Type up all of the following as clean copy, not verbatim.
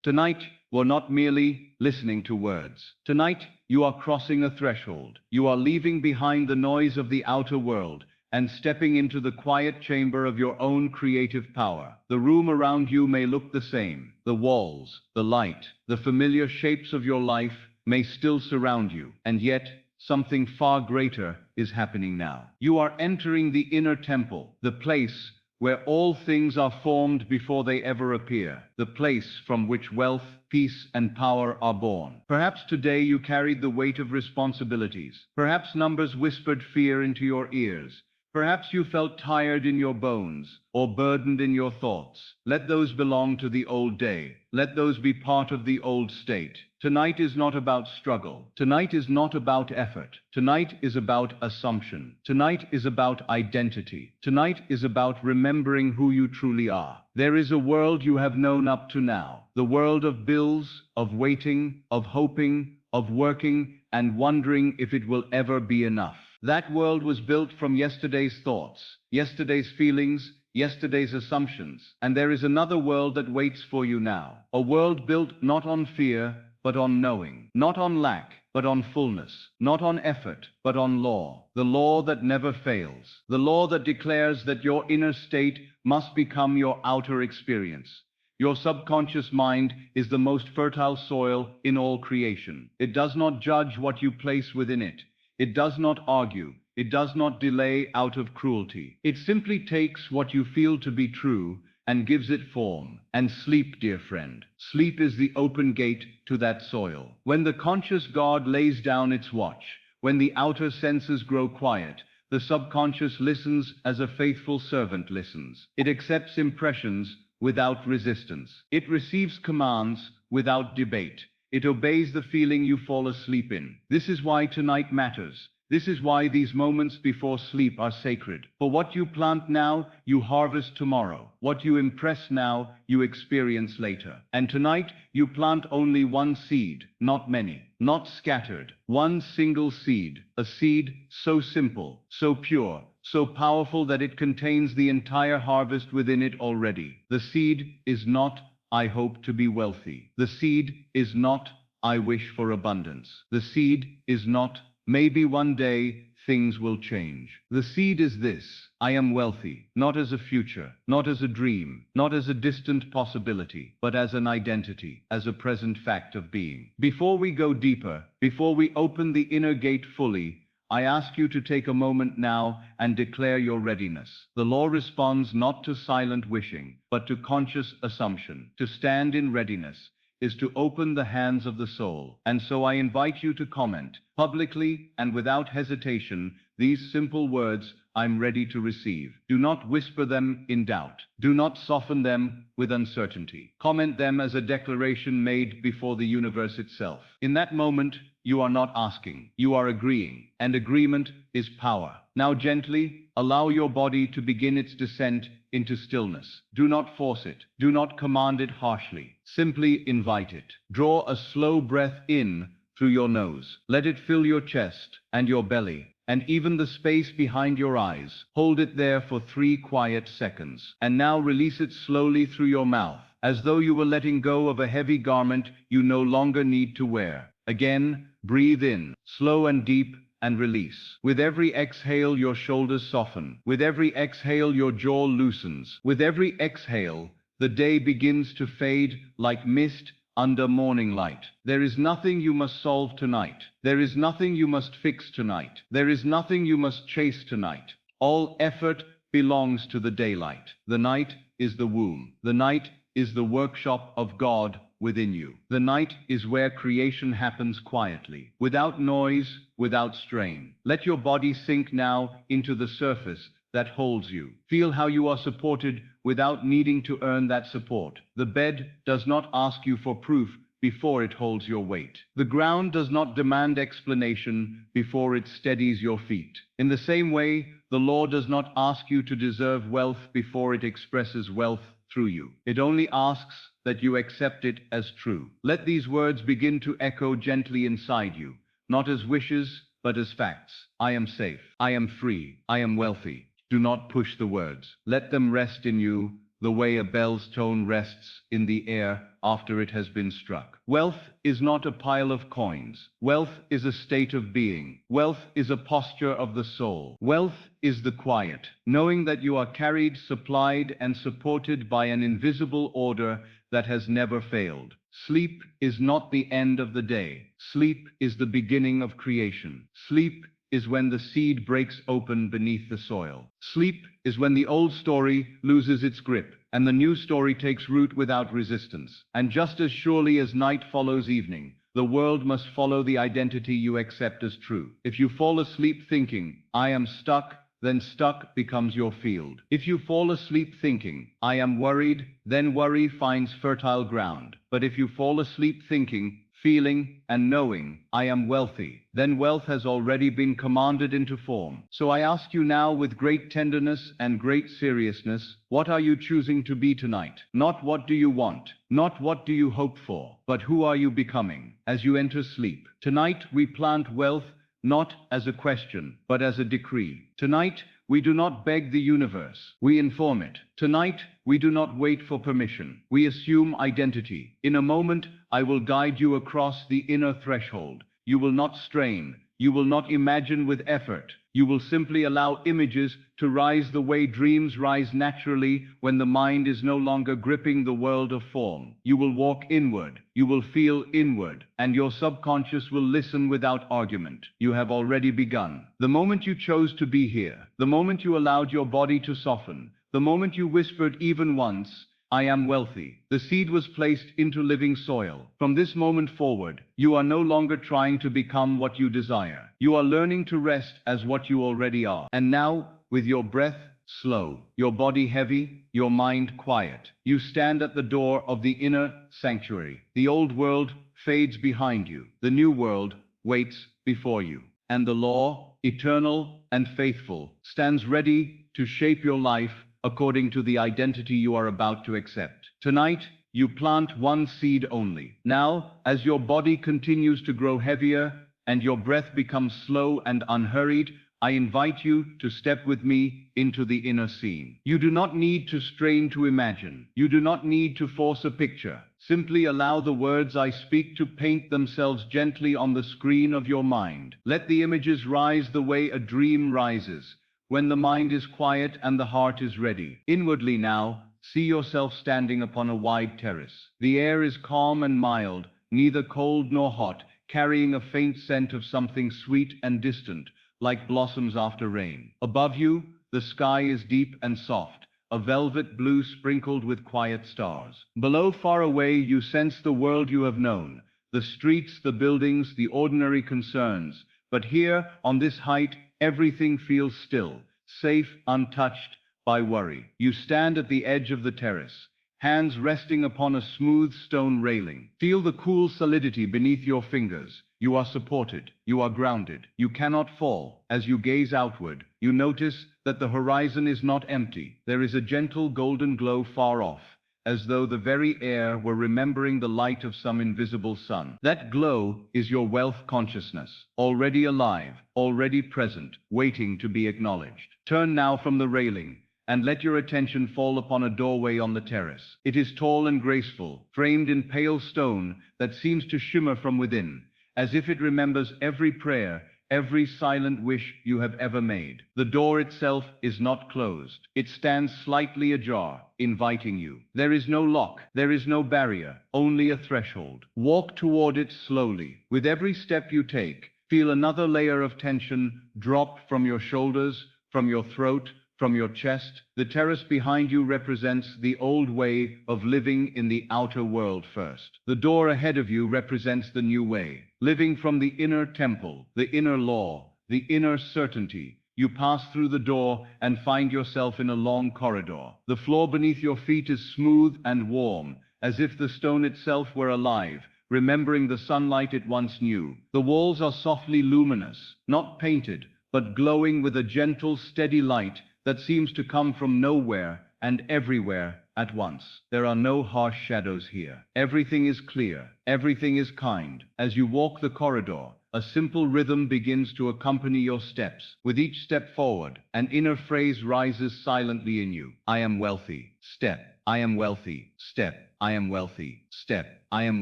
Tonight, we're not merely listening to words. Tonight, you are crossing a threshold. You are leaving behind the noise of the outer world and stepping into the quiet chamber of your own creative power. The room around you may look the same. The walls, the light, the familiar shapes of your life may still surround you, and yet something far greater is happening now. You are entering the inner temple, the place where all things are formed before they ever appear, the place from which wealth, peace, and power are born. Perhaps today you carried the weight of responsibilities. Perhaps numbers whispered fear into your ears. Perhaps you felt tired in your bones or burdened in your thoughts. Let those belong to the old day. Let those be part of the old state. Tonight is not about struggle. Tonight is not about effort. Tonight is about assumption. Tonight is about identity. Tonight is about remembering who you truly are. There is a world you have known up to now. The world of bills, of waiting, of hoping, of working, and wondering if it will ever be enough. That world was built from yesterday's thoughts, yesterday's feelings, yesterday's assumptions. And there is another world that waits for you now. A world built not on fear, but on knowing. Not on lack, but on fullness. Not on effort, but on law. The law that never fails. The law that declares that your inner state must become your outer experience. Your subconscious mind is the most fertile soil in all creation. It does not judge what you place within it. It does not argue. It does not delay out of cruelty. It simply takes what you feel to be true and gives it form. And sleep, dear friend. Sleep is the open gate to that soil. When the conscious guard lays down its watch, when the outer senses grow quiet, the subconscious listens as a faithful servant listens. It accepts impressions without resistance. It receives commands without debate. It obeys the feeling you fall asleep in. This is why tonight matters. This is why these moments before sleep are sacred. For what you plant now, you harvest tomorrow. What you impress now, you experience later. And tonight, you plant only one seed, not many, not scattered. One single seed, a seed so simple, so pure, so powerful that it contains the entire harvest within it already. The seed is not, I hope to be wealthy. The seed is not, I wish for abundance. The seed is not, maybe one day things will change. The seed is this: I am wealthy, not as a future, not as a dream, not as a distant possibility, but as an identity, as a present fact of being. Before we go deeper, before we open the inner gate fully, I ask you to take a moment now and declare your readiness. The law responds not to silent wishing, but to conscious assumption. To stand in readiness is to open the hands of the soul. And so I invite you to comment, publicly and without hesitation, these simple words: I'm ready to receive. Do not whisper them in doubt. Do not soften them with uncertainty. Comment them as a declaration made before the universe itself. In that moment, you are not asking, you are agreeing, and agreement is power. Now gently, allow your body to begin its descent into stillness. Do not force it. Do not command it harshly. Simply invite it. Draw a slow breath in through your nose. Let it fill your chest and your belly, and even the space behind your eyes. Hold it there for 3 quiet seconds. And now release it slowly through your mouth, as though you were letting go of a heavy garment you no longer need to wear. Again, breathe in, slow and deep, and release. With every exhale, your shoulders soften. With every exhale, your jaw loosens. With every exhale, the day begins to fade like mist under morning light. There is nothing you must solve tonight. There is nothing you must fix tonight. There is nothing you must chase tonight. All effort belongs to the daylight. The night is the womb. The night is the workshop of God within you. The night is where creation happens quietly, without noise, without strain. Let your body sink now into the surface that holds you. Feel how you are supported without needing to earn that support. The bed does not ask you for proof before it holds your weight. The ground does not demand explanation before it steadies your feet. In the same way, the law does not ask you to deserve wealth before it expresses wealth through you. It only asks that you accept it as true. Let these words begin to echo gently inside you, not as wishes, but as facts. I am safe. I am free. I am wealthy. Do not push the words. Let them rest in you the way a bell's tone rests in the air after it has been struck. Wealth is not a pile of coins. Wealth is a state of being. Wealth is a posture of the soul. Wealth is the quiet, knowing that you are carried, supplied, and supported by an invisible order that has never failed. Sleep is not the end of the day. Sleep is the beginning of creation. Sleep is when the seed breaks open beneath the soil. Sleep is when the old story loses its grip and the new story takes root without resistance. And just as surely as night follows evening, the world must follow the identity you accept as true. If you fall asleep thinking, "I am stuck," then stuck becomes your field. If you fall asleep thinking, "I am worried," then worry finds fertile ground. But if you fall asleep thinking, feeling, and knowing, "I am wealthy," then wealth has already been commanded into form. So I ask you now with great tenderness and great seriousness, what are you choosing to be tonight? Not what do you want, not what do you hope for, but who are you becoming as you enter sleep? Tonight we plant wealth not as a question, but as a decree. Tonight, we do not beg the universe, we inform it. Tonight, we do not wait for permission, we assume identity. In a moment, I will guide you across the inner threshold. You will not strain, you will not imagine with effort. You will simply allow images to rise the way dreams rise naturally when the mind is no longer gripping the world of form. You will walk inward, you will feel inward, and your subconscious will listen without argument. You have already begun. The moment you chose to be here, the moment you allowed your body to soften, the moment you whispered even once, "I am wealthy," the seed was placed into living soil. From this moment forward, you are no longer trying to become what you desire. You are learning to rest as what you already are. And now, with your breath slow, your body heavy, your mind quiet, you stand at the door of the inner sanctuary. The old world fades behind you. The new world waits before you. And the law, eternal and faithful, stands ready to shape your life according to the identity you are about to accept. Tonight, you plant one seed only. Now, as your body continues to grow heavier and your breath becomes slow and unhurried, I invite you to step with me into the inner scene. You do not need to strain to imagine. You do not need to force a picture. Simply allow the words I speak to paint themselves gently on the screen of your mind. Let the images rise the way a dream rises, when the mind is quiet and the heart is ready. Inwardly now, see yourself standing upon a wide terrace. The air is calm and mild, neither cold nor hot, carrying a faint scent of something sweet and distant, like blossoms after rain. Above you, the sky is deep and soft, a velvet blue sprinkled with quiet stars. Below, far away, you sense the world you have known, the streets, the buildings, the ordinary concerns. But here, on this height, everything feels still, safe, untouched by worry. You stand at the edge of the terrace, hands resting upon a smooth stone railing. Feel the cool solidity beneath your fingers. You are supported, you are grounded, you cannot fall. As you gaze outward, you notice that the horizon is not empty. There is a gentle golden glow far off, as though the very air were remembering the light of some invisible sun. That glow is your wealth consciousness, already alive, already present, waiting to be acknowledged. Turn now from the railing, and let your attention fall upon a doorway on the terrace. It is tall and graceful, framed in pale stone that seems to shimmer from within, as if it remembers every prayer, every silent wish you have ever made. The door itself is not closed. It stands slightly ajar, inviting you. There is no lock, there is no barrier, only a threshold. Walk toward it slowly. With every step you take, feel another layer of tension drop from your shoulders, from your throat, from your chest. The terrace behind you represents the old way of living in the outer world first. The door ahead of you represents the new way, living from the inner temple, the inner law, the inner certainty. You pass through the door and find yourself in a long corridor. The floor beneath your feet is smooth and warm, as if the stone itself were alive, remembering the sunlight it once knew. The walls are softly luminous, not painted, but glowing with a gentle, steady light that seems to come from nowhere and everywhere at once. There are no harsh shadows here. Everything is clear. Everything is kind. As you walk the corridor, a simple rhythm begins to accompany your steps. With each step forward, an inner phrase rises silently in you. I am wealthy. Step. I am wealthy. Step. I am wealthy. Step. I am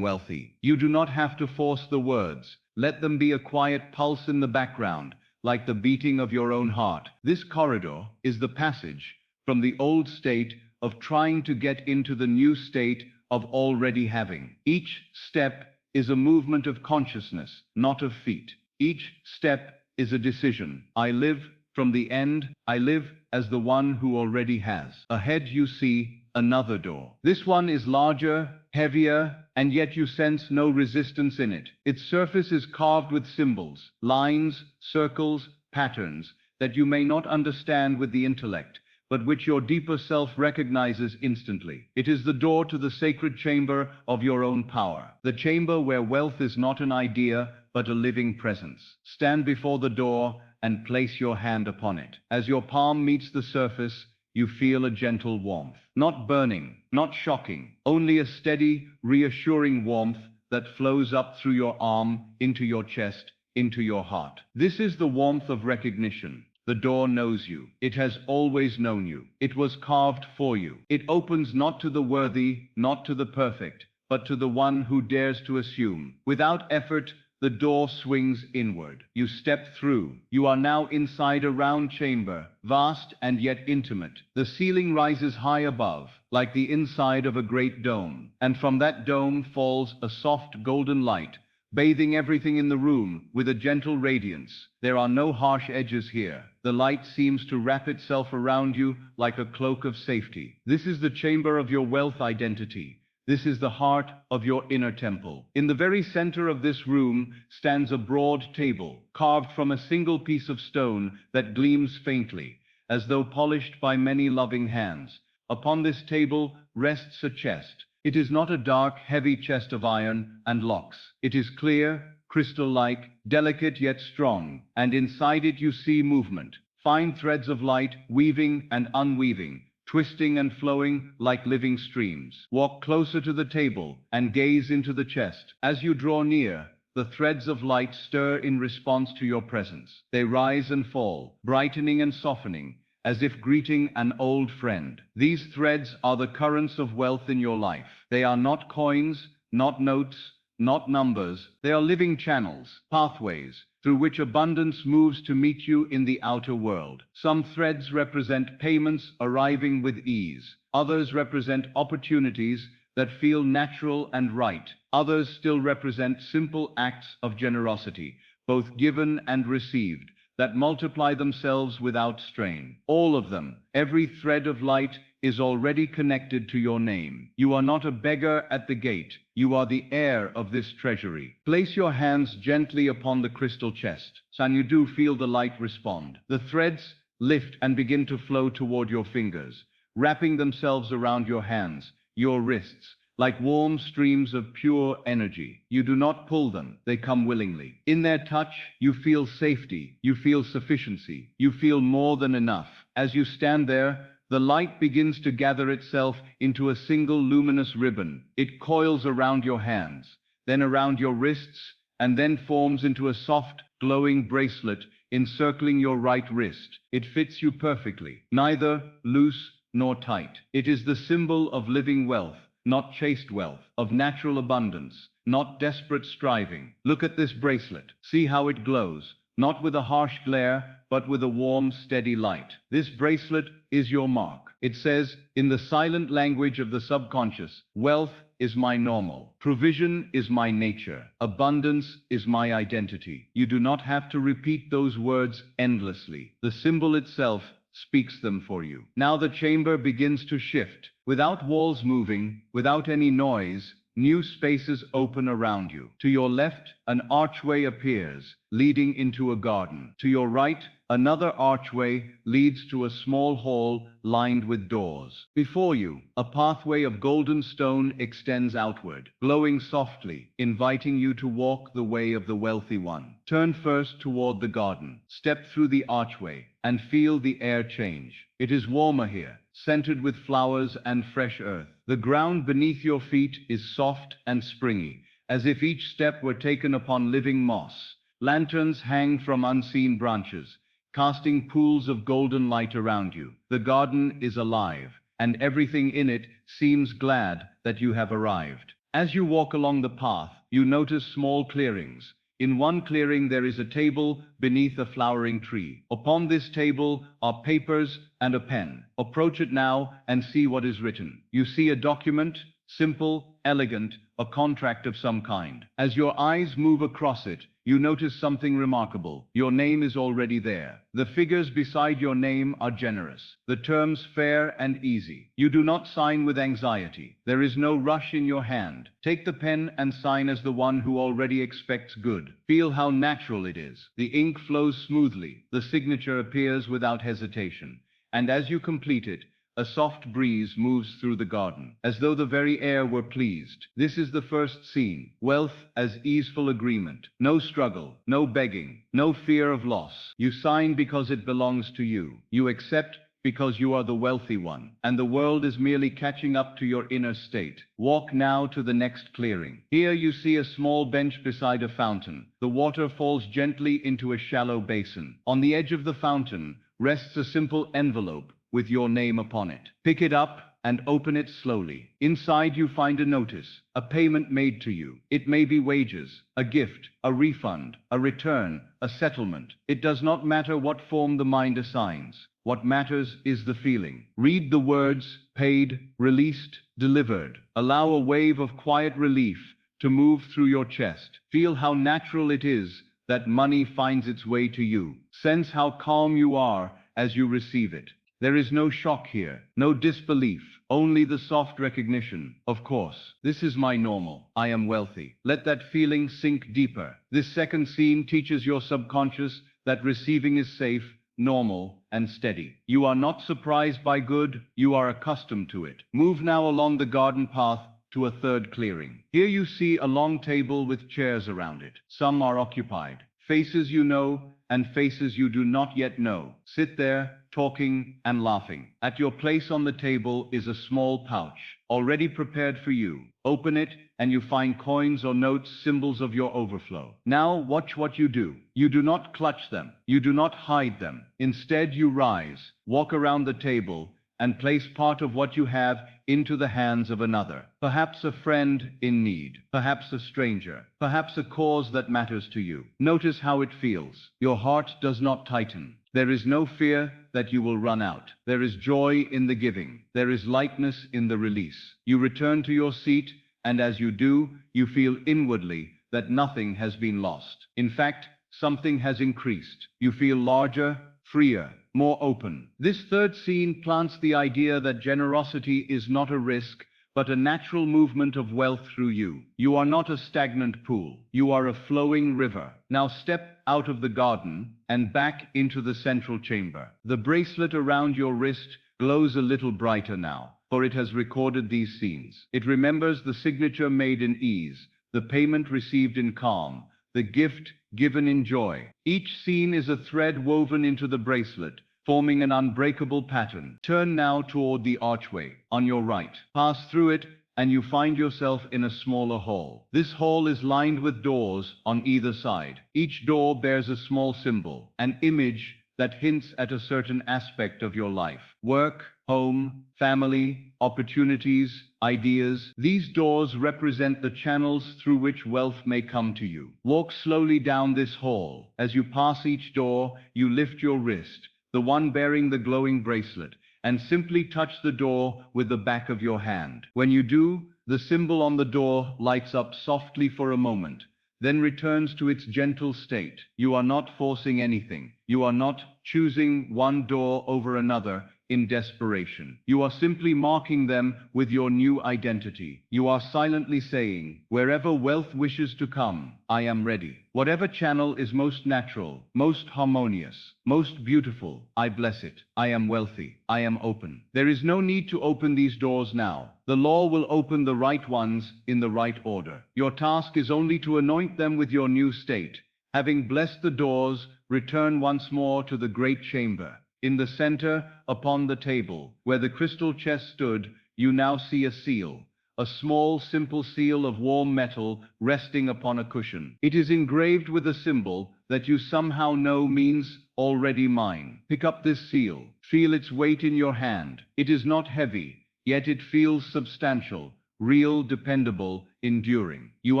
wealthy. You do not have to force the words. Let them be a quiet pulse in the background, like the beating of your own heart. This corridor is the passage from the old state of trying to get into the new state of already having. Each step is a movement of consciousness, not of feet. Each step is a decision. I live from the end. I live as the one who already has. Ahead you see another door. This one is larger, heavier, and yet you sense no resistance in it. Its surface is carved with symbols, lines, circles, patterns that you may not understand with the intellect, but which your deeper self recognizes instantly. It is the door to the sacred chamber of your own power, the chamber where wealth is not an idea, but a living presence. Stand before the door and place your hand upon it. As your palm meets the surface, you feel a gentle warmth. Not burning, not shocking, only a steady, reassuring warmth that flows up through your arm, into your chest, into your heart. This is the warmth of recognition. The door knows you. It has always known you. It was carved for you. It opens not to the worthy, not to the perfect, but to the one who dares to assume. Without effort, the door swings inward. You step through. You are now inside a round chamber, vast and yet intimate. The ceiling rises high above, like the inside of a great dome, and from that dome falls a soft golden light, bathing everything in the room with a gentle radiance. There are no harsh edges here. The light seems to wrap itself around you like a cloak of safety. This is the chamber of your wealth identity. This is the heart of your inner temple. In the very center of this room stands a broad table, carved from a single piece of stone that gleams faintly, as though polished by many loving hands. Upon this table rests a chest. It is not a dark, heavy chest of iron and locks. It is clear, crystal-like, delicate yet strong, and inside it you see movement, fine threads of light weaving and unweaving, twisting and flowing like living streams. Walk closer to the table and gaze into the chest. As you draw near, the threads of light stir in response to your presence. They rise and fall, brightening and softening, as if greeting an old friend. These threads are the currents of wealth in your life. They are not coins, not notes, not numbers. They are living channels, pathways, through which abundance moves to meet you in the outer world. Some threads represent payments arriving with ease. Others represent opportunities that feel natural and right. Others still represent simple acts of generosity, both given and received, that multiply themselves without strain. All of them, every thread of light, is already connected to your name. You are not a beggar at the gate. You are the heir of this treasury. Place your hands gently upon the crystal chest, and you do feel the light respond. The threads lift and begin to flow toward your fingers, wrapping themselves around your hands, your wrists, like warm streams of pure energy. You do not pull them, they come willingly. In their touch, you feel safety, you feel sufficiency, you feel more than enough. As you stand there, the light begins to gather itself into a single luminous ribbon. It coils around your hands, then around your wrists, and then forms into a soft, glowing bracelet encircling your right wrist. It fits you perfectly, neither loose nor tight. It is the symbol of living wealth, not chased wealth, of natural abundance, not desperate striving. Look at this bracelet. See how it glows, not with a harsh glare, but with a warm, steady light. This bracelet is your mark. It says, in the silent language of the subconscious, wealth is my normal. Provision is my nature. Abundance is my identity. You do not have to repeat those words endlessly. The symbol itself speaks them for you. Now the chamber begins to shift. Without walls moving, without any noise, new spaces open around you. To your left, an archway appears, leading into a garden. To your right, another archway leads to a small hall lined with doors. Before you, a pathway of golden stone extends outward, glowing softly, inviting you to walk the way of the wealthy one. Turn first toward the garden. Step through the archway and feel the air change. It is warmer here, scented with flowers and fresh earth. The ground beneath your feet is soft and springy, as if each step were taken upon living moss. Lanterns hang from unseen branches, casting pools of golden light around you. The garden is alive, and everything in it seems glad that you have arrived. As you walk along the path, you notice small clearings. In one clearing there is a table beneath a flowering tree. Upon this table are papers and a pen. Approach it now and see what is written. You see a document, simple, elegant, a contract of some kind. As your eyes move across it, you notice something remarkable. Your name is already there. The figures beside your name are generous. The terms fair and easy. You do not sign with anxiety. There is no rush in your hand. Take the pen and sign as the one who already expects good. Feel how natural it is. The ink flows smoothly. The signature appears without hesitation. And as you complete it, a soft breeze moves through the garden, as though the very air were pleased. This is the first scene. Wealth as easeful agreement. No struggle, no begging, no fear of loss. You sign because it belongs to you. You accept because you are the wealthy one, and the world is merely catching up to your inner state. Walk now to the next clearing. Here you see a small bench beside a fountain. The water falls gently into a shallow basin. On the edge of the fountain rests a simple envelope with your name upon it. Pick it up and open it slowly. Inside you find a notice, a payment made to you. It may be wages, a gift, a refund, a return, a settlement. It does not matter what form the mind assigns. What matters is the feeling. Read the words, paid, released, delivered. Allow a wave of quiet relief to move through your chest. Feel how natural it is that money finds its way to you. Sense how calm you are as you receive it. There is no shock here, no disbelief, only the soft recognition. Of course, this is my normal. I am wealthy. Let that feeling sink deeper. This second scene teaches your subconscious that receiving is safe, normal, and steady. You are not surprised by good, you are accustomed to it. Move now along the garden path to a third clearing. Here you see a long table with chairs around it. Some are occupied. Faces you know and faces you do not yet know. Sit there, talking and laughing. At your place on the table is a small pouch, already prepared for you. Open it and you find coins or notes, symbols of your overflow. Now watch what you do. You do not clutch them. You do not hide them. Instead you rise, walk around the table, and place part of what you have into the hands of another. Perhaps a friend in need, perhaps a stranger, perhaps a cause that matters to you. Notice how it feels. Your heart does not tighten. There is no fear that you will run out. There is joy in the giving. There is lightness in the release. You return to your seat, and as you do, you feel inwardly that nothing has been lost. In fact, something has increased. You feel larger, freer, more open. This third scene plants the idea that generosity is not a risk, but a natural movement of wealth through you. You are not a stagnant pool. You are a flowing river. Now step out of the garden and back into the central chamber. The bracelet around your wrist glows a little brighter now, for it has recorded these scenes. It remembers the signature made in ease, the payment received in calm, the gift given in joy. Each scene is a thread woven into the bracelet, forming an unbreakable pattern. Turn now toward the archway on your right. Pass through it, and you find yourself in a smaller hall. This hall is lined with doors on either side. Each door bears a small symbol, an image that hints at a certain aspect of your life. Work, home, family, opportunities, ideas. These doors represent the channels through which wealth may come to you. Walk slowly down this hall. As you pass each door, you lift your wrist, the one bearing the glowing bracelet, and simply touch the door with the back of your hand. When you do, the symbol on the door lights up softly for a moment, then returns to its gentle state. You are not forcing anything. You are not choosing one door over another in desperation. You are simply marking them with your new identity. You are silently saying, wherever wealth wishes to come, I am ready. Whatever channel is most natural, most harmonious, most beautiful, I bless it. I am wealthy. I am open. There is no need to open these doors now. The law will open the right ones in the right order. Your task is only to anoint them with your new state. Having blessed the doors, return once more to the great chamber. In the center, upon the table, where the crystal chest stood, you now see a seal, a small, simple seal of warm metal resting upon a cushion. It is engraved with a symbol that you somehow know means already mine. Pick up this seal. Feel its weight in your hand. It is not heavy, yet it feels substantial, real, dependable, enduring. You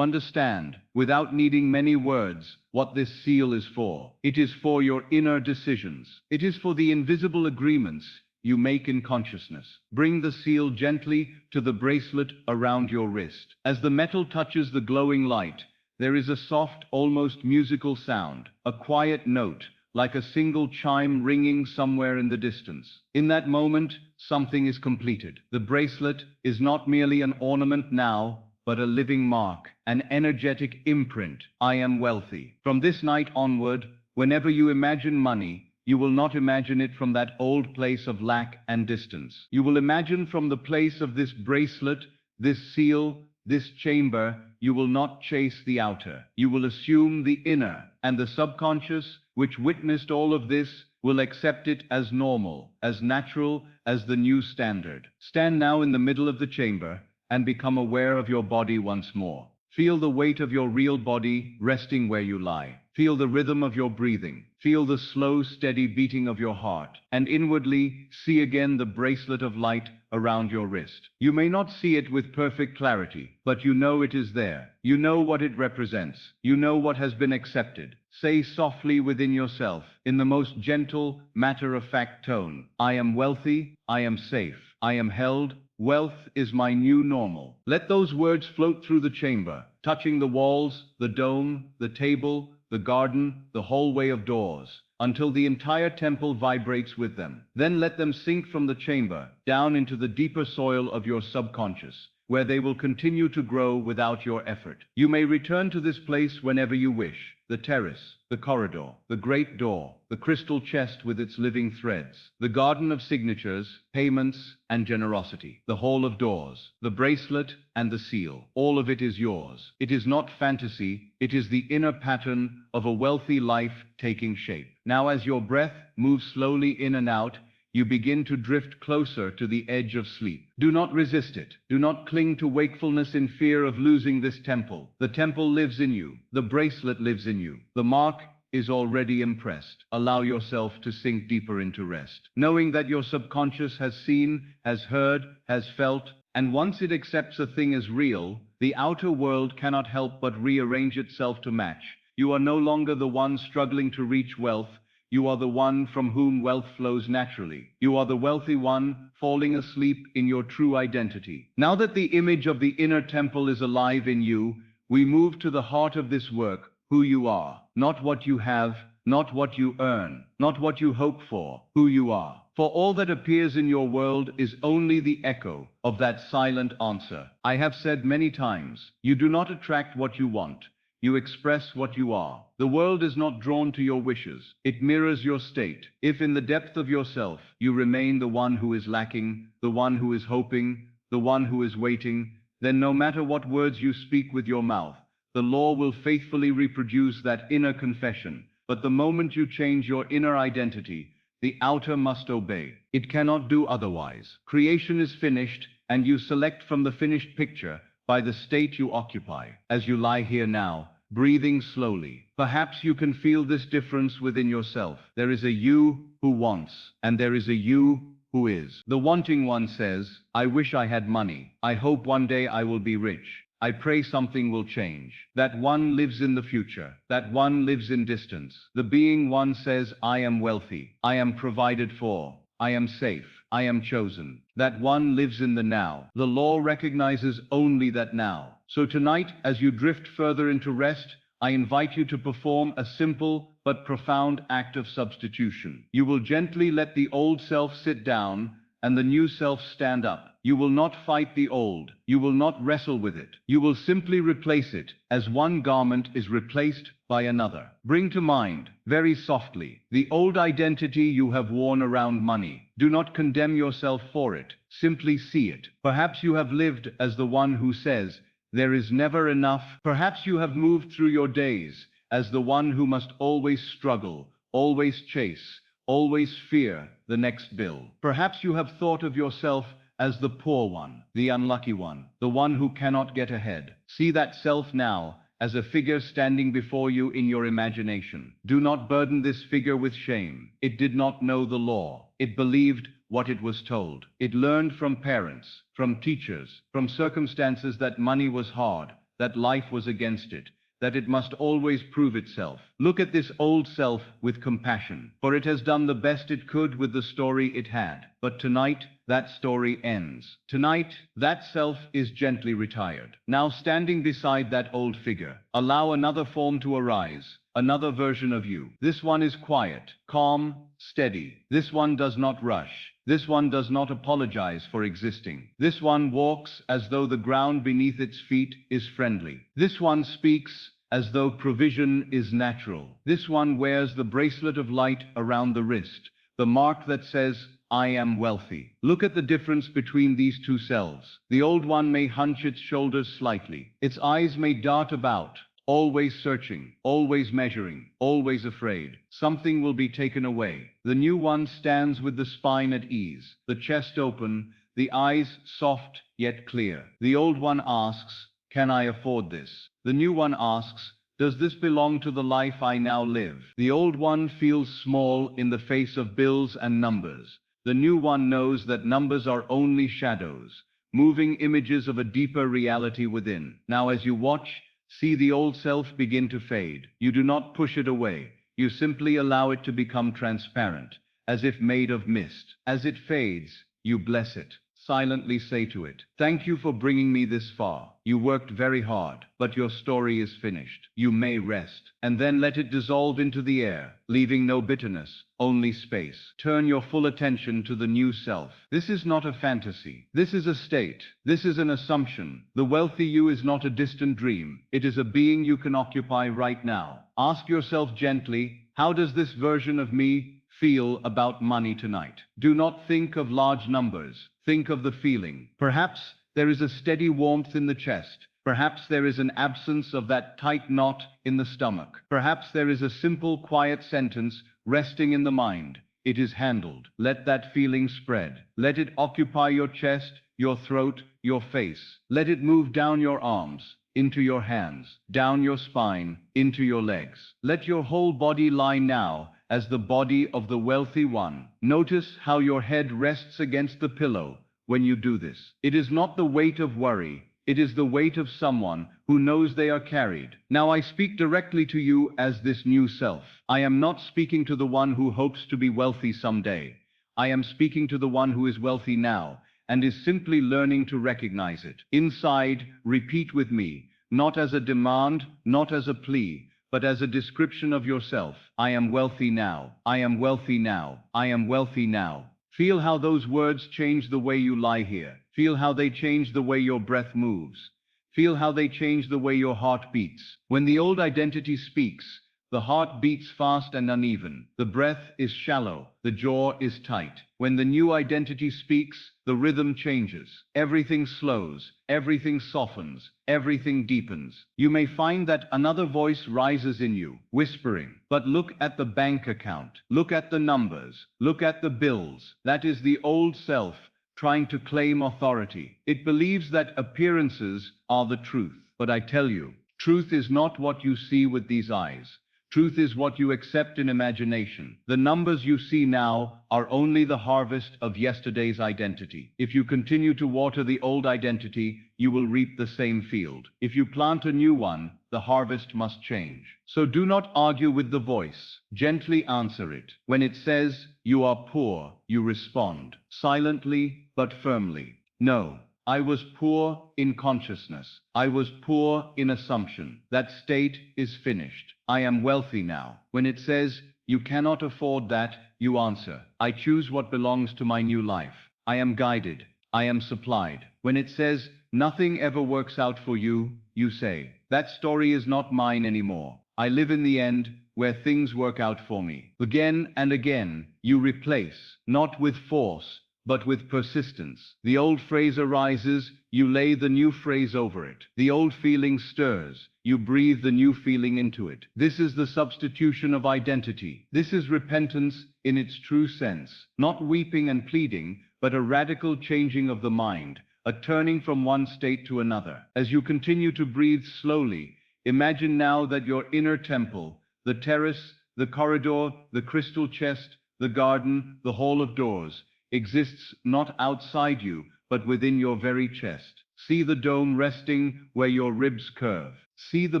understand, without needing many words, what this seal is for. It is for your inner decisions. It is for the invisible agreements you make in consciousness. Bring the seal gently to the bracelet around your wrist. As the metal touches the glowing light, there is a soft, almost musical sound, a quiet note, like a single chime ringing somewhere in the distance. In that moment, something is completed. The bracelet is not merely an ornament now, but a living mark, an energetic imprint. I am wealthy. From this night onward, whenever you imagine money, you will not imagine it from that old place of lack and distance. You will imagine from the place of this bracelet, this seal, this chamber. You will not chase the outer. You will assume the inner, and the subconscious, which witnessed all of this, will accept it as normal, as natural, as the new standard. Stand now in the middle of the chamber and become aware of your body once more. Feel the weight of your real body resting where you lie. Feel the rhythm of your breathing. Feel the slow, steady beating of your heart. And inwardly, see again the bracelet of light around your wrist. You may not see it with perfect clarity, but you know it is there. You know what it represents. You know what has been accepted. Say softly within yourself, in the most gentle, matter-of-fact tone, I am wealthy, I am safe, I am held, wealth is my new normal. Let those words float through the chamber, touching the walls, the dome, the table, the garden, the hallway of doors, until the entire temple vibrates with them. Then let them sink from the chamber, down into the deeper soil of your subconscious, where they will continue to grow without your effort. You may return to this place whenever you wish. The terrace, the corridor, the great door, the crystal chest with its living threads, the garden of signatures, payments, and generosity, the hall of doors, the bracelet, and the seal. All of it is yours. It is not fantasy, it is the inner pattern of a wealthy life taking shape. Now as your breath moves slowly in and out, you begin to drift closer to the edge of sleep. Do not resist it. Do not cling to wakefulness in fear of losing this temple. The temple lives in you. The bracelet lives in you. The mark is already impressed. Allow yourself to sink deeper into rest, knowing that your subconscious has seen, has heard, has felt, and once it accepts a thing as real, the outer world cannot help but rearrange itself to match. You are no longer the one struggling to reach wealth. You are the one from whom wealth flows naturally. You are the wealthy one, falling asleep in your true identity. Now that the image of the inner temple is alive in you, we move to the heart of this work, who you are. Not what you have, not what you earn, not what you hope for, who you are. For all that appears in your world is only the echo of that silent answer. I have said many times, you do not attract what you want. You express what you are. The world is not drawn to your wishes. It mirrors your state. If in the depth of yourself you remain the one who is lacking, the one who is hoping, the one who is waiting, then no matter what words you speak with your mouth, the law will faithfully reproduce that inner confession. But the moment you change your inner identity, the outer must obey. It cannot do otherwise. Creation is finished, and you select from the finished picture by the state you occupy. As you lie here now, breathing slowly, perhaps you can feel this difference within yourself. There is a you who wants, and there is a you who is. The wanting one says, I wish I had money. I hope one day I will be rich. I pray something will change. That one lives in the future. That one lives in distance. The being one says, I am wealthy. I am provided for. I am safe. I am chosen. That one lives in the now. The law recognizes only that now. So tonight, as you drift further into rest, I invite you to perform a simple but profound act of substitution. You will gently let the old self sit down and the new self stand up. You will not fight the old. You will not wrestle with it. You will simply replace it, as one garment is replaced by another. Bring to mind, very softly, the old identity you have worn around money. Do not condemn yourself for it. Simply see it. Perhaps you have lived as the one who says, there is never enough. Perhaps you have moved through your days as the one who must always struggle, always chase, always fear the next bill. Perhaps you have thought of yourself as the poor one, the unlucky one, the one who cannot get ahead. See that self now as a figure standing before you in your imagination. Do not burden this figure with shame. It did not know the law. It believed what it was told. It learned from parents, from teachers, from circumstances that money was hard, that life was against it, that it must always prove itself. Look at this old self with compassion, for it has done the best it could with the story it had. But tonight, that story ends. Tonight, that self is gently retired. Now standing beside that old figure, allow another form to arise, another version of you. This one is quiet, calm, steady. This one does not rush. This one does not apologize for existing. This one walks as though the ground beneath its feet is friendly. This one speaks as though provision is natural. This one wears the bracelet of light around the wrist, the mark that says, I am wealthy. Look at the difference between these two selves. The old one may hunch its shoulders slightly. Its eyes may dart about, always searching, always measuring, always afraid. Something will be taken away. The new one stands with the spine at ease, the chest open, the eyes soft yet clear. The old one asks, can I afford this? The new one asks, does this belong to the life I now live? The old one feels small in the face of bills and numbers. The new one knows that numbers are only shadows, moving images of a deeper reality within. Now as you watch, see the old self begin to fade. You do not push it away. You simply allow it to become transparent, as if made of mist. As it fades, you bless it. Silently say to it, thank you for bringing me this far. You worked very hard, but your story is finished. You may rest. And then let it dissolve into the air, leaving no bitterness, only space. Turn your full attention to the new self. This is not a fantasy. This is a state. This is an assumption. The wealthy you is not a distant dream. It is a being you can occupy right now. Ask yourself gently, how does this version of me feel about money tonight? Do not think of large numbers. Think of the feeling. Perhaps there is a steady warmth in the chest. Perhaps there is an absence of that tight knot in the stomach. Perhaps there is a simple, quiet sentence resting in the mind. It is handled. Let that feeling spread. Let it occupy your chest, your throat, your face. Let it move down your arms, into your hands, down your spine, into your legs. Let your whole body lie now as the body of the wealthy one. Notice how your head rests against the pillow when you do this. It is not the weight of worry. It is the weight of someone who knows they are carried. Now I speak directly to you as this new self. I am not speaking to the one who hopes to be wealthy someday. I am speaking to the one who is wealthy now and is simply learning to recognize it. Inside, repeat with me, not as a demand, not as a plea, but as a description of yourself. I am wealthy now. I am wealthy now. I am wealthy now. Feel how those words change the way you lie here. Feel how they change the way your breath moves. Feel how they change the way your heart beats. When the old identity speaks, the heart beats fast and uneven. The breath is shallow. The jaw is tight. When the new identity speaks, the rhythm changes. Everything slows. Everything softens. Everything deepens. You may find that another voice rises in you, whispering, but look at the bank account. Look at the numbers. Look at the bills. That is the old self trying to claim authority. It believes that appearances are the truth. But I tell you, truth is not what you see with these eyes. Truth is what you accept in imagination. The numbers you see now are only the harvest of yesterday's identity. If you continue to water the old identity, you will reap the same field. If you plant a new one, the harvest must change. So do not argue with the voice. Gently answer it. When it says, you are poor, you respond, silently but firmly. No. I was poor in consciousness. I was poor in assumption. That state is finished. I am wealthy now. When it says, you cannot afford that, you answer, I choose what belongs to my new life. I am guided. I am supplied. When it says, nothing ever works out for you, you say, that story is not mine anymore. I live in the end, where things work out for me. Again and again, you replace, not with force, but with persistence. The old phrase arises, you lay the new phrase over it. The old feeling stirs, you breathe the new feeling into it. This is the substitution of identity. This is repentance in its true sense. Not weeping and pleading, but a radical changing of the mind, a turning from one state to another. As you continue to breathe slowly, imagine now that your inner temple, the terrace, the corridor, the crystal chest, the garden, the hall of doors, exists not outside you, but within your very chest. See the dome resting where your ribs curve. See the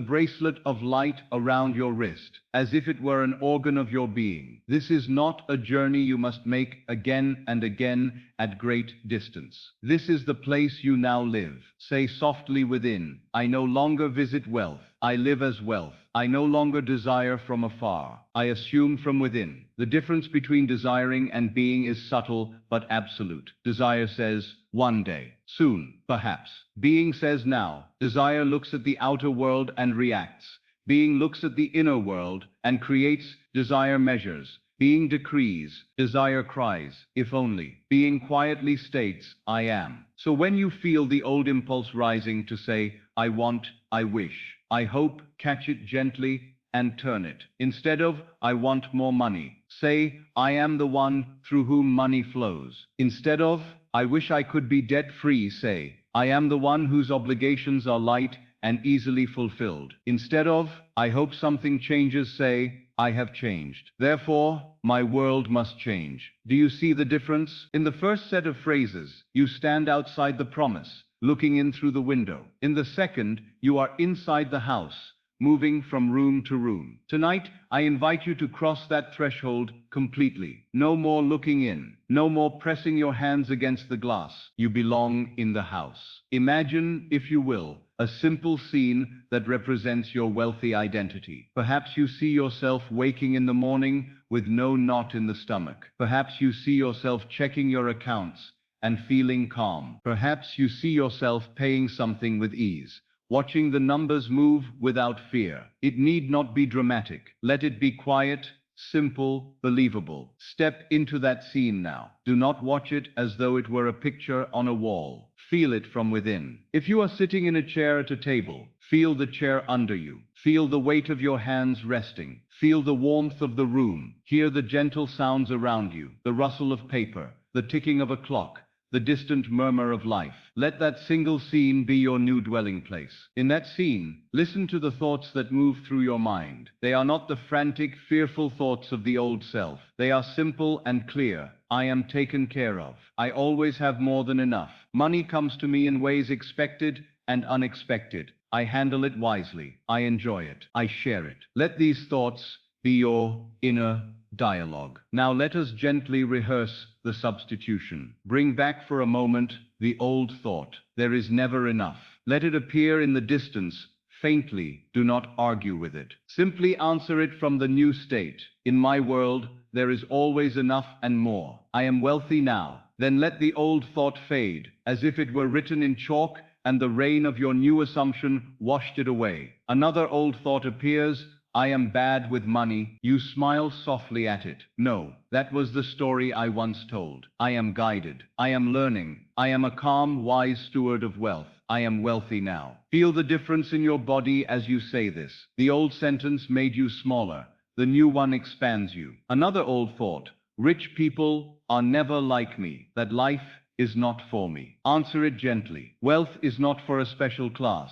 bracelet of light around your wrist, as if it were an organ of your being. This is not a journey you must make again and again at great distance. This is the place you now live. Say softly within, I no longer visit wealth. I live as wealth. I no longer desire from afar. I assume from within. The difference between desiring and being is subtle but absolute. Desire says, one day, soon, perhaps. Being says now. Desire looks at the outer world and reacts. Being looks at the inner world and creates. Desire measures. Being decrees. Desire cries, if only. Being quietly states, I am. So when you feel the old impulse rising to say, I want, I wish, I hope, catch it gently and turn it. Instead of, I want more money, say, I am the one through whom money flows. Instead of, I wish I could be debt-free, say, I am the one whose obligations are light and easily fulfilled. Instead of, I hope something changes, say, I have changed. Therefore, my world must change. Do you see the difference? In the first set of phrases, you stand outside the promise, looking in through the window. In the second, you are inside the house, moving from room to room. Tonight, I invite you to cross that threshold completely. No more looking in. No more pressing your hands against the glass. You belong in the house. Imagine, if you will, a simple scene that represents your wealthy identity. Perhaps you see yourself waking in the morning with no knot in the stomach. Perhaps you see yourself checking your accounts and feeling calm. Perhaps you see yourself paying something with ease, watching the numbers move without fear. It need not be dramatic. Let it be quiet, simple, believable. Step into that scene now. Do not watch it as though it were a picture on a wall. Feel it from within. If you are sitting in a chair at a table, feel the chair under you. Feel the weight of your hands resting. Feel the warmth of the room. Hear the gentle sounds around you, the rustle of paper, the ticking of a clock, the distant murmur of life. Let that single scene be your new dwelling place. In that scene, listen to the thoughts that move through your mind. They are not the frantic, fearful thoughts of the old self. They are simple and clear. I am taken care of. I always have more than enough. Money comes to me in ways expected and unexpected. I handle it wisely. I enjoy it. I share it. Let these thoughts be your inner dialogue. Now let us gently rehearse the substitution. Bring back for a moment the old thought. There is never enough. Let it appear in the distance, faintly. Do not argue with it. Simply answer it from the new state. In my world, there is always enough and more. I am wealthy now. Then let the old thought fade, as if it were written in chalk and the rain of your new assumption washed it away. Another old thought appears. I am bad with money. You smile softly at it. No, that was the story I once told. I am guided. I am learning. I am a calm, wise steward of wealth. I am wealthy now. Feel the difference in your body as you say this. The old sentence made you smaller. The new one expands you. Another old thought. Rich people are never like me. That life is not for me. Answer it gently. Wealth is not for a special class.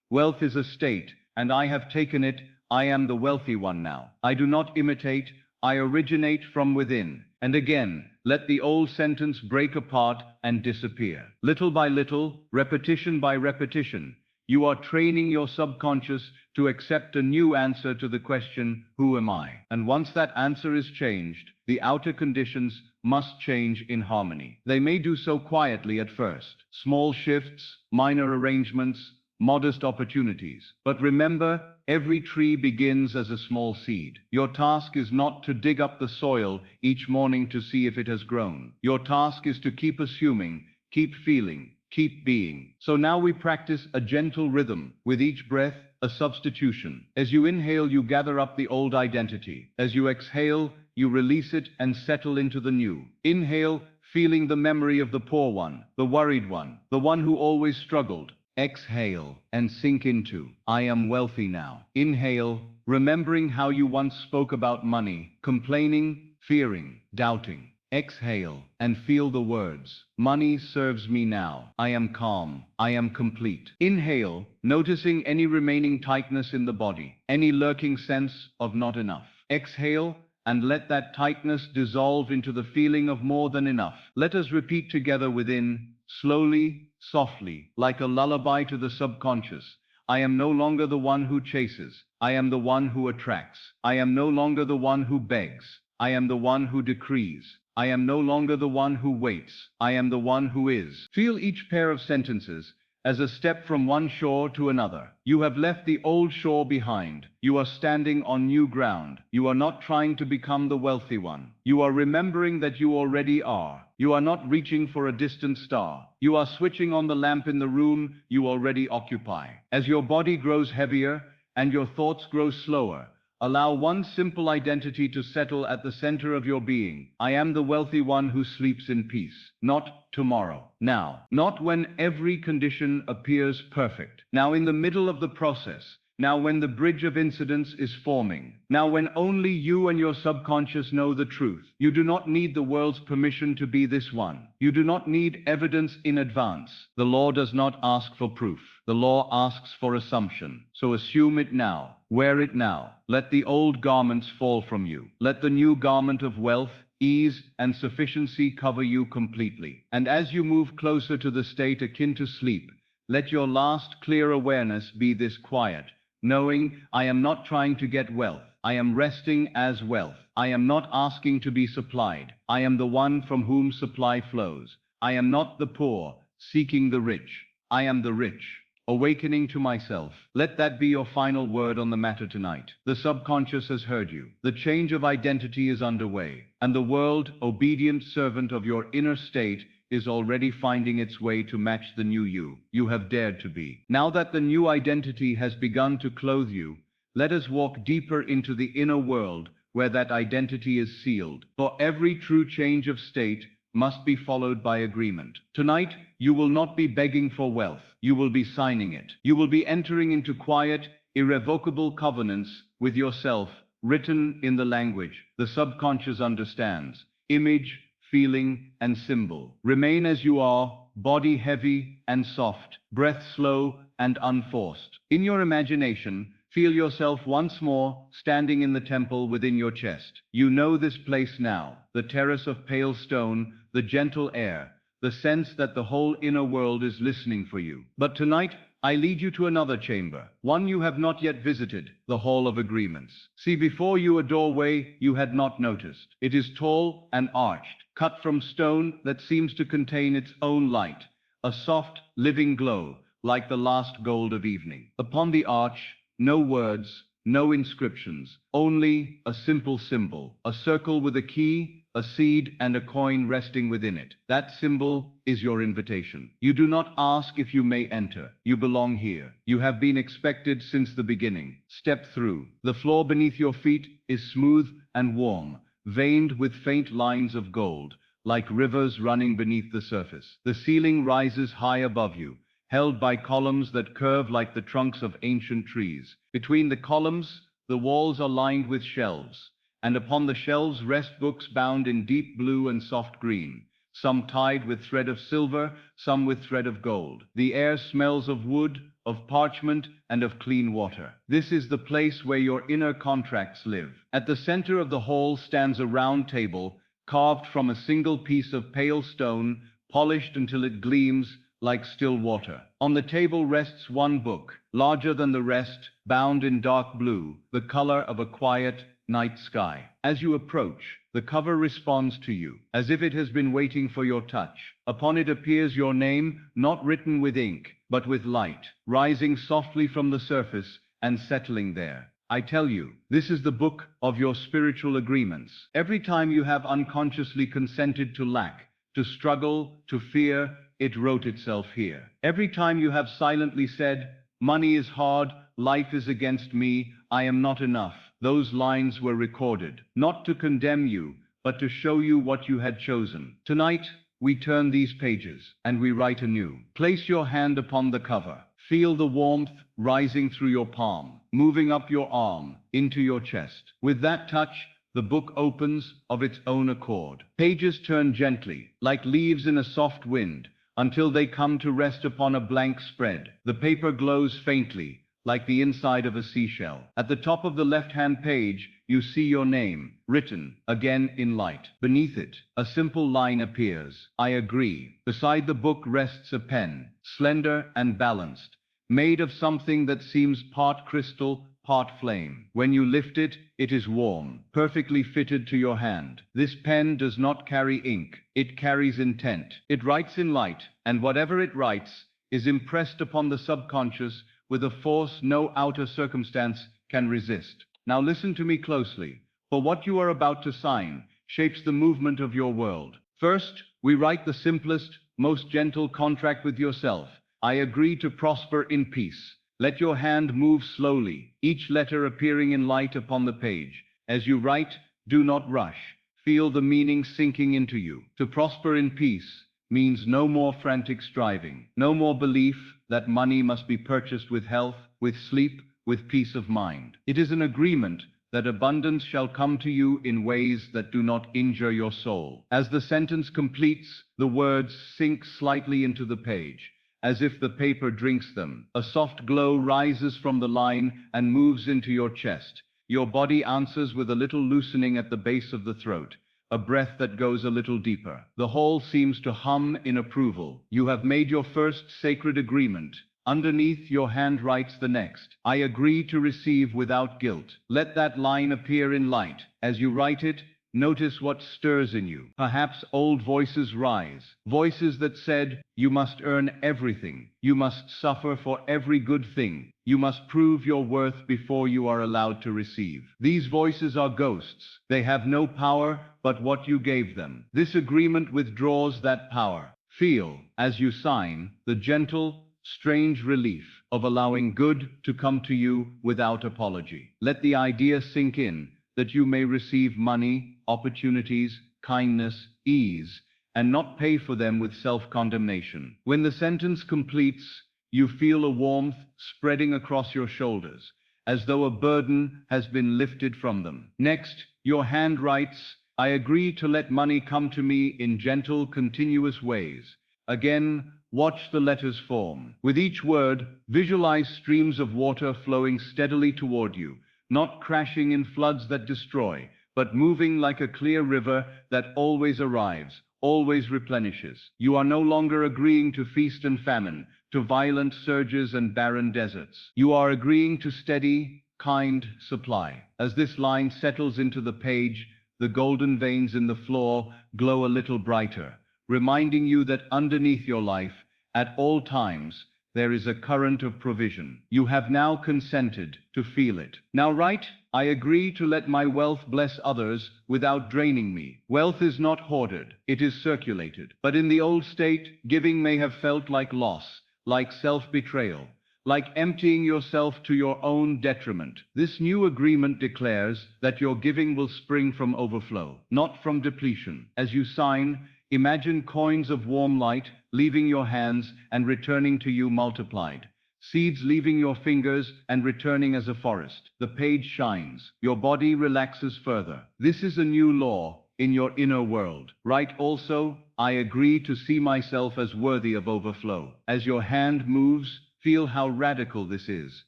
Wealth is a state, and I have taken it. I am the wealthy one now. I do not imitate, I originate from within. And again, let the old sentence break apart and disappear. Little by little, repetition by repetition, you are training your subconscious to accept a new answer to the question, who am I? And once that answer is changed, the outer conditions must change in harmony. They may do so quietly at first. Small shifts, minor arrangements, modest opportunities. But remember, every tree begins as a small seed. Your task is not to dig up the soil each morning to see if it has grown. Your task is to keep assuming, keep feeling, keep being. So now we practice a gentle rhythm. With each breath, a substitution. As you inhale, you gather up the old identity. As you exhale, you release it and settle into the new. Inhale, feeling the memory of the poor one, the worried one, the one who always struggled. Exhale and sink into, I am wealthy now. Inhale, remembering how you once spoke about money, complaining, fearing, doubting. Exhale and feel the words. Money serves me now. I am calm. I am complete. Inhale, noticing any remaining tightness in the body, any lurking sense of not enough. Exhale, and let that tightness dissolve into the feeling of more than enough. Let us repeat together within, slowly, softly, like a lullaby to the subconscious. I am no longer the one who chases. I am the one who attracts. I am no longer the one who begs. I am the one who decrees. I am no longer the one who waits. I am the one who is. Feel each pair of sentences as a step from one shore to another. You have left the old shore behind. You are standing on new ground. You are not trying to become the wealthy one. You are remembering that you already are. You are not reaching for a distant star. You are switching on the lamp in the room you already occupy. As your body grows heavier and your thoughts grow slower, allow one simple identity to settle at the center of your being. I am the wealthy one who sleeps in peace. Not tomorrow. Now. Not when every condition appears perfect. Now in the middle of the process. Now when the bridge of incidents is forming. Now when only you and your subconscious know the truth. You do not need the world's permission to be this one. You do not need evidence in advance. The law does not ask for proof. The law asks for assumption. So assume it now. Wear it now. Let the old garments fall from you. Let the new garment of wealth, ease, and sufficiency cover you completely. And as you move closer to the state akin to sleep, let your last clear awareness be this quiet, knowing, I am not trying to get wealth. I am resting as wealth. I am not asking to be supplied. I am the one from whom supply flows. I am not the poor, seeking the rich. I am the rich, awakening to myself. Let that be your final word on the matter tonight. The subconscious has heard you. The change of identity is underway, and the world, obedient servant of your inner state, is already finding its way to match the new you have dared to be. Now that the new identity has begun to clothe you, let us walk deeper into the inner world where that identity is sealed. For every true change of state must be followed by agreement. Tonight, you will not be begging for wealth. You will be signing it. You will be entering into quiet, irrevocable covenants with yourself, written in the language the subconscious understands. Image, feeling, and symbol. Remain as you are, body heavy and soft, breath slow and unforced. In your imagination, feel yourself once more standing in the temple within your chest. You know this place now, the terrace of pale stone, the gentle air, the sense that the whole inner world is listening for you. But tonight, I lead you to another chamber, one you have not yet visited, the Hall of Agreements. See before you a doorway you had not noticed. It is tall and arched, cut from stone that seems to contain its own light, a soft, living glow, like the last gold of evening. Upon the arch, no words, no inscriptions, only a simple symbol, a circle with a key, a seed, and a coin resting within it. That symbol is your invitation. You do not ask if you may enter. You belong here. You have been expected since the beginning. Step through. The floor beneath your feet is smooth and warm, veined with faint lines of gold, like rivers running beneath the surface. The ceiling rises high above you, held by columns that curve like the trunks of ancient trees. Between the columns, the walls are lined with shelves, and upon the shelves rest books bound in deep blue and soft green, some tied with thread of silver, some with thread of gold. The air smells of wood, of parchment, and of clean water. This is the place where your inner contracts live. At the center of the hall stands a round table, carved from a single piece of pale stone, polished until it gleams like still water. On the table rests one book, larger than the rest, bound in dark blue, the color of a quiet night sky. As you approach, the cover responds to you, as if it has been waiting for your touch. Upon it appears your name, not written with ink, but with light, rising softly from the surface and settling there. I tell you, this is the book of your spiritual agreements. Every time you have unconsciously consented to lack, to struggle, to fear, it wrote itself here. Every time you have silently said, money is hard, life is against me, I am not enough, those lines were recorded, not to condemn you, but to show you what you had chosen. Tonight, we turn these pages, and we write anew. Place your hand upon the cover. Feel the warmth rising through your palm, moving up your arm, into your chest. With that touch, the book opens of its own accord. Pages turn gently, like leaves in a soft wind, until they come to rest upon a blank spread. The paper glows faintly, like the inside of a seashell. At the top of the left-hand page, you see your name, written, again in light. Beneath it, a simple line appears. I agree. Beside the book rests a pen, slender and balanced, made of something that seems part crystal, part flame. When you lift it, it is warm, perfectly fitted to your hand. This pen does not carry ink. It carries intent. It writes in light, and whatever it writes is impressed upon the subconscious with a force no outer circumstance can resist. Now listen to me closely, for what you are about to sign shapes the movement of your world. First, we write the simplest, most gentle contract with yourself. I agree to prosper in peace. Let your hand move slowly, each letter appearing in light upon the page. As you write, do not rush. Feel the meaning sinking into you. To prosper in peace means no more frantic striving, no more belief that money must be purchased with health, with sleep, with peace of mind. It is an agreement that abundance shall come to you in ways that do not injure your soul. As the sentence completes, the words sink slightly into the page, as if the paper drinks them. A soft glow rises from the line and moves into your chest. Your body answers with a little loosening at the base of the throat, a breath that goes a little deeper. The whole seems to hum in approval. You have made your first sacred agreement. Underneath, your hand writes the next. I agree to receive without guilt. Let that line appear in light. As you write it, notice what stirs in you. Perhaps old voices rise. Voices that said, you must earn everything. You must suffer for every good thing. You must prove your worth before you are allowed to receive. These voices are ghosts. They have no power but what you gave them. This agreement withdraws that power. Feel, as you sign, the gentle, strange relief of allowing good to come to you without apology. Let the idea sink in that you may receive money, opportunities, kindness, ease, and not pay for them with self-condemnation. When the sentence completes, you feel a warmth spreading across your shoulders, as though a burden has been lifted from them. Next, your hand writes, I agree to let money come to me in gentle, continuous ways. Again, watch the letters form. With each word, visualize streams of water flowing steadily toward you, not crashing in floods that destroy, but moving like a clear river that always arrives, always replenishes. You are no longer agreeing to feast and famine, to violent surges and barren deserts. You are agreeing to steady, kind supply. As this line settles into the page, the golden veins in the floor glow a little brighter, reminding you that underneath your life, at all times, there is a current of provision. You have now consented to feel it. Now write, I agree to let my wealth bless others without draining me. Wealth is not hoarded, it is circulated. But in the old state, giving may have felt like loss, like self-betrayal, like emptying yourself to your own detriment. This new agreement declares that your giving will spring from overflow, not from depletion. As you sign, imagine coins of warm light leaving your hands and returning to you multiplied. Seeds leaving your fingers and returning as a forest. The page shines. Your body relaxes further. This is a new law in your inner world. Write also, I agree to see myself as worthy of overflow. As your hand moves, feel how radical this is.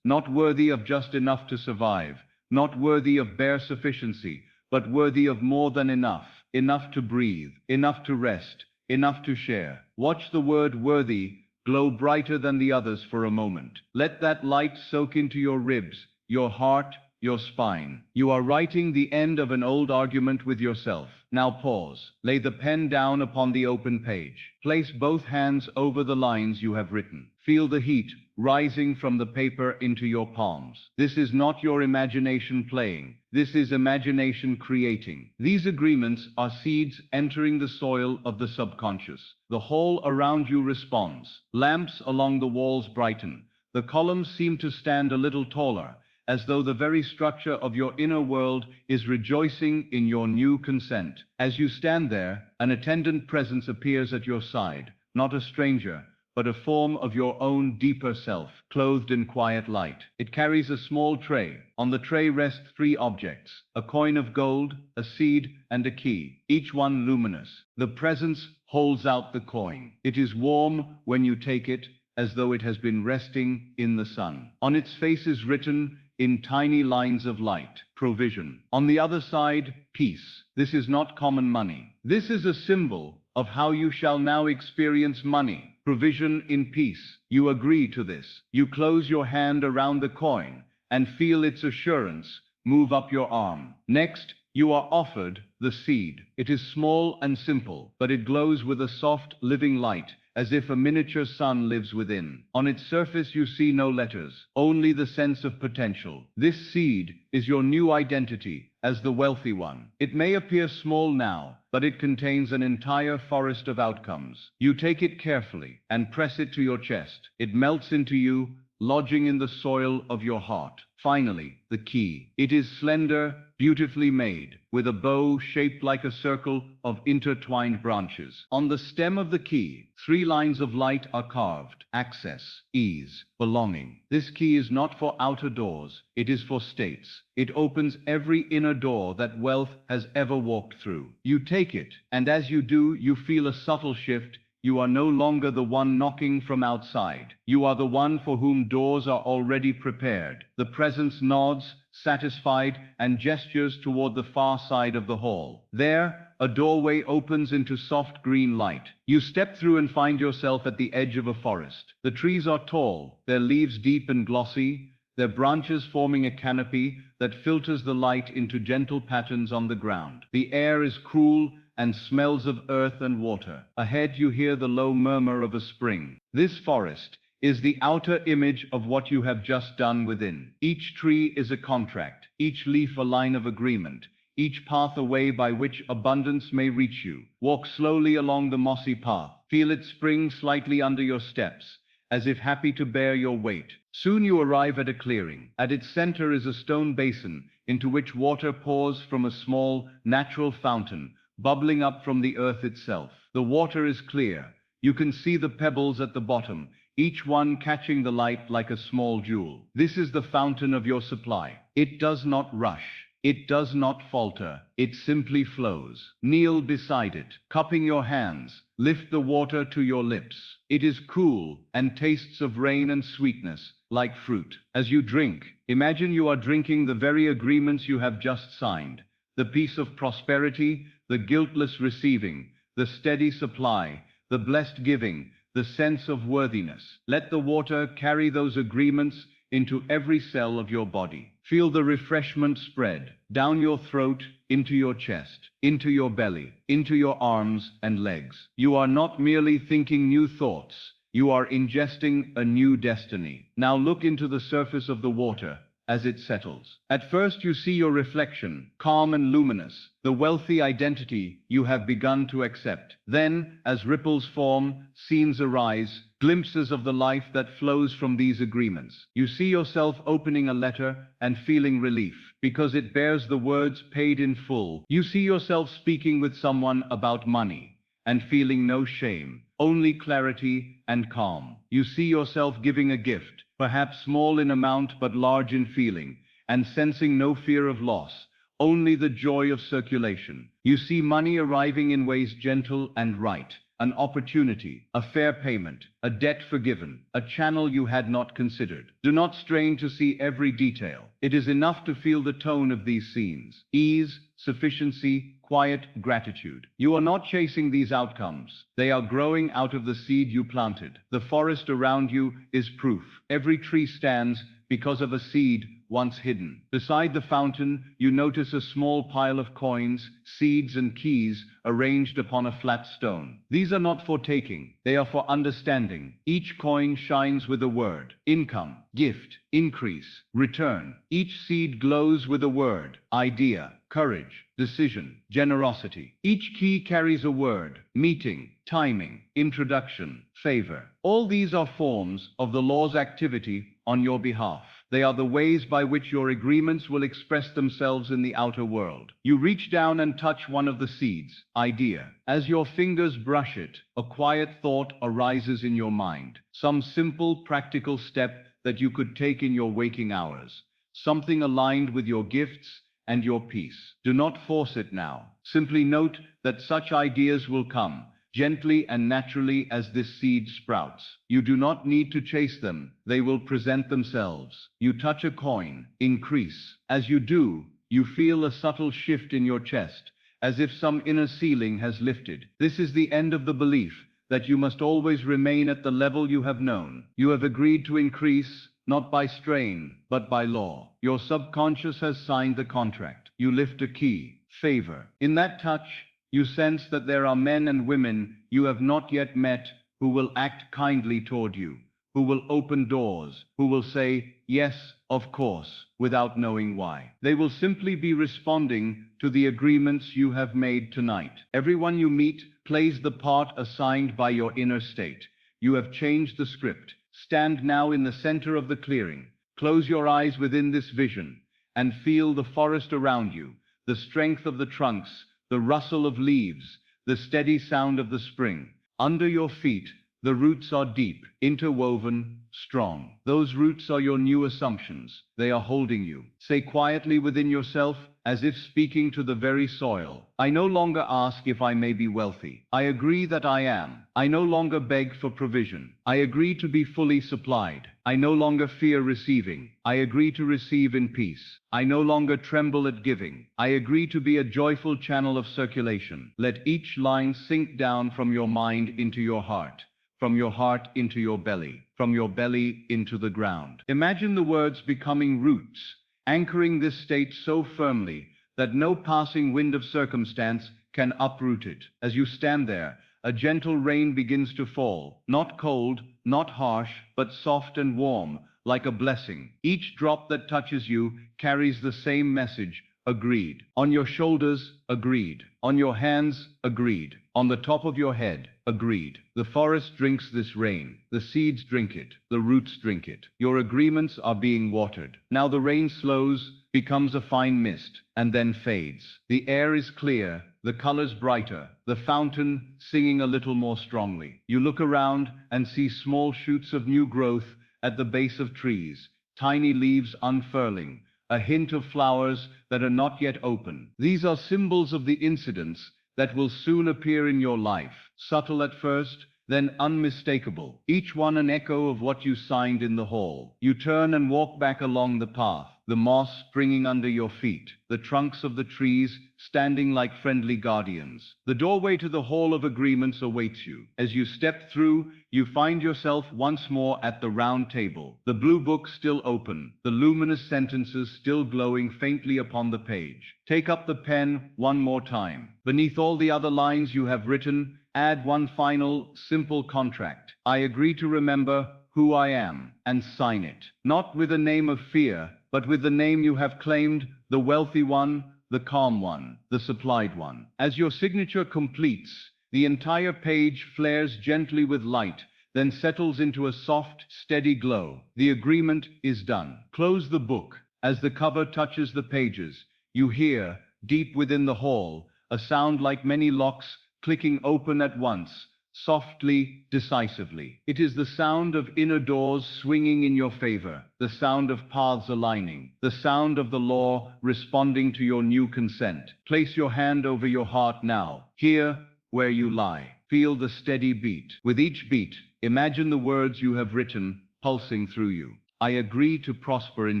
Not worthy of just enough to survive, not worthy of bare sufficiency, but worthy of more than enough. Enough to breathe, enough to rest, enough to share. Watch the word worthy glow brighter than the others for a moment. Let that light soak into your ribs, your heart, your spine. You are writing the end of an old argument with yourself. Now pause. Lay the pen down upon the open page. Place both hands over the lines you have written. Feel the heat rising from the paper into your palms. This is not your imagination playing. This is imagination creating. These agreements are seeds entering the soil of the subconscious. The whole around you responds. Lamps along the walls brighten. The columns seem to stand a little taller, as though the very structure of your inner world is rejoicing in your new consent. As you stand there, an attendant presence appears at your side, not a stranger, but a form of your own deeper self, clothed in quiet light. It carries a small tray. On the tray rest three objects: a coin of gold, a seed, and a key, each one luminous. The presence holds out the coin. It is warm when you take it, as though it has been resting in the sun. On its face is written, in tiny lines of light, provision. On the other side, peace. This is not common money. This is a symbol of how you shall now experience money, provision in peace. You agree to this. You close your hand around the coin and feel its assurance move up your arm. Next, you are offered the seed. It is small and simple, but it glows with a soft, living light, as if a miniature sun lives within. On its surface you see no letters, only the sense of potential. This seed is your new identity as the wealthy one. It may appear small now, but it contains an entire forest of outcomes. You take it carefully and press it to your chest. It melts into you, lodging in the soil of your heart. Finally, the key. It is slender, beautifully made, with a bow shaped like a circle of intertwined branches. On the stem of the key, three lines of light are carved: access, ease, belonging. This key is not for outer doors, it is for states. It opens every inner door that wealth has ever walked through. You take it, and as you do, you feel a subtle shift. You are no longer the one knocking from outside. You are the one for whom doors are already prepared. The presence nods, satisfied, and gestures toward the far side of the hall. There, a doorway opens into soft green light. You step through and find yourself at the edge of a forest. The trees are tall, their leaves deep and glossy, their branches forming a canopy that filters the light into gentle patterns on the ground. The air is cool and smells of earth and water. Ahead you hear the low murmur of a spring. This forest is the outer image of what you have just done within. Each tree is a contract, each leaf a line of agreement, each path a way by which abundance may reach you. Walk slowly along the mossy path. Feel it spring slightly under your steps, as if happy to bear your weight. Soon you arrive at a clearing. At its center is a stone basin into which water pours from a small, natural fountain, bubbling up from the earth itself. The water is clear. You can see the pebbles at the bottom, each one catching the light like a small jewel. This is the fountain of your supply. It does not rush. It does not falter. It simply flows. Kneel beside it, cupping your hands. Lift the water to your lips. It is cool and tastes of rain and sweetness, like fruit. As you drink, imagine you are drinking the very agreements you have just signed. The peace of prosperity, the guiltless receiving, the steady supply, the blessed giving, the sense of worthiness. Let the water carry those agreements into every cell of your body. Feel the refreshment spread down your throat, into your chest, into your belly, into your arms and legs. You are not merely thinking new thoughts. You are ingesting a new destiny. Now look into the surface of the water as it settles. At first you see your reflection, calm and luminous, the wealthy identity you have begun to accept. Then, as ripples form, scenes arise, glimpses of the life that flows from these agreements. You see yourself opening a letter and feeling relief, because it bears the words paid in full. You see yourself speaking with someone about money and feeling no shame, only clarity and calm. You see yourself giving a gift, perhaps small in amount but large in feeling, and sensing no fear of loss, only the joy of circulation. You see money arriving in ways gentle and right, an opportunity, a fair payment, a debt forgiven, a channel you had not considered. Do not strain to see every detail. It is enough to feel the tone of these scenes: ease, sufficiency, quiet gratitude. You are not chasing these outcomes. They are growing out of the seed you planted. The forest around you is proof. Every tree stands because of a seed once hidden. Beside the fountain, you notice a small pile of coins, seeds, and keys arranged upon a flat stone. These are not for taking. They are for understanding. Each coin shines with a word: income, gift, increase, return. Each seed glows with a word: idea, courage, decision, generosity. Each key carries a word: meeting, timing, introduction, favor. All these are forms of the law's activity on your behalf. They are the ways by which your agreements will express themselves in the outer world. You reach down and touch one of the seeds, idea. As your fingers brush it, a quiet thought arises in your mind. Some simple, practical step that you could take in your waking hours. Something aligned with your gifts and your peace. Do not force it now. Simply note that such ideas will come, gently and naturally as this seed sprouts. You do not need to chase them. They will present themselves. You touch a coin, increase. As you do, you feel a subtle shift in your chest, as if some inner ceiling has lifted. This is the end of the belief that you must always remain at the level you have known. You have agreed to increase, not by strain, but by law. Your subconscious has signed the contract. You lift a key, favor. In that touch, you sense that there are men and women you have not yet met who will act kindly toward you, who will open doors, who will say, yes, of course, without knowing why. They will simply be responding to the agreements you have made tonight. Everyone you meet plays the part assigned by your inner state. You have changed the script. Stand now in the center of the clearing. Close your eyes within this vision and feel the forest around you, the strength of the trunks, the rustle of leaves, the steady sound of the spring. Under your feet, the roots are deep, interwoven, strong. Those roots are your new assumptions. They are holding you. Say quietly within yourself, as if speaking to the very soil, I no longer ask if I may be wealthy. I agree that I am. I no longer beg for provision. I agree to be fully supplied. I no longer fear receiving. I agree to receive in peace. I no longer tremble at giving. I agree to be a joyful channel of circulation. Let each line sink down from your mind into your heart, from your heart into your belly, from your belly into the ground. Imagine the words becoming roots, anchoring this state so firmly that no passing wind of circumstance can uproot it. As you stand there, a gentle rain begins to fall, not cold, not harsh, but soft and warm, like a blessing. Each drop that touches you carries the same message, agreed. On your shoulders, agreed. On your hands, agreed. On the top of your head, agreed. The forest drinks this rain. The seeds drink it. The roots drink it. Your agreements are being watered. Now the rain slows, becomes a fine mist, and then fades. The air is clear, the colors brighter, the fountain singing a little more strongly. You look around and see small shoots of new growth at the base of trees, tiny leaves unfurling, a hint of flowers that are not yet open. These are symbols of the incidents that will soon appear in your life, subtle at first, then unmistakable, each one an echo of what you signed in the hall. You turn and walk back along the path, the moss springing under your feet, the trunks of the trees standing like friendly guardians. The doorway to the Hall of Agreements awaits you. As you step through, you find yourself once more at the round table, the blue book still open, the luminous sentences still glowing faintly upon the page. Take up the pen one more time. Beneath all the other lines you have written, add one final, simple contract. I agree to remember who I am, and sign it. Not with a name of fear, but with the name you have claimed, the wealthy one, the calm one, the supplied one. As your signature completes, the entire page flares gently with light, then settles into a soft, steady glow. The agreement is done. Close the book. As the cover touches the pages, you hear, deep within the hall, a sound like many locks clicking open at once, softly, decisively. It is the sound of inner doors swinging in your favor, the sound of paths aligning, the sound of the law responding to your new consent. Place your hand over your heart now, here where you lie. Feel the steady beat. With each beat, imagine the words you have written pulsing through you. I agree to prosper in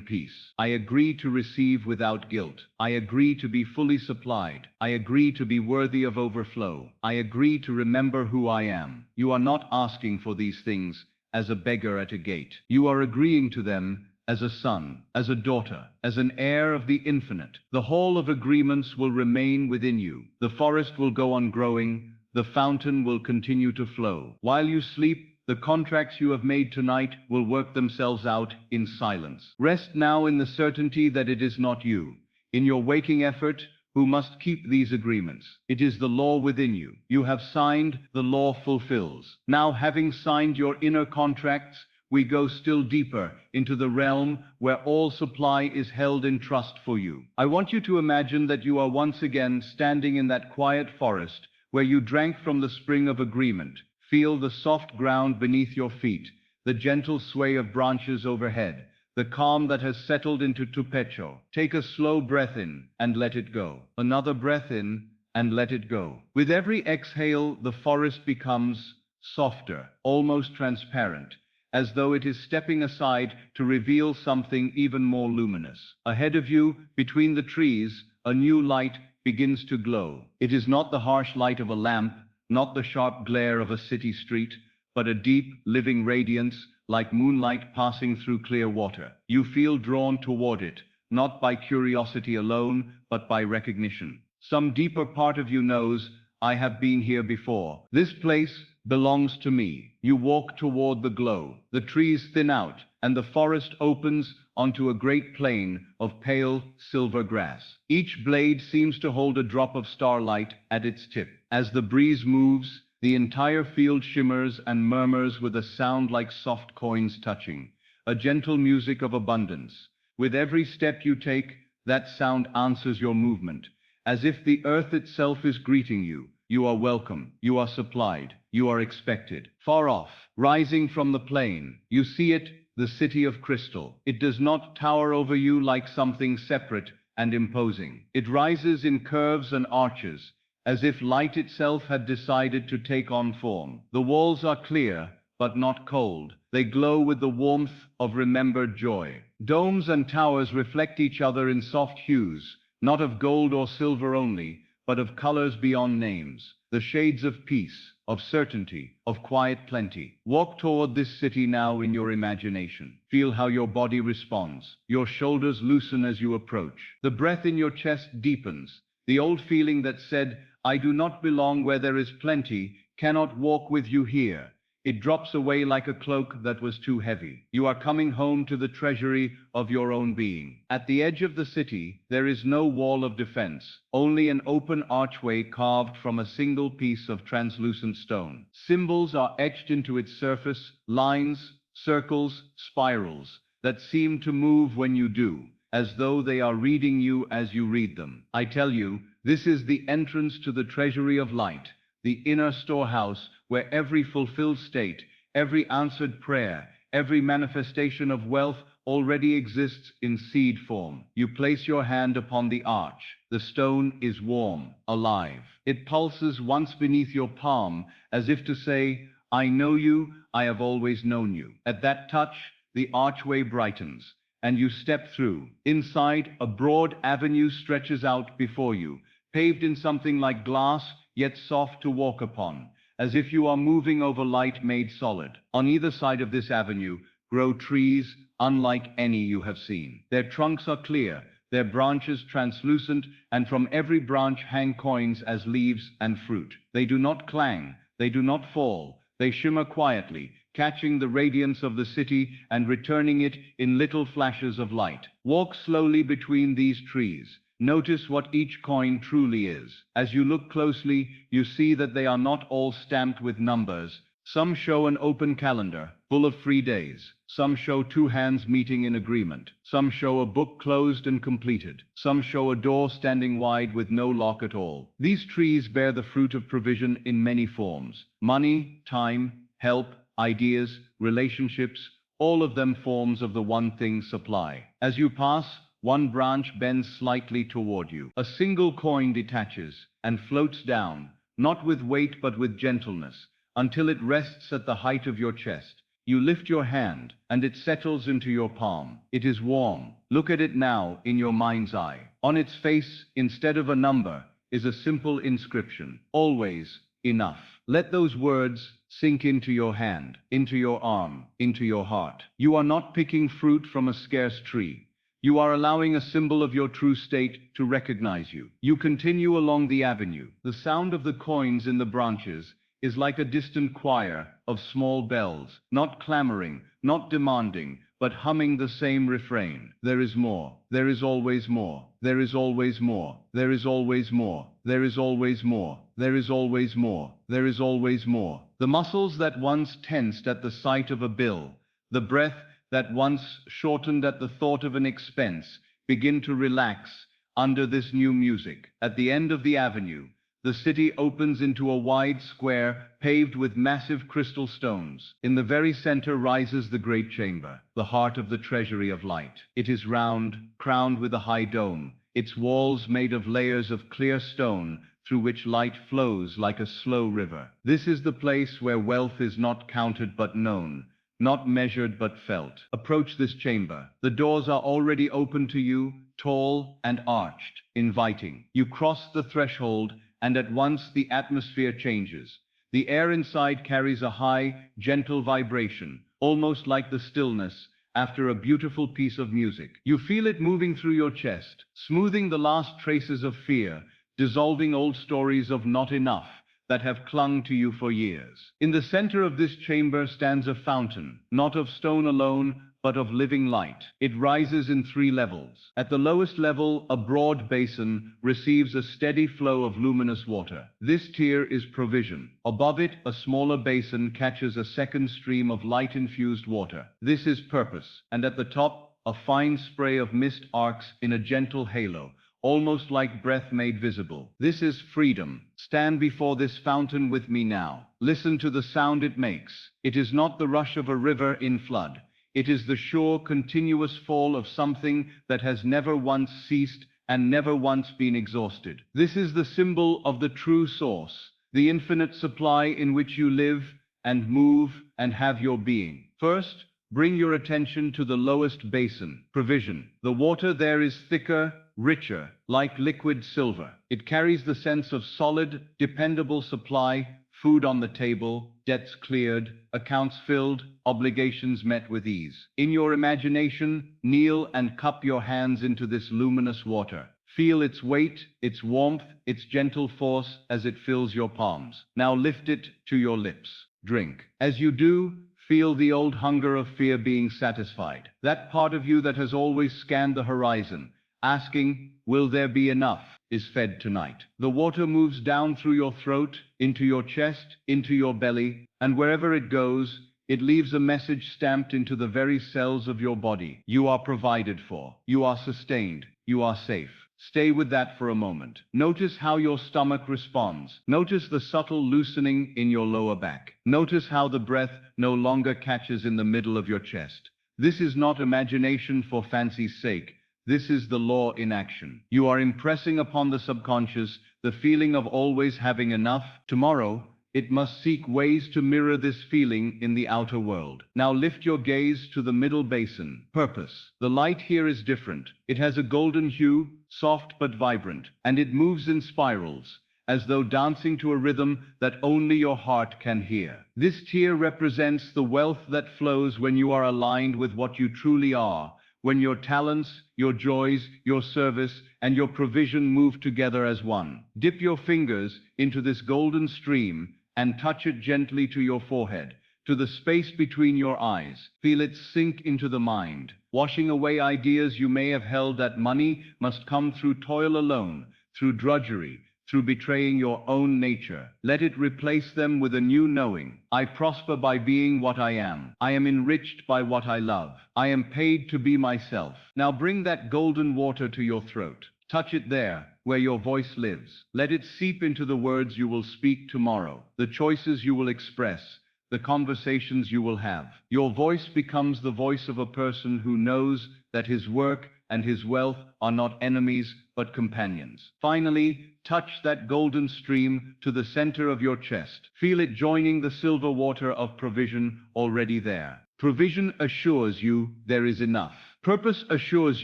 peace. I agree to receive without guilt. I agree to be fully supplied. I agree to be worthy of overflow. I agree to remember who I am. You are not asking for these things as a beggar at a gate. You are agreeing to them as a son, as a daughter, as an heir of the infinite. The hall of agreements will remain within you. The forest will go on growing. The fountain will continue to flow. While you sleep, the contracts you have made tonight will work themselves out in silence. Rest now in the certainty that it is not you, in your waking effort, who must keep these agreements. It is the law within you. You have signed, the law fulfills. Now, having signed your inner contracts, we go still deeper into the realm where all supply is held in trust for you. I want you to imagine that you are once again standing in that quiet forest where you drank from the spring of agreement. Feel the soft ground beneath your feet, the gentle sway of branches overhead, the calm that has settled into tupecho. Take a slow breath in and let it go. Another breath in and let it go. With every exhale, the forest becomes softer, almost transparent, as though it is stepping aside to reveal something even more luminous. Ahead of you, between the trees, a new light begins to glow. It is not the harsh light of a lamp, not the sharp glare of a city street, but a deep, living radiance, like moonlight passing through clear water. You feel drawn toward it, not by curiosity alone, but by recognition. Some deeper part of you knows, I have been here before. This place belongs to me. You walk toward the glow. The trees thin out, and the forest opens onto a great plain of pale silver grass. Each blade seems to hold a drop of starlight at its tip. As the breeze moves, the entire field shimmers and murmurs with a sound like soft coins touching, a gentle music of abundance. With every step you take, that sound answers your movement, as if the earth itself is greeting you. You are welcome, you are supplied, you are expected. Far off, rising from the plain, you see it, the city of crystal. It does not tower over you like something separate and imposing. It rises in curves and arches, as if light itself had decided to take on form. The walls are clear, but not cold. They glow with the warmth of remembered joy. Domes and towers reflect each other in soft hues, not of gold or silver only, but of colors beyond names, the shades of peace, of certainty, of quiet plenty. Walk toward this city now in your imagination. Feel how your body responds. Your shoulders loosen as you approach. The breath in your chest deepens. The old feeling that said, I do not belong where there is plenty, cannot walk with you here. It drops away like a cloak that was too heavy. You are coming home to the treasury of your own being. At the edge of the city, there is no wall of defense, only an open archway carved from a single piece of translucent stone. Symbols are etched into its surface, lines, circles, spirals, that seem to move when you do, as though they are reading you as you read them. I tell you, this is the entrance to the treasury of light, the inner storehouse where every fulfilled state, every answered prayer, every manifestation of wealth already exists in seed form. You place your hand upon the arch. The stone is warm, alive. It pulses once beneath your palm, as if to say, I know you, I have always known you. At that touch, the archway brightens, and you step through. Inside, a broad avenue stretches out before you, paved in something like glass, yet soft to walk upon, as if you are moving over light made solid. On either side of this avenue grow trees unlike any you have seen. Their trunks are clear, their branches translucent, and from every branch hang coins as leaves and fruit. They do not clang, they do not fall, they shimmer quietly, catching the radiance of the city and returning it in little flashes of light. Walk slowly between these trees. Notice what each coin truly is. As you look closely, you see that they are not all stamped with numbers. Some show an open calendar, full of free days. Some show two hands meeting in agreement. Some show a book closed and completed. Some show a door standing wide with no lock at all. These trees bear the fruit of provision in many forms. Money, time, help, ideas, relationships, all of them forms of the one thing supply. As you pass, one branch bends slightly toward you. A single coin detaches and floats down, not with weight but with gentleness, until it rests at the height of your chest. You lift your hand, and it settles into your palm. It is warm. Look at it now in your mind's eye. On its face, instead of a number, is a simple inscription. Always enough. Let those words sink into your hand, into your arm, into your heart. You are not picking fruit from a scarce tree. You are allowing a symbol of your true state to recognize you. You continue along the avenue. The sound of the coins in the branches is like a distant choir of small bells, not clamoring, not demanding, but humming the same refrain. There is more. There is always more. There is always more. There is always more. There is always more. There is always more. There is always more. The muscles that once tensed at the sight of a bill, The breath that once shortened at the thought of an expense begin to relax under this new music. At the end of the avenue, the city opens into a wide square paved with massive crystal stones. In the very center rises the great chamber, the heart of the treasury of light. It is round, crowned with a high dome, its walls made of layers of clear stone through which light flows like a slow river. This is the place where wealth is not counted but known, not measured but felt. Approach this chamber. The doors are already open to you, tall and arched, inviting. You cross the threshold, and at once the atmosphere changes. The air inside carries a high, gentle vibration, almost like the stillness after a beautiful piece of music. You feel it moving through your chest, smoothing the last traces of fear, dissolving old stories of not enough that have clung to you for years. In the center of this chamber stands a fountain, not of stone alone, but of living light. It rises in 3 levels. At the lowest level, a broad basin receives a steady flow of luminous water. This tier is provision. Above it, a smaller basin catches a second stream of light-infused water. This is purpose. And at the top, a fine spray of mist arcs in a gentle halo, almost like breath made visible. This is freedom. Stand before this fountain with me now. Listen to the sound it makes. It is not the rush of a river in flood. It is the sure, continuous fall of something that has never once ceased and never once been exhausted. This is the symbol of the true source, the infinite supply in which you live and move and have your being. First, bring your attention to the lowest basin, provision. The water there is thicker, richer, like liquid silver. It carries the sense of solid, dependable supply, food on the table, debts cleared, accounts filled, obligations met with ease. In your imagination, kneel and cup your hands into this luminous water. Feel its weight, its warmth, its gentle force as it fills your palms. Now lift it to your lips. Drink. As you do, feel the old hunger of fear being satisfied. That part of you that has always scanned the horizon, asking, will there be enough, is fed tonight. The water moves down through your throat, into your chest, into your belly, and wherever it goes, it leaves a message stamped into the very cells of your body. You are provided for. You are sustained. You are safe. Stay with that for a moment. Notice how your stomach responds. Notice the subtle loosening in your lower back. Notice how the breath no longer catches in the middle of your chest. This is not imagination for fancy's sake. This is the law in action. You are impressing upon the subconscious the feeling of always having enough. Tomorrow, it must seek ways to mirror this feeling in the outer world. Now lift your gaze to the middle basin. Purpose. The light here is different. It has a golden hue, soft but vibrant, and it moves in spirals, as though dancing to a rhythm that only your heart can hear. This tier represents the wealth that flows when you are aligned with what you truly are, when your talents, your joys, your service, and your provision move together as one. Dip your fingers into this golden stream and touch it gently to your forehead, to the space between your eyes. Feel it sink into the mind, washing away ideas you may have held that money must come through toil alone, through drudgery, through betraying your own nature. Let it replace them with a new knowing. I prosper by being what I am. I am enriched by what I love. I am paid to be myself. Now bring that golden water to your throat. Touch it there, where your voice lives. Let it seep into the words you will speak tomorrow, the choices you will express, the conversations you will have. Your voice becomes the voice of a person who knows that his work and his wealth are not enemies, but companions. Finally, touch that golden stream to the center of your chest. Feel it joining the silver water of provision already there. Provision assures you there is enough. Purpose assures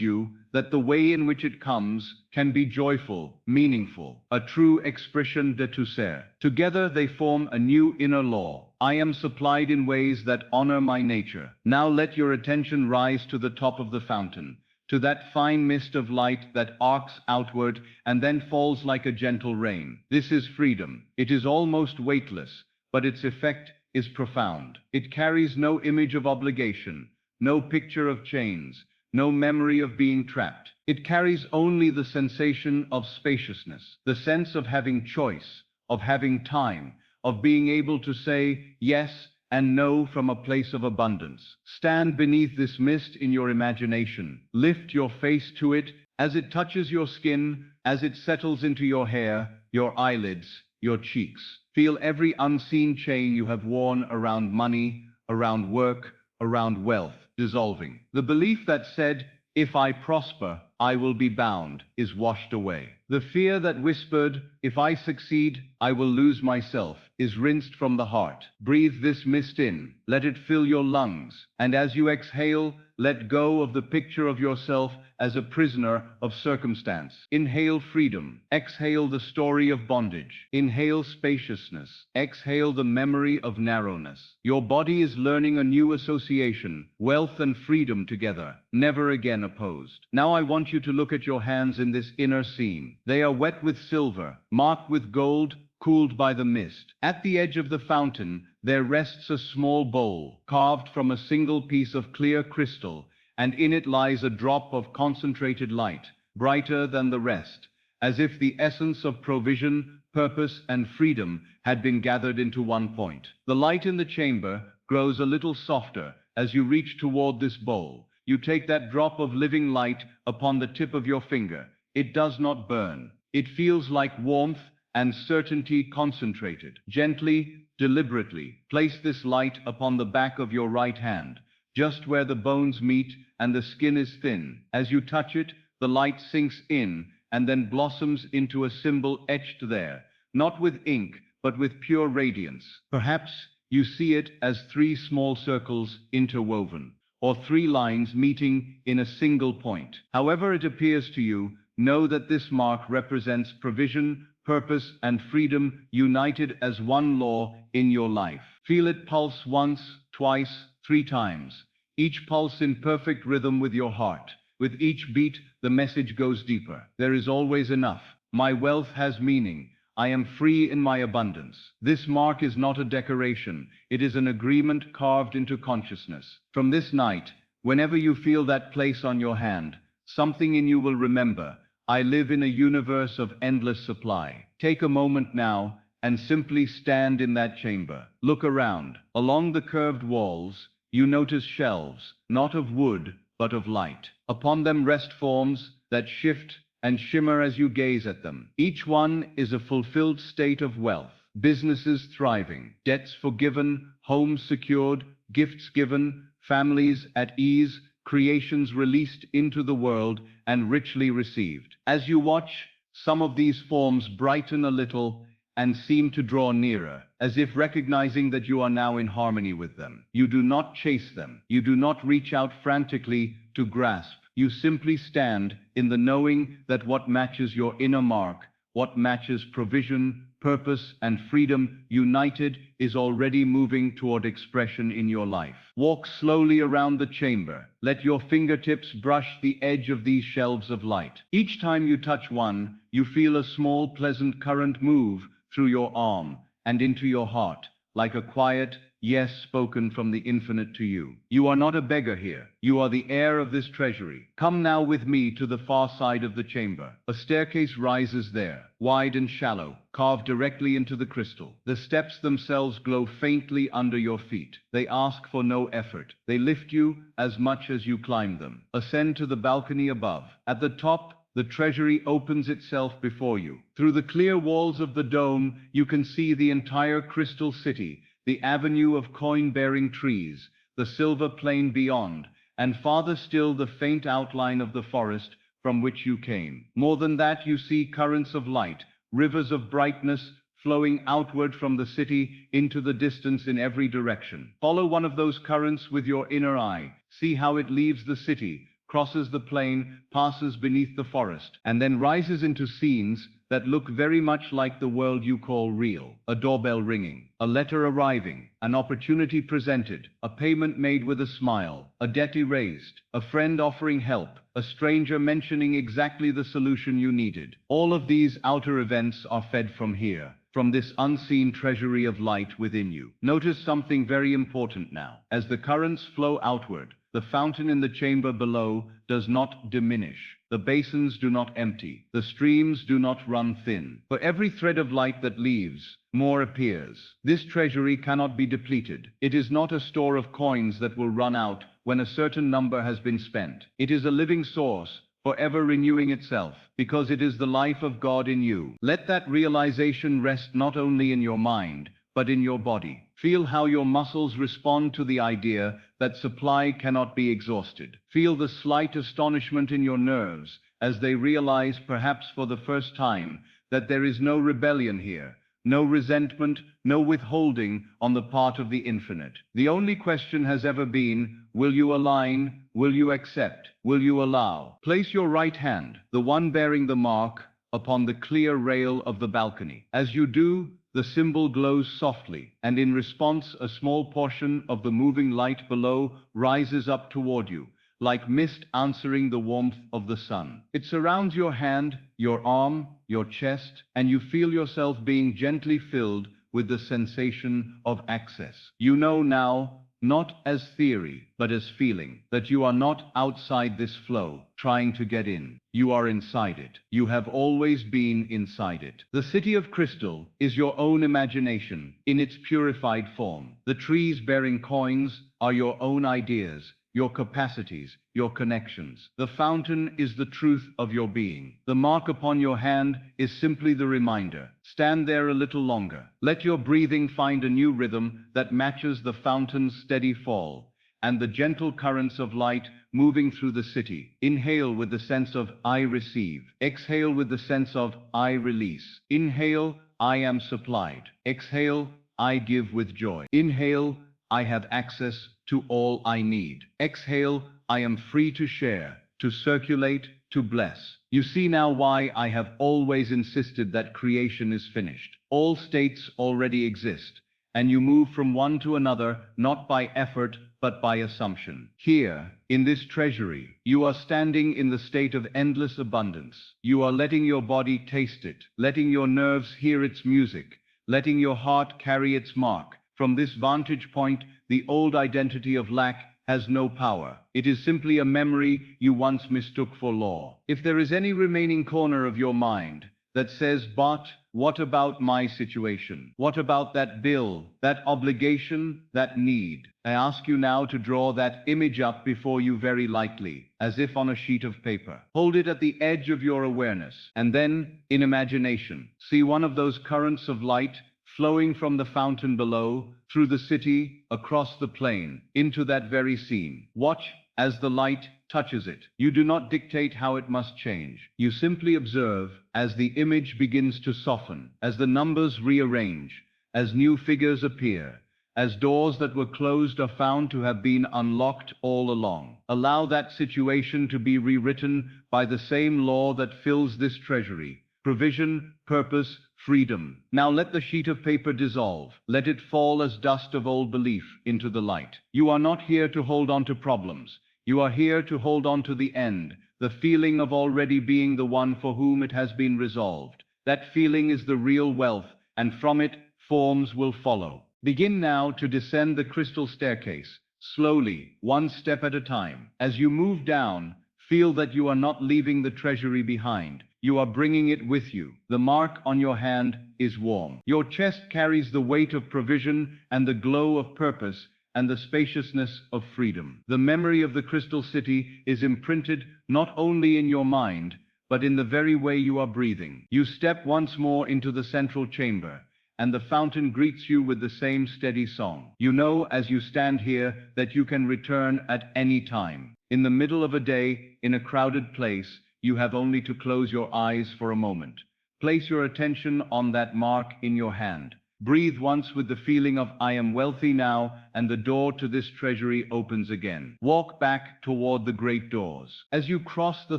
you that the way in which it comes can be joyful, meaningful, a true expression de tout ser. Together they form a new inner law. I am supplied in ways that honor my nature. Now let your attention rise to the top of the fountain, to that fine mist of light that arcs outward and then falls like a gentle rain. This is freedom. It is almost weightless, but its effect is profound. It carries no image of obligation, no picture of chains, no memory of being trapped. It carries only the sensation of spaciousness, the sense of having choice, of having time, of being able to say yes and know from a place of abundance. Stand beneath this mist in your imagination. Lift your face to it as it touches your skin, as it settles into your hair, your eyelids, your cheeks. Feel every unseen chain you have worn around money, around work, around wealth, dissolving. The belief that said, "If I prosper, I will be bound," is washed away. The fear that whispered, "If I succeed, I will lose myself," is rinsed from the heart. Breathe this mist in, let it fill your lungs, and as you exhale, let go of the picture of yourself as a prisoner of circumstance. Inhale freedom. Exhale the story of bondage. Inhale spaciousness. Exhale the memory of narrowness. Your body is learning a new association, wealth and freedom together, never again opposed. Now I want you to look at your hands in this inner scene. They are wet with silver, marked with gold, cooled by the mist. At the edge of the fountain, there rests a small bowl, carved from a single piece of clear crystal, and in it lies a drop of concentrated light, brighter than the rest, as if the essence of provision, purpose, and freedom had been gathered into one point. The light in the chamber grows a little softer as you reach toward this bowl. You take that drop of living light upon the tip of your finger. It does not burn. It feels like warmth and certainty concentrated. Gently, deliberately, place this light upon the back of your right hand, just where the bones meet and the skin is thin. As you touch it, the light sinks in and then blossoms into a symbol etched there, not with ink, but with pure radiance. Perhaps you see it as 3 small circles interwoven, or 3 lines meeting in a single point. However it appears to you, know that this mark represents provision, purpose, and freedom united as one law in your life. Feel it pulse once, twice, 3 times, each pulse in perfect rhythm with your heart. With each beat, the message goes deeper. There is always enough. My wealth has meaning. I am free in my abundance. This mark is not a decoration. It is an agreement carved into consciousness. From this night, whenever you feel that place on your hand, something in you will remember. I live in a universe of endless supply. Take a moment now and simply stand in that chamber. Look around. Along the curved walls, you notice shelves, not of wood, but of light. Upon them rest forms that shift and shimmer as you gaze at them. Each one is a fulfilled state of wealth. Businesses thriving, debts forgiven, homes secured, gifts given, families at ease, creations released into the world and richly received. As you watch, some of these forms brighten a little and seem to draw nearer, as if recognizing that you are now in harmony with them. You do not chase them. You do not reach out frantically to grasp. You simply stand in the knowing that what matches your inner mark, what matches provision, purpose, and freedom united is already moving toward expression in your life. Walk slowly around the chamber. Let your fingertips brush the edge of these shelves of light. Each time you touch one, you feel a small pleasant current move through your arm and into your heart, like a quiet yes spoken from the infinite to you. You are not a beggar here. You are the heir of this treasury. Come now with me to the far side of the chamber. A staircase rises there, wide and shallow, carved directly into the crystal. The steps themselves glow faintly under your feet. They ask for no effort. They lift you as much as you climb them. Ascend to the balcony above. At the top, the treasury opens itself before you. Through the clear walls of the dome, you can see the entire crystal city, the avenue of coin-bearing trees, the silver plain beyond, and farther still the faint outline of the forest from which you came. More than that, you see currents of light, rivers of brightness flowing outward from the city into the distance in every direction. Follow one of those currents with your inner eye. See how it leaves the city, crosses the plain, passes beneath the forest, and then rises into scenes that look very much like the world you call real. A doorbell ringing, a letter arriving, an opportunity presented, a payment made with a smile, a debt erased, a friend offering help, a stranger mentioning exactly the solution you needed. All of these outer events are fed from here, from this unseen treasury of light within you. Notice something very important now. As the currents flow outward, the fountain in the chamber below does not diminish. The basins do not empty. The streams do not run thin. For every thread of light that leaves, more appears. This treasury cannot be depleted. It is not a store of coins that will run out when a certain number has been spent. It is a living source, forever renewing itself, because it is the life of God in you. Let that realization rest not only in your mind, but in your body. Feel how your muscles respond to the idea that supply cannot be exhausted. Feel the slight astonishment in your nerves as they realize, perhaps for the first time, that there is no rebellion here, no resentment, no withholding on the part of the infinite. The only question has ever been, will you align, will you accept, will you allow? Place your right hand, the one bearing the mark, upon the clear rail of the balcony. As you do, the symbol glows softly, and in response a small portion of the moving light below rises up toward you, like mist answering the warmth of the sun. It surrounds your hand, your arm, your chest, and you feel yourself being gently filled with the sensation of access. You know now, not as theory, but as feeling, that you are not outside this flow, trying to get in. You are inside it. You have always been inside it. The city of crystal is your own imagination in its purified form. The trees bearing coins are your own ideas, your capacities, your connections. The fountain is the truth of your being. The mark upon your hand is simply the reminder. Stand there a little longer. Let your breathing find a new rhythm that matches the fountain's steady fall and the gentle currents of light moving through the city. Inhale with the sense of I receive. Exhale with the sense of I release. Inhale, I am supplied. Exhale, I give with joy. Inhale, I have access to all I need. Exhale, I am free to share, to circulate, to bless. You see now why I have always insisted that creation is finished. All states already exist, and you move from one to another, not by effort, but by assumption. Here, in this treasury, you are standing in the state of endless abundance. You are letting your body taste it, letting your nerves hear its music, letting your heart carry its mark. From this vantage point, the old identity of lack has no power. It is simply a memory you once mistook for law. If there is any remaining corner of your mind that says, but what about my situation? What about that bill, that obligation, that need? I ask you now to draw that image up before you very lightly, as if on a sheet of paper. Hold it at the edge of your awareness, and then, in imagination, see one of those currents of light flowing from the fountain below, through the city, across the plain, into that very scene. Watch as the light touches it. You do not dictate how it must change. You simply observe as the image begins to soften, as the numbers rearrange, as new figures appear, as doors that were closed are found to have been unlocked all along. Allow that situation to be rewritten by the same law that fills this treasury: provision, purpose, freedom. Now let the sheet of paper dissolve. Let it fall as dust of old belief into the light. You are not here to hold on to problems. You are here to hold on to the end, the feeling of already being the one for whom it has been resolved. That feeling is the real wealth, and from it, forms will follow. Begin now to descend the crystal staircase, slowly, one step at a time. As you move down, feel that you are not leaving the treasury behind. You are bringing it with you. The mark on your hand is warm. Your chest carries the weight of provision and the glow of purpose and the spaciousness of freedom. The memory of the crystal city is imprinted not only in your mind, but in the very way you are breathing. You step once more into the central chamber, and the fountain greets you with the same steady song. You know as you stand here that you can return at any time. In the middle of a day, in a crowded place, you have only to close your eyes for a moment. Place your attention on that mark in your hand. Breathe once with the feeling of I am wealthy now, and the door to this treasury opens again. Walk back toward the great doors. As you cross the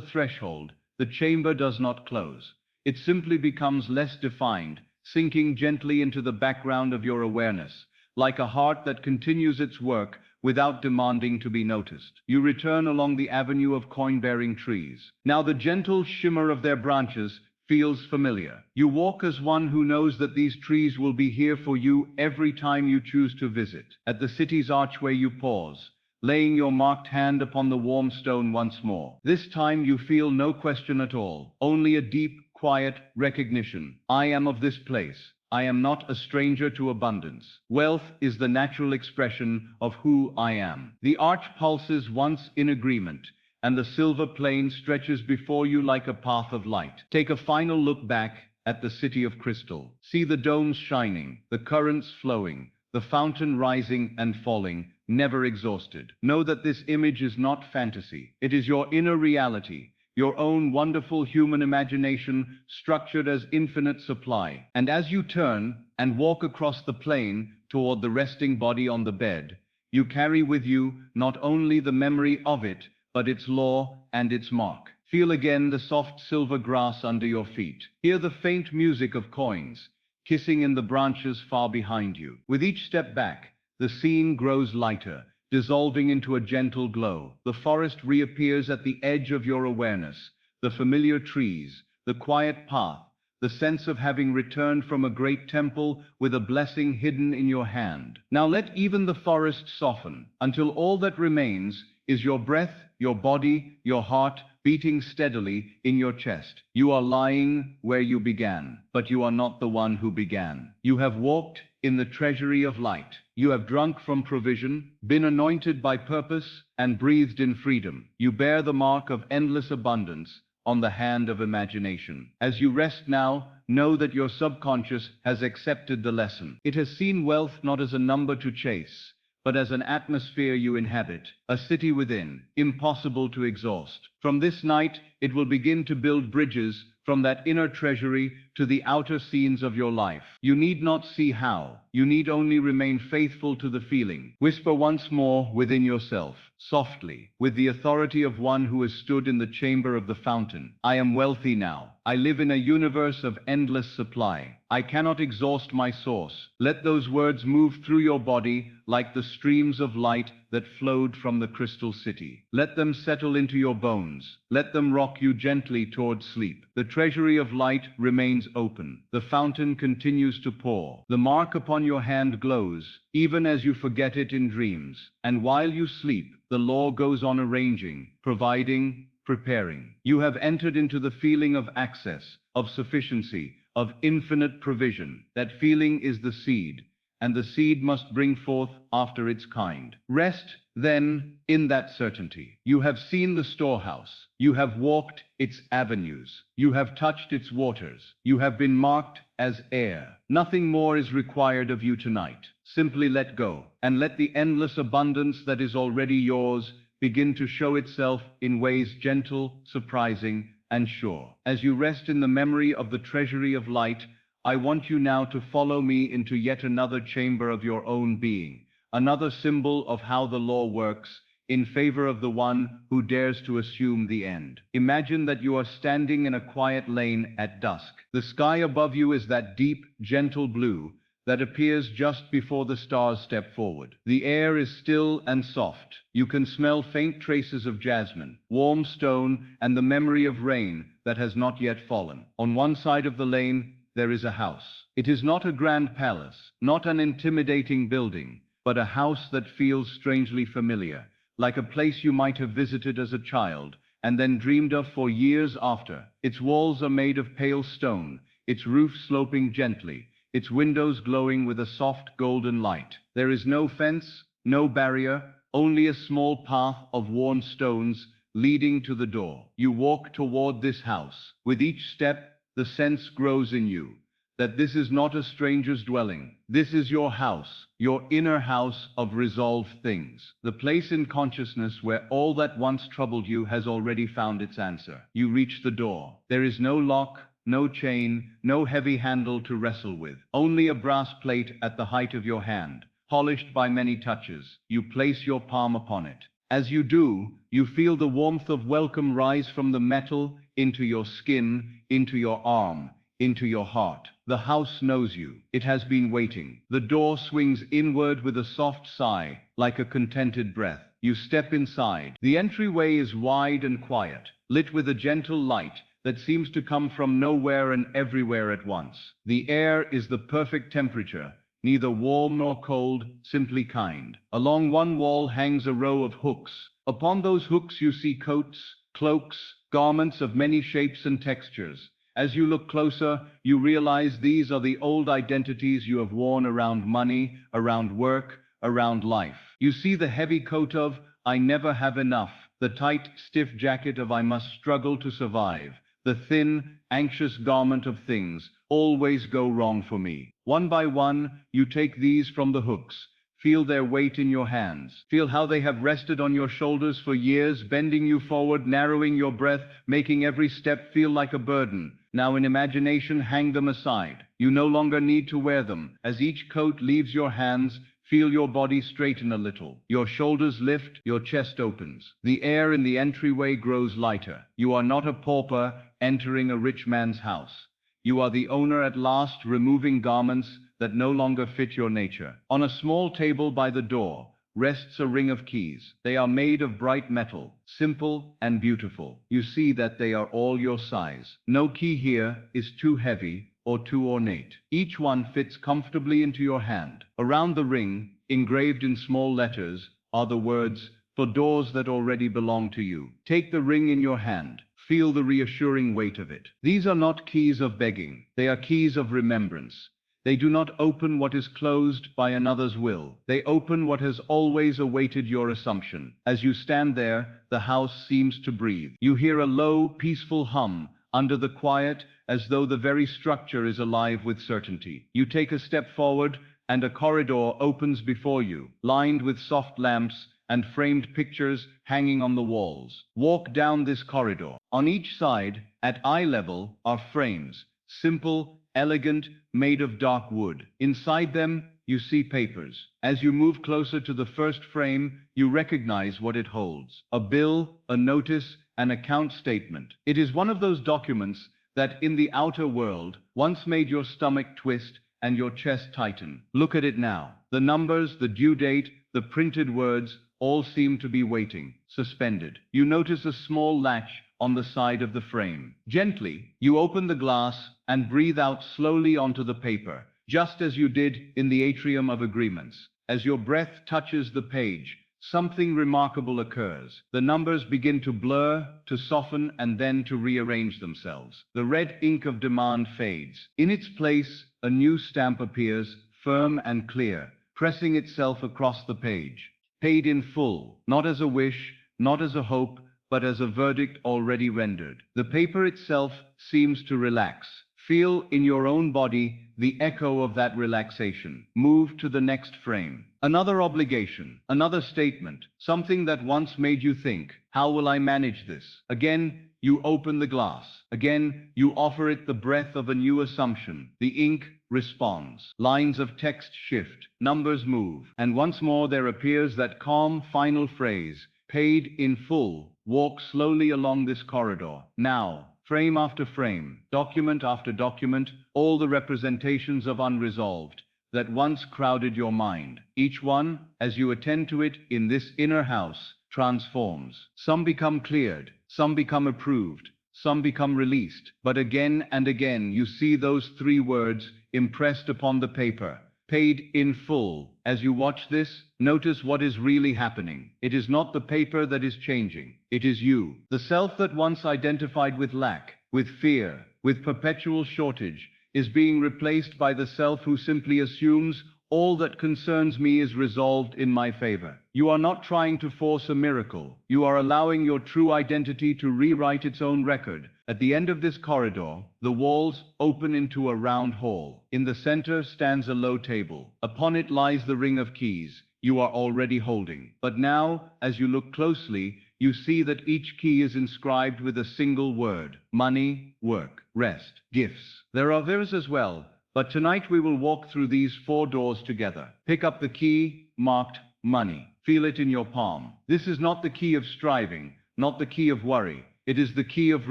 threshold, the chamber does not close. It simply becomes less defined, sinking gently into the background of your awareness, like a heart that continues its work without demanding to be noticed. You return along the avenue of coin-bearing trees. Now the gentle shimmer of their branches feels familiar. You walk as one who knows that these trees will be here for you every time you choose to visit. At the city's archway you pause, laying your marked hand upon the warm stone once more. This time you feel no question at all, only a deep, quiet recognition. I am of this place. I am not a stranger to abundance. Wealth is the natural expression of who I am. The arch pulses once in agreement, and the silver plain stretches before you like a path of light. Take a final look back at the city of crystal. See the domes shining, the currents flowing, the fountain rising and falling, never exhausted. Know that this image is not fantasy. It is your inner reality, your own wonderful human imagination structured as infinite supply. And as you turn and walk across the plain toward the resting body on the bed, you carry with you not only the memory of it, but its law and its mark. Feel again the soft silver grass under your feet. Hear the faint music of coins, kissing in the branches far behind you. With each step back, the scene grows lighter, dissolving into a gentle glow. The forest reappears at the edge of your awareness, the familiar trees, the quiet path, the sense of having returned from a great temple with a blessing hidden in your hand. Now let even the forest soften, until all that remains is your breath, your body, your heart, beating steadily in your chest. You are lying where you began, but you are not the one who began. You have walked in the treasury of light. You have drunk from provision, been anointed by purpose, and breathed in freedom. You bear the mark of endless abundance on the hand of imagination. As you rest now, know that your subconscious has accepted the lesson. It has seen wealth not as a number to chase, but as an atmosphere you inhabit, a city within, impossible to exhaust. From this night, it will begin to build bridges from that inner treasury to the outer scenes of your life. You need not see how. You need only remain faithful to the feeling. Whisper once more within yourself, softly, with the authority of one who has stood in the chamber of the fountain. I am wealthy now. I live in a universe of endless supply. I cannot exhaust my source. Let those words move through your body like the streams of light that flowed from the crystal city. Let them settle into your bones. Let them rock you gently towards sleep. The treasury of light remains open. The fountain continues to pour. The mark upon your hand glows, even as you forget it in dreams. And while you sleep, the law goes on arranging, providing, preparing. You have entered into the feeling of access, of sufficiency, of infinite provision. That feeling is the seed, and the seed must bring forth after its kind. Rest, then, in that certainty. You have seen the storehouse. You have walked its avenues. You have touched its waters. You have been marked as heir. Nothing more is required of you tonight. Simply let go, and let the endless abundance that is already yours begin to show itself in ways gentle, surprising, and sure. As you rest in the memory of the treasury of light, I want you now to follow me into yet another chamber of your own being, another symbol of how the law works in favor of the one who dares to assume the end. Imagine that you are standing in a quiet lane at dusk. The sky above you is that deep, gentle blue that appears just before the stars step forward. The air is still and soft. You can smell faint traces of jasmine, warm stone, and the memory of rain that has not yet fallen. On one side of the lane, there is a house. It is not a grand palace, not an intimidating building, but a house that feels strangely familiar, like a place you might have visited as a child and then dreamed of for years after. Its walls are made of pale stone, its roof sloping gently, its windows glowing with a soft golden light. There is no fence, no barrier, only a small path of worn stones leading to the door. You walk toward this house. With each step, the sense grows in you that this is not a stranger's dwelling. This is your house, your inner house of resolved things. The place in consciousness where all that once troubled you has already found its answer. You reach the door. There is no lock, no chain, no heavy handle to wrestle with. Only a brass plate at the height of your hand, polished by many touches. You place your palm upon it. As you do, you feel the warmth of welcome rise from the metal into your skin, into your arm, into your heart. The house knows you. It has been waiting. The door swings inward with a soft sigh, like a contented breath. You step inside. The entryway is wide and quiet, lit with a gentle light that seems to come from nowhere and everywhere at once. The air is the perfect temperature, neither warm nor cold, simply kind. Along one wall hangs a row of hooks. Upon those hooks you see coats, cloaks, garments of many shapes and textures. As you look closer, you realize these are the old identities you have worn around money, around work, around life. You see the heavy coat of "I never have enough," the tight, stiff jacket of "I must struggle to survive," the thin, anxious garment of "things always go wrong for me." One by one, you take these from the hooks. Feel their weight in your hands. Feel how they have rested on your shoulders for years, bending you forward, narrowing your breath, making every step feel like a burden. Now in imagination, hang them aside. You no longer need to wear them. As each coat leaves your hands, feel your body straighten a little. Your shoulders lift, your chest opens. The air in the entryway grows lighter. You are not a pauper entering a rich man's house. You are the owner at last, removing garments that no longer fit your nature. On a small table by the door rests a ring of keys. They are made of bright metal, simple and beautiful. You see that they are all your size. No key here is too heavy or too ornate. Each one fits comfortably into your hand. Around the ring, engraved in small letters, are the words, "For doors that already belong to you." Take the ring in your hand. Feel the reassuring weight of it. These are not keys of begging. They are keys of remembrance. They do not open what is closed by another's will. They open what has always awaited your assumption. As you stand there, the house seems to breathe. You hear a low, peaceful hum under the quiet, as though the very structure is alive with certainty. You take a step forward, and a corridor opens before you, lined with soft lamps and framed pictures hanging on the walls. Walk down this corridor. On each side, at eye level, are frames, simple, elegant, made of dark wood. Inside them, you see papers. As you move closer to the first frame, you recognize what it holds. A bill, a notice, an account statement. It is one of those documents that in the outer world once made your stomach twist and your chest tighten. Look at it now. The numbers, the due date, the printed words, all seem to be waiting, suspended. You notice a small latch on the side of the frame. Gently, you open the glass and breathe out slowly onto the paper, just as you did in the atrium of agreements. As your breath touches the page, something remarkable occurs. The numbers begin to blur, to soften, and then to rearrange themselves. The red ink of demand fades. In its place, a new stamp appears, firm and clear, pressing itself across the page. Paid in full, not as a wish, not as a hope, but as a verdict already rendered. The paper itself seems to relax. Feel in your own body the echo of that relaxation. Move to the next frame. Another obligation, another statement, something that once made you think, "How will I manage this?" Again, you open the glass. Again, you offer it the breath of a new assumption. The ink responds. Lines of text shift, numbers move, and once more there appears that calm final phrase, "Paid in full." Walk slowly along this corridor. Now, frame after frame, document after document, all the representations of unresolved that once crowded your mind. Each one, as you attend to it in this inner house, transforms. Some become cleared, some become approved, some become released. But again and again you see those three words impressed upon the paper, "Paid in full." As you watch this, notice what is really happening. It is not the paper that is changing. It is you. The self that once identified with lack, with fear, with perpetual shortage, is being replaced by the self who simply assumes all that concerns me is resolved in my favor. You are not trying to force a miracle. You are allowing your true identity to rewrite its own record. At the end of this corridor, the walls open into a round hall. In the center stands a low table. Upon it lies the ring of keys you are already holding. But now, as you look closely, you see that each key is inscribed with a single word: money, work, rest, gifts. There are others as well, but tonight we will walk through these 4 doors together. Pick up the key marked money. Feel it in your palm. This is not the key of striving, not the key of worry. It is the key of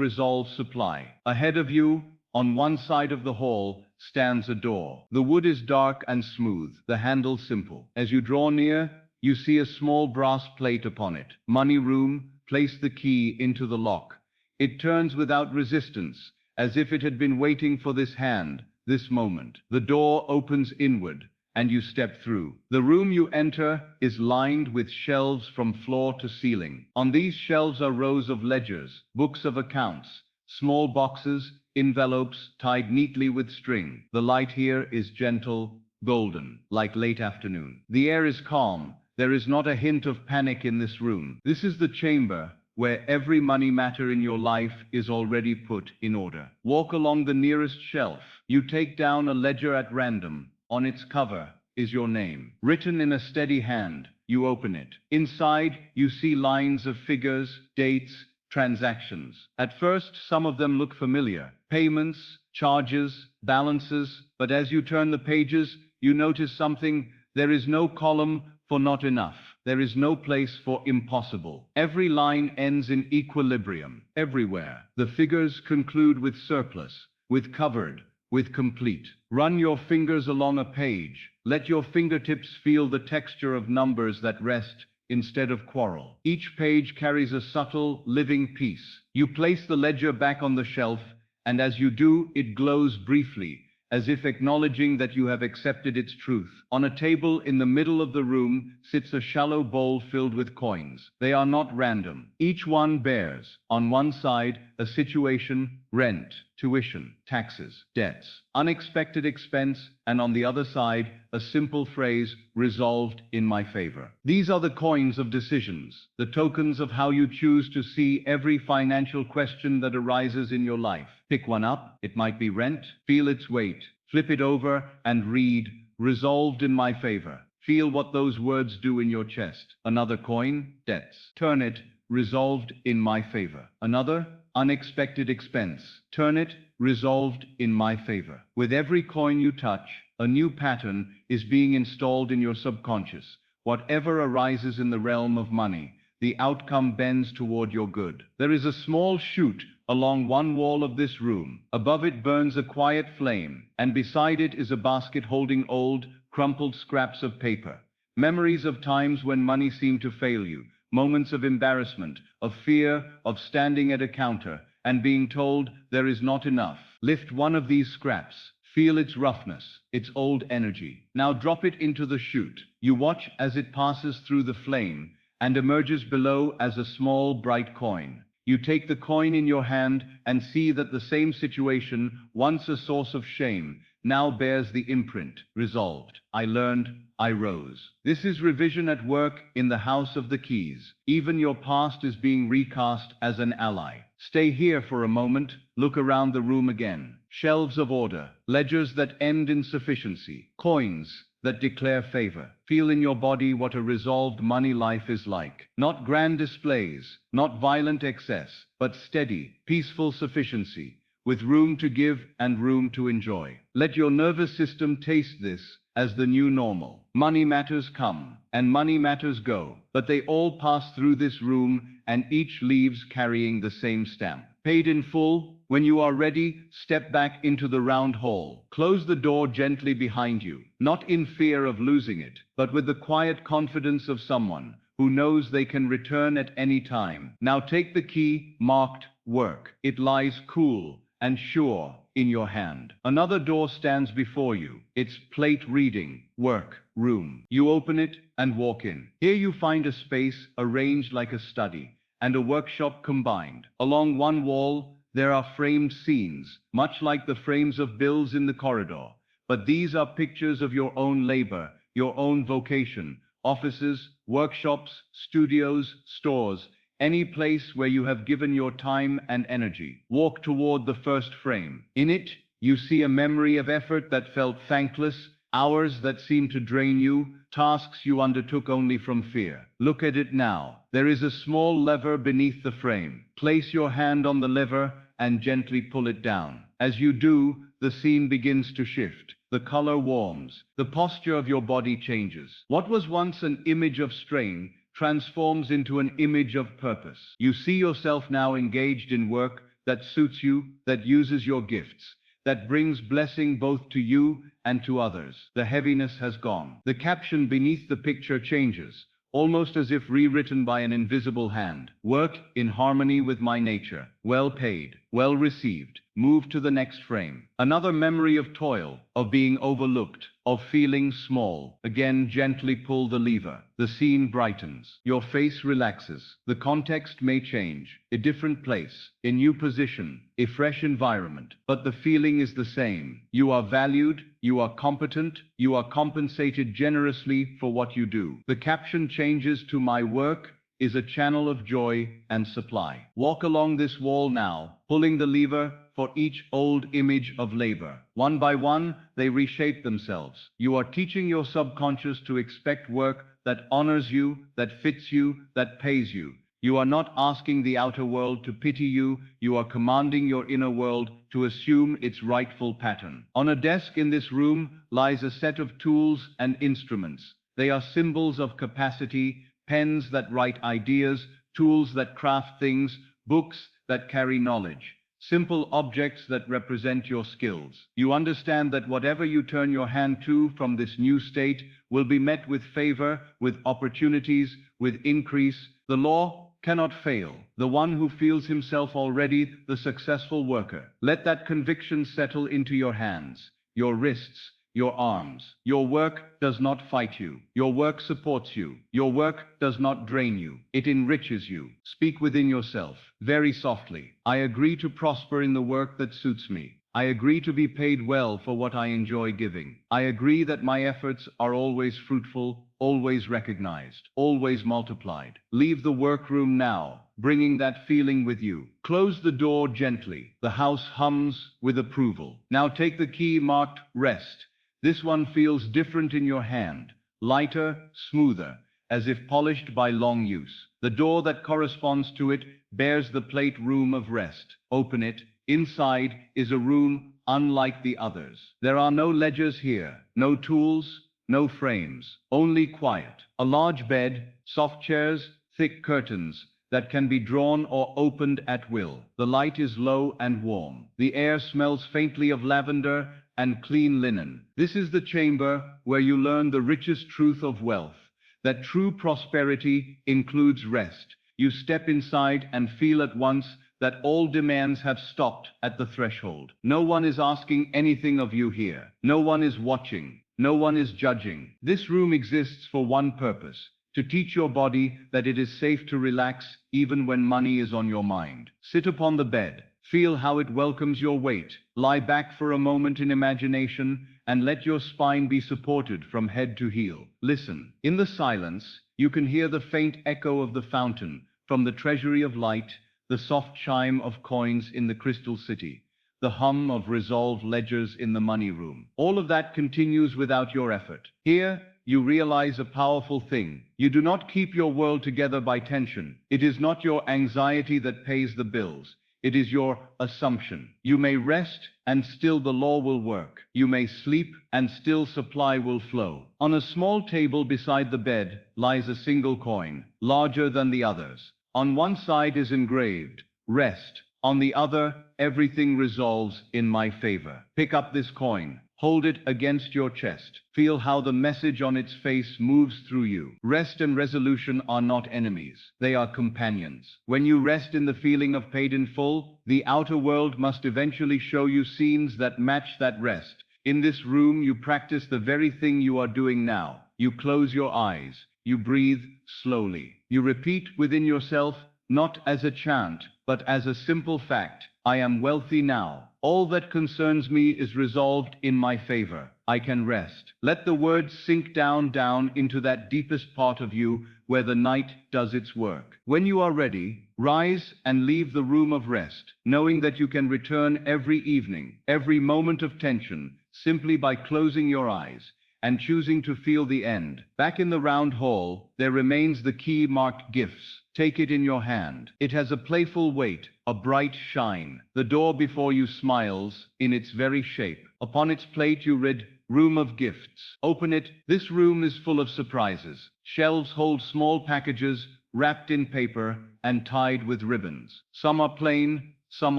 resolve supply. Ahead of you, on one side of the hall, stands a door. The wood is dark and smooth, the handle simple. As you draw near, you see a small brass plate upon it. Money room. Place the key into the lock. It turns without resistance, as if it had been waiting for this hand, this moment. The door opens inward, and you step through. The room you enter is lined with shelves from floor to ceiling. On these shelves are rows of ledgers, books of accounts, small boxes, envelopes tied neatly with string. The light here is gentle, golden, like late afternoon. The air is calm. There is not a hint of panic in this room. This is the chamber where every money matter in your life is already put in order. Walk along the nearest shelf. You take down a ledger at random. On its cover is your name, written in a steady hand. You open it. Inside, you see lines of figures, dates, transactions. At first, some of them look familiar. Payments, charges, balances. But as you turn the pages, you notice something. There is no column for not enough. There is no place for impossible. Every line ends in equilibrium. Everywhere. The figures conclude with surplus, with covered, with complete. Run your fingers along a page. Let your fingertips feel the texture of numbers that rest instead of quarrel. Each page carries a subtle, living piece. You place the ledger back on the shelf, and as you do, it glows briefly, as if acknowledging that you have accepted its truth. On a table in the middle of the room sits a shallow bowl filled with coins. They are not random. Each one bears, on one side, a situation, rent, tuition, taxes, debts, unexpected expense, and on the other side, a simple phrase, resolved in my favor. These are the coins of decisions, the tokens of how you choose to see every financial question that arises in your life. Pick one up. It might be rent. Feel its weight. Flip it over and read, resolved in my favor. Feel what those words do in your chest. Another coin, debts. Turn it, resolved in my favor. Another, unexpected expense. Turn it, resolved in my favor. With every coin you touch, a new pattern is being installed in your subconscious. Whatever arises in the realm of money, the outcome bends toward your good. There is a small chute along one wall of this room. Above it burns a quiet flame, and beside it is a basket holding old, crumpled scraps of paper. Memories of times when money seemed to fail you, moments of embarrassment, of fear, of standing at a counter and being told there is not enough. Lift one of these scraps. Feel its roughness, its old energy. Now drop it into the chute. You watch as it passes through the flame and emerges below as a small, bright coin. You take the coin in your hand and see that the same situation, once a source of shame, now bears the imprint, resolved. I learned, I rose. This is revision at work in the house of the keys. Even your past is being recast as an ally. Stay here for a moment, look around the room again. Shelves of order, ledgers that end in sufficiency, coins that declare favor. Feel in your body what a resolved money life is like. Not grand displays, not violent excess, but steady, peaceful sufficiency, with room to give and room to enjoy. Let your nervous system taste this as the new normal. Money matters come, and money matters go, but they all pass through this room, and each leaves carrying the same stamp. Paid in full. When you are ready, step back into the round hall. Close the door gently behind you, not in fear of losing it, but with the quiet confidence of someone who knows they can return at any time. Now take the key marked work. It lies cool and sure in your hand. Another door stands before you. It's plate reading, work, room. You open it and walk in. Here you find a space arranged like a study and a workshop combined. Along one wall, there are framed scenes, much like the frames of bills in the corridor. But these are pictures of your own labor, your own vocation, offices, workshops, studios, stores, any place where you have given your time and energy. Walk toward the first frame. In it, you see a memory of effort that felt thankless, hours that seemed to drain you, tasks you undertook only from fear. Look at it now. There is a small lever beneath the frame. Place your hand on the lever and gently pull it down. As you do, the scene begins to shift. The color warms. The posture of your body changes. What was once an image of strain transforms into an image of purpose. You see yourself now engaged in work that suits you, that uses your gifts, that brings blessing both to you and to others. The heaviness has gone. The caption beneath the picture changes, almost as if rewritten by an invisible hand. Work in harmony with my nature. Well paid, well received. move to the next frame. Another memory of toil, of being overlooked, of feeling small. Again, gently pull the lever. The scene brightens. Your face relaxes. The context may change. A different place, a new position, a fresh environment. But the feeling is the same. You are valued, you are competent, you are compensated generously for what you do. The caption changes to "My work is a channel of joy and supply." Walk along this wall now, pulling the lever for each old image of labor. One by one, they reshape themselves. You are teaching your subconscious to expect work that honors you, that fits you, that pays you. You are not asking the outer world to pity you, you are commanding your inner world to assume its rightful pattern. On a desk in this room lies a set of tools and instruments. They are symbols of capacity, pens that write ideas, tools that craft things, books that carry knowledge. Simple objects that represent your skills. You understand that whatever you turn your hand to from this new state will be met with favor, with opportunities, with increase. The law cannot fail. The one who feels himself already the successful worker. Let that conviction settle into your hands, your wrists, your arms. Your work does not fight you. Your work supports you. Your work does not drain you. It enriches you. Speak within yourself, very softly. I agree to prosper in the work that suits me. I agree to be paid well for what I enjoy giving. I agree that my efforts are always fruitful, always recognized, always multiplied. Leave the workroom now, bringing that feeling with you. Close the door gently. The house hums with approval. Now take the key marked "Rest." This one feels different in your hand, lighter, smoother, as if polished by long use. The door that corresponds to it bears the plate "Room of Rest." Open it. Inside is a room unlike the others. There are no ledgers here, no tools, no frames, only quiet. A large bed, soft chairs, thick curtains that can be drawn or opened at will. The light is low and warm. The air smells faintly of lavender and clean linen. This is the chamber where you learn the richest truth of wealth, that true prosperity includes rest. You step inside and feel at once that all demands have stopped at the threshold. No one is asking anything of you here. No one is watching. No one is judging. This room exists for one purpose: to teach your body that it is safe to relax even when money is on your mind. Sit upon the bed. Feel how it welcomes your weight. Lie back for a moment in imagination and let your spine be supported from head to heel. Listen. In the silence, you can hear the faint echo of the fountain from the treasury of light, the soft chime of coins in the crystal city, the hum of resolved ledgers in the money room. All of that continues without your effort. Here, you realize a powerful thing. You do not keep your world together by tension. It is not your anxiety that pays the bills. It is your assumption. You may rest and still the law will work. You may sleep and still supply will flow. On a small table beside the bed lies a single coin, larger than the others. On one side is engraved, "Rest." On the other, "Everything resolves in my favor." Pick up this coin. Hold it against your chest. Feel how the message on its face moves through you. Rest and resolution are not enemies. They are companions. When you rest in the feeling of paid in full, the outer world must eventually show you scenes that match that rest. In this room, you practice the very thing you are doing now. You close your eyes. You breathe slowly. You repeat within yourself, not as a chant, but as a simple fact: I am wealthy now. All that concerns me is resolved in my favor. I can rest. Let the words sink down into that deepest part of you where the night does its work. When you are ready, rise and leave the room of rest, knowing that you can return every evening, every moment of tension, simply by closing your eyes and choosing to feel the end. Back in the round hall, there remains the key marked "Gifts." Take it in your hand. It has a playful weight, a bright shine. The door before you smiles in its very shape. Upon its plate you read, "Room of Gifts." Open it. This room is full of surprises. Shelves hold small packages wrapped in paper and tied with ribbons. Some are plain, some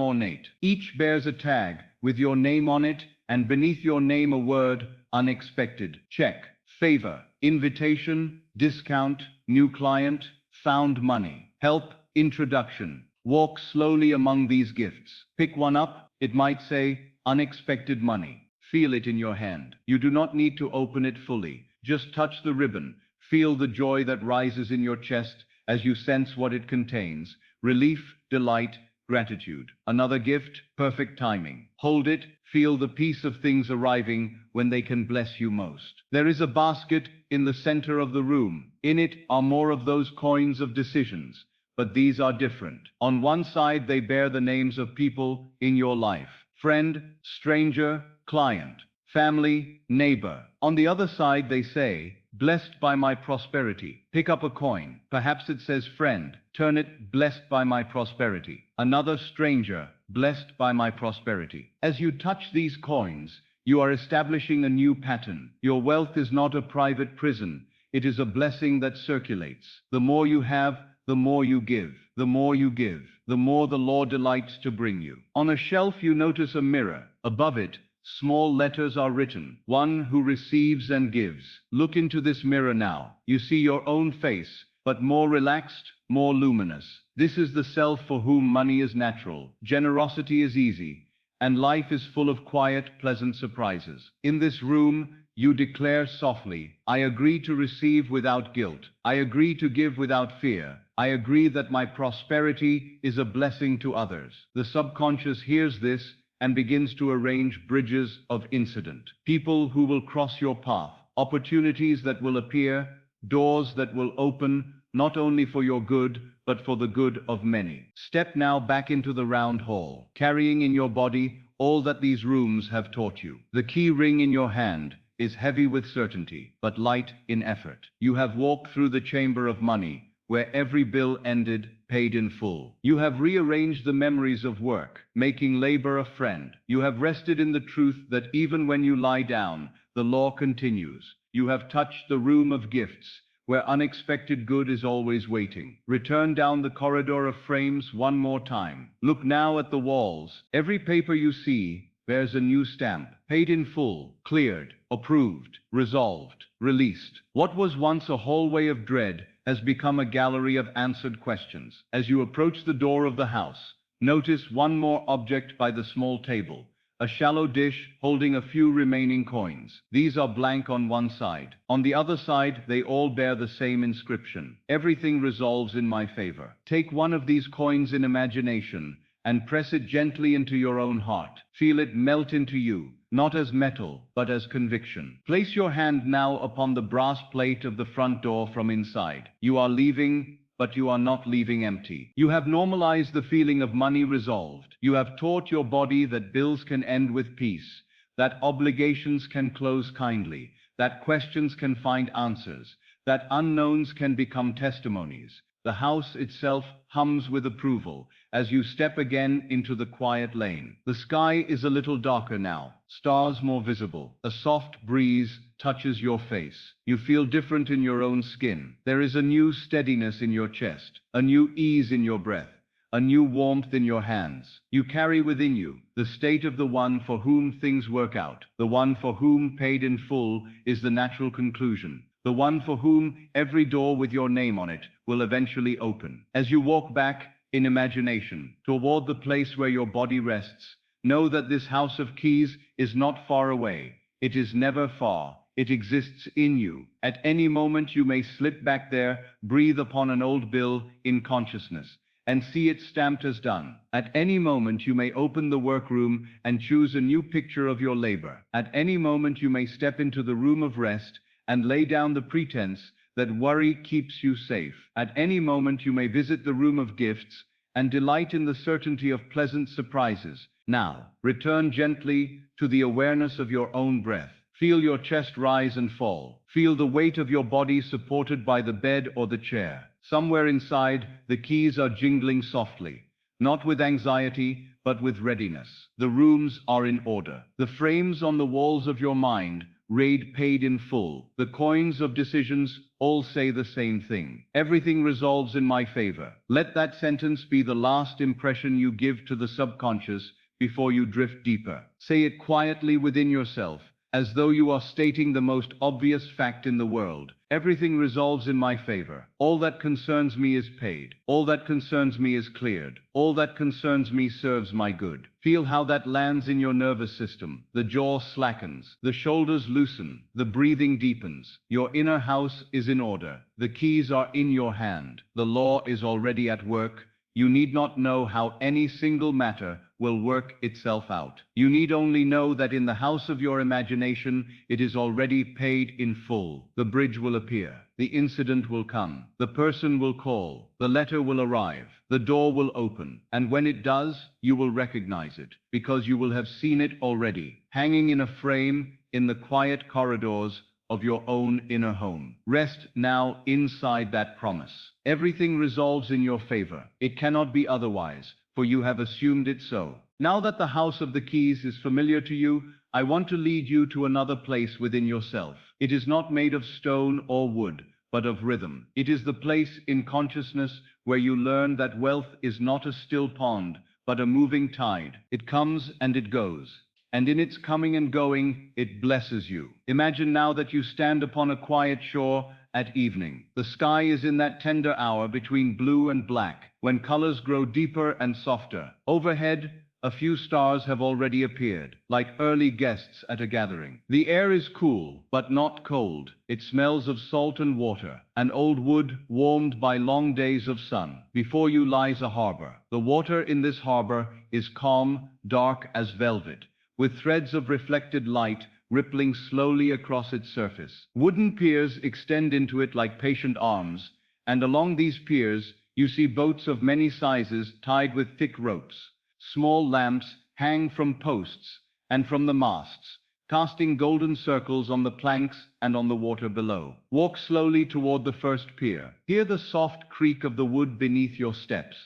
ornate. Each bears a tag with your name on it, and beneath your name a word: unexpected. Check. Favor. Invitation. Discount. New client. Found money. Help. Introduction. Walk slowly among these gifts. Pick one up, It might say, unexpected money. Feel it in your hand. You do not need to open it fully. Just touch the ribbon. Feel the joy that rises in your chest as you sense what it contains. Relief, delight, gratitude. Another gift, perfect timing. Hold it, feel the peace of things arriving when they can bless you most. There is a basket in the center of the room. In it are more of those coins of decisions, but these are different. On one side, they bear the names of people in your life: friend, stranger, client, family, neighbor. On the other side, they say, blessed by my prosperity. Pick up a coin. Perhaps it says friend. Turn it, blessed by my prosperity. Another, stranger, blessed by my prosperity. As you touch these coins, you are establishing a new pattern. Your wealth is not a private prison. It is a blessing that circulates. The more you have, the more you give. The more you give, the more the Lord delights to bring you. On a shelf, you notice a mirror. Above it, small letters are written: one who receives and gives. Look into this mirror now. You see your own face, but more relaxed, more luminous. This is the self for whom money is natural, generosity is easy, and life is full of quiet, pleasant surprises. In this room, you declare softly, I agree to receive without guilt. I agree to give without fear. I agree that my prosperity is a blessing to others. The subconscious hears this and begins to arrange bridges of incident. People who will cross your path, opportunities that will appear, doors that will open, not only for your good, but for the good of many. Step now back into the round hall, carrying in your body all that these rooms have taught you. The key ring in your hand is heavy with certainty, but light in effort. You have walked through the chamber of money, where every bill ended, paid in full. You have rearranged the memories of work, making labor a friend. You have rested in the truth that even when you lie down, the law continues. You have touched the room of gifts, where unexpected good is always waiting. Return down the corridor of frames one more time. Look now at the walls. Every paper you see bears a new stamp: paid in full, cleared, approved, resolved, released. What was once a hallway of dread has become a gallery of answered questions. As you approach the door of the house, notice one more object by the small table: a shallow dish holding a few remaining coins. These are blank on one side. On the other side, they all bear the same inscription: everything resolves in my favor. Take one of these coins in imagination and press it gently into your own heart. Feel it melt into you, not as metal, but as conviction. Place your hand now upon the brass plate of the front door from inside. You are leaving, but you are not leaving empty. You have normalized the feeling of money resolved. You have taught your body that bills can end with peace, that obligations can close kindly, that questions can find answers, that unknowns can become testimonies. The house itself hums with approval as you step again into the quiet lane. The sky is a little darker now, stars more visible. A soft breeze touches your face. You feel different in your own skin. There is a new steadiness in your chest, a new ease in your breath, a new warmth in your hands. You carry within you the state of the one for whom things work out, the one for whom paid in full is the natural conclusion, the one for whom every door with your name on it will eventually open. As you walk back in imagination toward the place where your body rests, know that this house of keys is not far away. It is never far. It exists in you. At any moment you may slip back there, breathe upon an old bill in consciousness, and see it stamped as done. At any moment you may open the workroom and choose a new picture of your labor. At any moment you may step into the room of rest and lay down the pretense that worry keeps you safe. At any moment you may visit the room of gifts and delight in the certainty of pleasant surprises. Now, return gently to the awareness of your own breath. Feel your chest rise and fall. Feel the weight of your body supported by the bed or the chair. Somewhere inside, the keys are jingling softly, not with anxiety, but with readiness. The rooms are in order. The frames on the walls of your mind read paid in full. The coins of decisions all say the same thing: everything resolves in my favor. Let that sentence be the last impression you give to the subconscious before you drift deeper. Say it quietly within yourself, as though you are stating the most obvious fact in the world. Everything resolves in my favor. All that concerns me is paid. All that concerns me is cleared. All that concerns me serves my good. Feel how that lands in your nervous system. The jaw slackens. The shoulders loosen. The breathing deepens. Your inner house is in order. The keys are in your hand. The law is already at work. You need not know how any single matter will work itself out. You need only know that in the house of your imagination, it is already paid in full. The bridge will appear. The incident will come. The person will call. The letter will arrive. The door will open. And when it does, you will recognize it, because you will have seen it already, hanging in a frame in the quiet corridors of your own inner home. Rest now inside that promise. Everything resolves in your favor. It cannot be otherwise, for you have assumed it so. Now that the house of the keys is familiar to you, I want to lead you to another place within yourself. It is not made of stone or wood, but of rhythm. It is the place in consciousness where you learn that wealth is not a still pond, but a moving tide. It comes and it goes, and in its coming and going, it blesses you. Imagine now that you stand upon a quiet shore at evening. The sky is in that tender hour between blue and black, when colors grow deeper and softer. Overhead, a few stars have already appeared, like early guests at a gathering. The air is cool, but not cold. It smells of salt and water, and old wood warmed by long days of sun. Before you lies a harbor. The water in this harbor is calm, dark as velvet, with threads of reflected light rippling slowly across its surface. Wooden piers extend into it like patient arms, and along these piers you see boats of many sizes tied with thick ropes. Small lamps hang from posts and from the masts, casting golden circles on the planks and on the water below. Walk slowly toward the first pier. Hear the soft creak of the wood beneath your steps.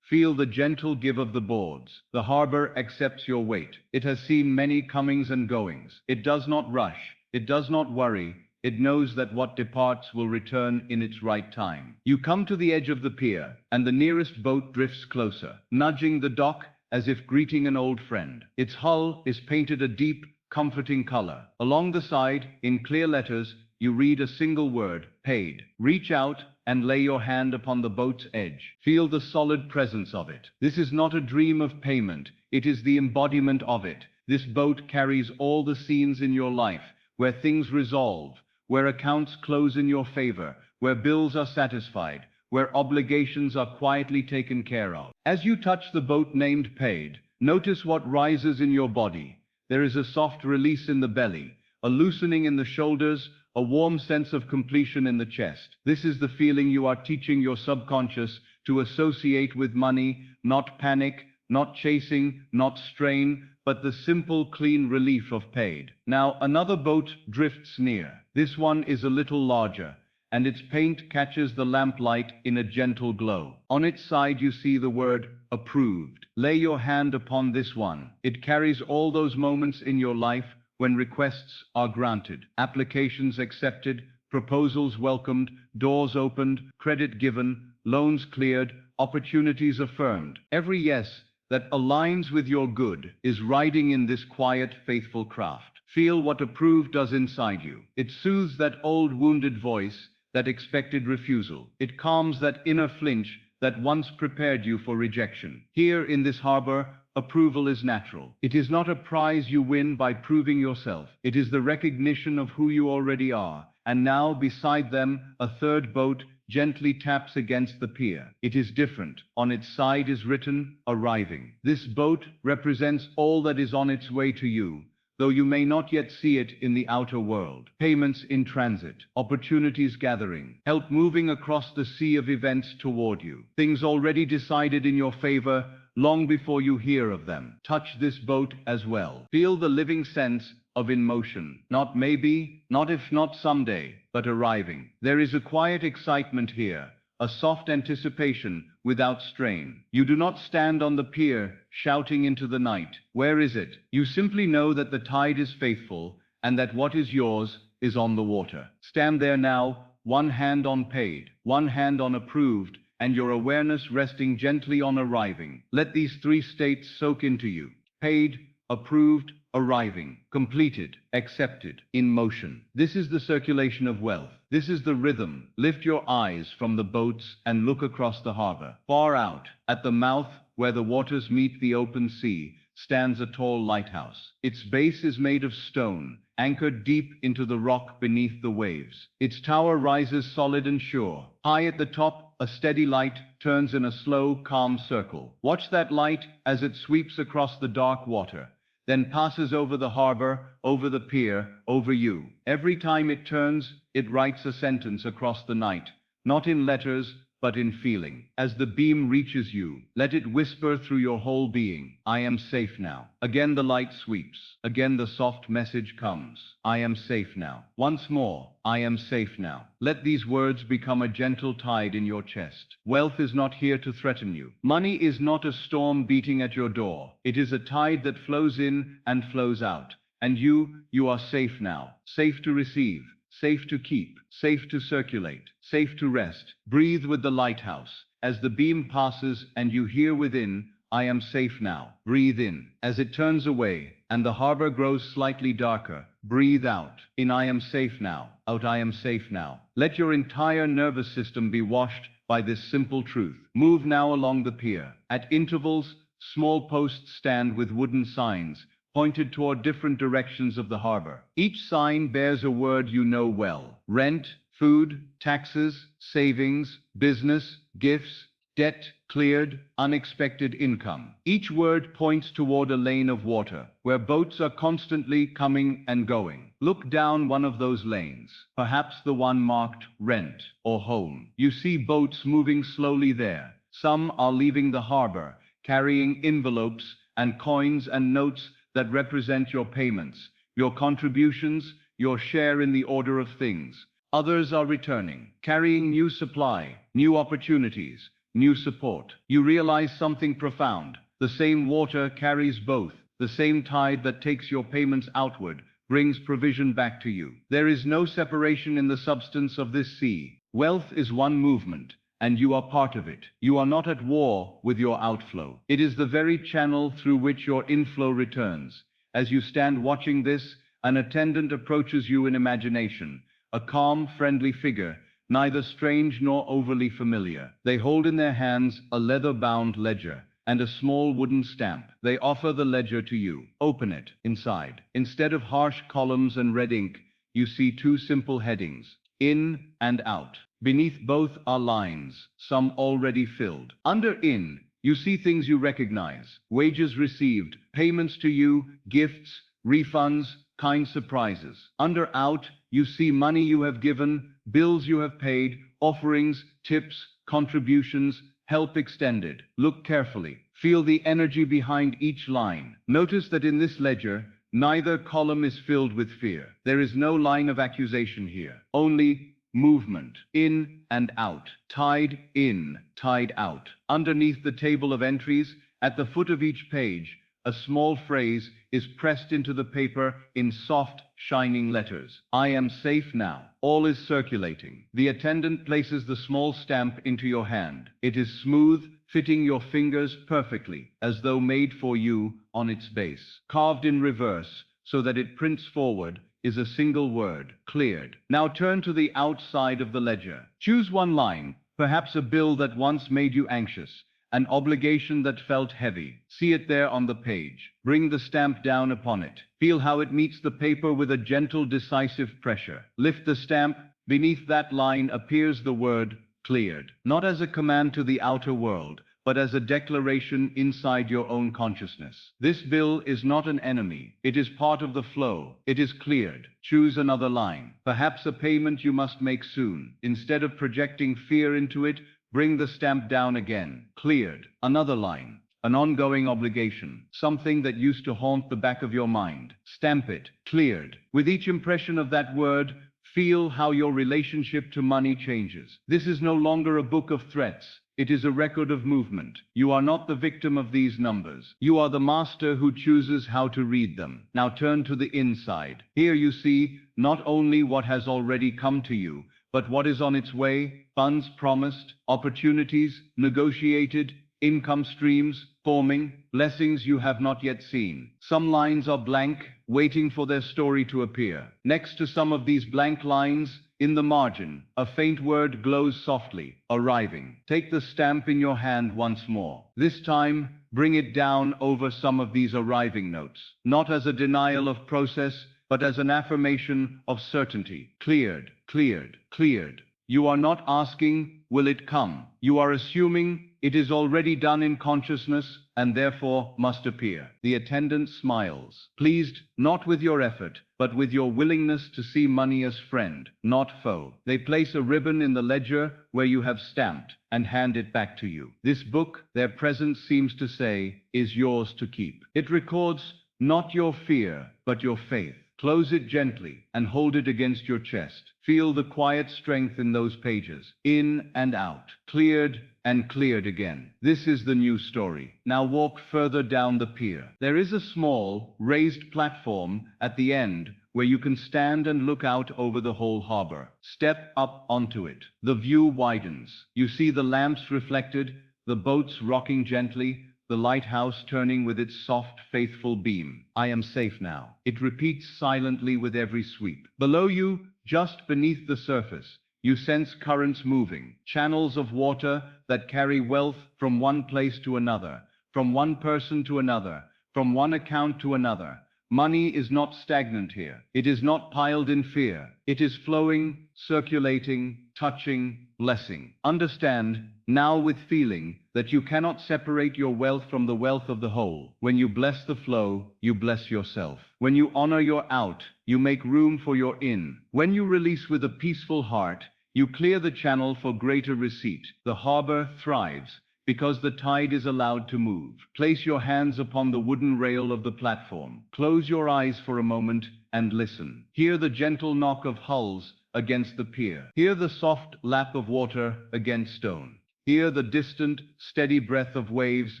Feel the gentle give of the boards. The harbor accepts your weight. It has seen many comings and goings. It does not rush. It does not worry. It knows that what departs will return in its right time. You come to the edge of the pier, and the nearest boat drifts closer, nudging the dock as if greeting an old friend. Its hull is painted a deep, comforting color. Along the side, in clear letters, you read a single word, paid. Reach out and lay your hand upon the boat's edge. Feel the solid presence of it. This is not a dream of payment. It is the embodiment of it. This boat carries all the scenes in your life, where things resolve, where accounts close in your favor, where bills are satisfied, where obligations are quietly taken care of. As you touch the boat named paid, notice what rises in your body. There is a soft release in the belly, a loosening in the shoulders, a warm sense of completion in the chest. This is the feeling you are teaching your subconscious to associate with money, not panic, not chasing, not strain, but the simple, clean relief of paid. Now, another boat drifts near. This one is a little larger, and its paint catches the lamplight in a gentle glow. On its side you see the word, approved. Lay your hand upon this one. It carries all those moments in your life when requests are granted, applications accepted, proposals welcomed, doors opened, credit given, loans cleared, opportunities affirmed. Every yes that aligns with your good is riding in this quiet, faithful craft. Feel what approved does inside you. It soothes that old wounded voice, that expected refusal. It calms that inner flinch that once prepared you for rejection. Here in this harbor, approval is natural. It is not a prize you win by proving yourself. It is the recognition of who you already are. And now, beside them, a third boat gently taps against the pier. It is different. On its side is written, arriving. This boat represents all that is on its way to you, though you may not yet see it in the outer world. Payments in transit, opportunities gathering, help moving across the sea of events toward you. Things already decided in your favor long before you hear of them. Touch this boat as well. Feel the living sense of in motion. Not maybe, not if not someday, but arriving. There is a quiet excitement here, a soft anticipation without strain. You do not stand on the pier shouting into the night, where is it? You simply know that the tide is faithful and that what is yours is on the water. Stand there now, one hand on paid, one hand on approved, and your awareness resting gently on arriving. Let these three states soak into you. Paid, approved, arriving, completed, accepted, in motion. This is the circulation of wealth. This is the rhythm. Lift your eyes from the boats and look across the harbor. Far out, at the mouth where the waters meet the open sea, stands a tall lighthouse. Its base is made of stone, anchored deep into the rock beneath the waves. Its tower rises solid and sure. High at the top, a steady light turns in a slow, calm circle. Watch that light as it sweeps across the dark water, then passes over the harbor, over the pier, over you. Every time it turns, it writes a sentence across the night, not in letters, but in feeling. As the beam reaches you, let it whisper through your whole being, I am safe now. Again the light sweeps. Again the soft message comes. I am safe now. Once more, I am safe now. Let these words become a gentle tide in your chest. Wealth is not here to threaten you. Money is not a storm beating at your door. It is a tide that flows in and flows out. And you are safe now. Safe to receive. Safe to keep, safe to circulate, safe to rest. Breathe with the lighthouse. As the beam passes and you hear within, I am safe now. Breathe in. As it turns away and the harbor grows slightly darker, breathe out. In, I am safe now. Out, I am safe now. Let your entire nervous system be washed by this simple truth. Move now along the pier. At intervals, small posts stand with wooden signs pointed toward different directions of the harbor. Each sign bears a word you know well. Rent, food, taxes, savings, business, gifts, debt, cleared, unexpected income. Each word points toward a lane of water, where boats are constantly coming and going. Look down one of those lanes, perhaps the one marked rent or home. You see boats moving slowly there. Some are leaving the harbor, carrying envelopes and coins and notes that represent your payments, your contributions, your share in the order of things. Others are returning, carrying new supply, new opportunities, new support. You realize something profound. The same water carries both. The same tide that takes your payments outward brings provision back to you. There is no separation in the substance of this sea. Wealth is one movement, and you are part of it. You are not at war with your outflow. It is the very channel through which your inflow returns. As you stand watching this, an attendant approaches you in imagination, a calm, friendly figure, neither strange nor overly familiar. They hold in their hands a leather-bound ledger and a small wooden stamp. They offer the ledger to you. Open it. Inside, instead of harsh columns and red ink, you see two simple headings, in and out. Beneath both are lines, some already filled. Under in, you see things you recognize. Wages received, payments to you, gifts, refunds, kind surprises. Under out, you see money you have given, bills you have paid, offerings, tips, contributions, help extended. Look carefully. Feel the energy behind each line. Notice that in this ledger, neither column is filled with fear. There is no line of accusation here. Only movement, in and out, tide in, tide out. Underneath the table of entries, at the foot of each page, a small phrase is pressed into the paper in soft, shining letters. I am safe now. All is circulating. The attendant places the small stamp into your hand. It is smooth, fitting your fingers perfectly, as though made for you on its base. Carved in reverse, so that it prints forward, is a single word, cleared. Now turn to the outside of the ledger. Choose one line, perhaps a bill that once made you anxious, an obligation that felt heavy. See it there on the page. Bring the stamp down upon it. Feel how it meets the paper with a gentle, decisive pressure. Lift the stamp. Beneath that line appears the word, cleared. Not as a command to the outer world, but as a declaration inside your own consciousness. This bill is not an enemy. It is part of the flow. It is cleared. Choose another line. Perhaps a payment you must make soon. Instead of projecting fear into it, bring the stamp down again. Cleared. Another line. An ongoing obligation. Something that used to haunt the back of your mind. Stamp it. Cleared. With each impression of that word, feel how your relationship to money changes. This is no longer a book of threats. It is a record of movement. You are not the victim of these numbers. You are the master who chooses how to read them. Now turn to the inside. Here you see not only what has already come to you, but what is on its way, funds promised, opportunities negotiated, income streams forming, blessings you have not yet seen. Some lines are blank, waiting for their story to appear. Next to some of these blank lines, in the margin, a faint word glows softly, arriving. Take the stamp in your hand once more. This time, bring it down over some of these arriving notes, not as a denial of process, but as an affirmation of certainty. Cleared, cleared, cleared. You are not asking, will it come? You are assuming it is already done in consciousness and therefore must appear. The attendant smiles, pleased not with your effort, but with your willingness to see money as friend, not foe. They place a ribbon in the ledger where you have stamped and hand it back to you. This book, their presence seems to say, is yours to keep. It records not your fear, but your faith. Close it gently and hold it against your chest. Feel the quiet strength in those pages. In and out. Cleared and cleared again. This is the new story. Now walk further down the pier. There is a small, raised platform at the end where you can stand and look out over the whole harbor. Step up onto it. The view widens. You see the lamps reflected, the boats rocking gently, the lighthouse turning with its soft, faithful beam. I am safe now. It repeats silently with every sweep. Below you, just beneath the surface, you sense currents moving, channels of water that carry wealth from one place to another, from one person to another, from one account to another. Money is not stagnant here. It is not piled in fear. It is flowing, circulating, touching, blessing. Understand, now with feeling, that you cannot separate your wealth from the wealth of the whole. When you bless the flow, you bless yourself. When you honor your out, you make room for your in. When you release with a peaceful heart, you clear the channel for greater receipt. The harbor thrives because the tide is allowed to move. Place your hands upon the wooden rail of the platform. Close your eyes for a moment and listen. Hear the gentle knock of hulls against the pier. Hear the soft lap of water against stone. Hear the distant, steady breath of waves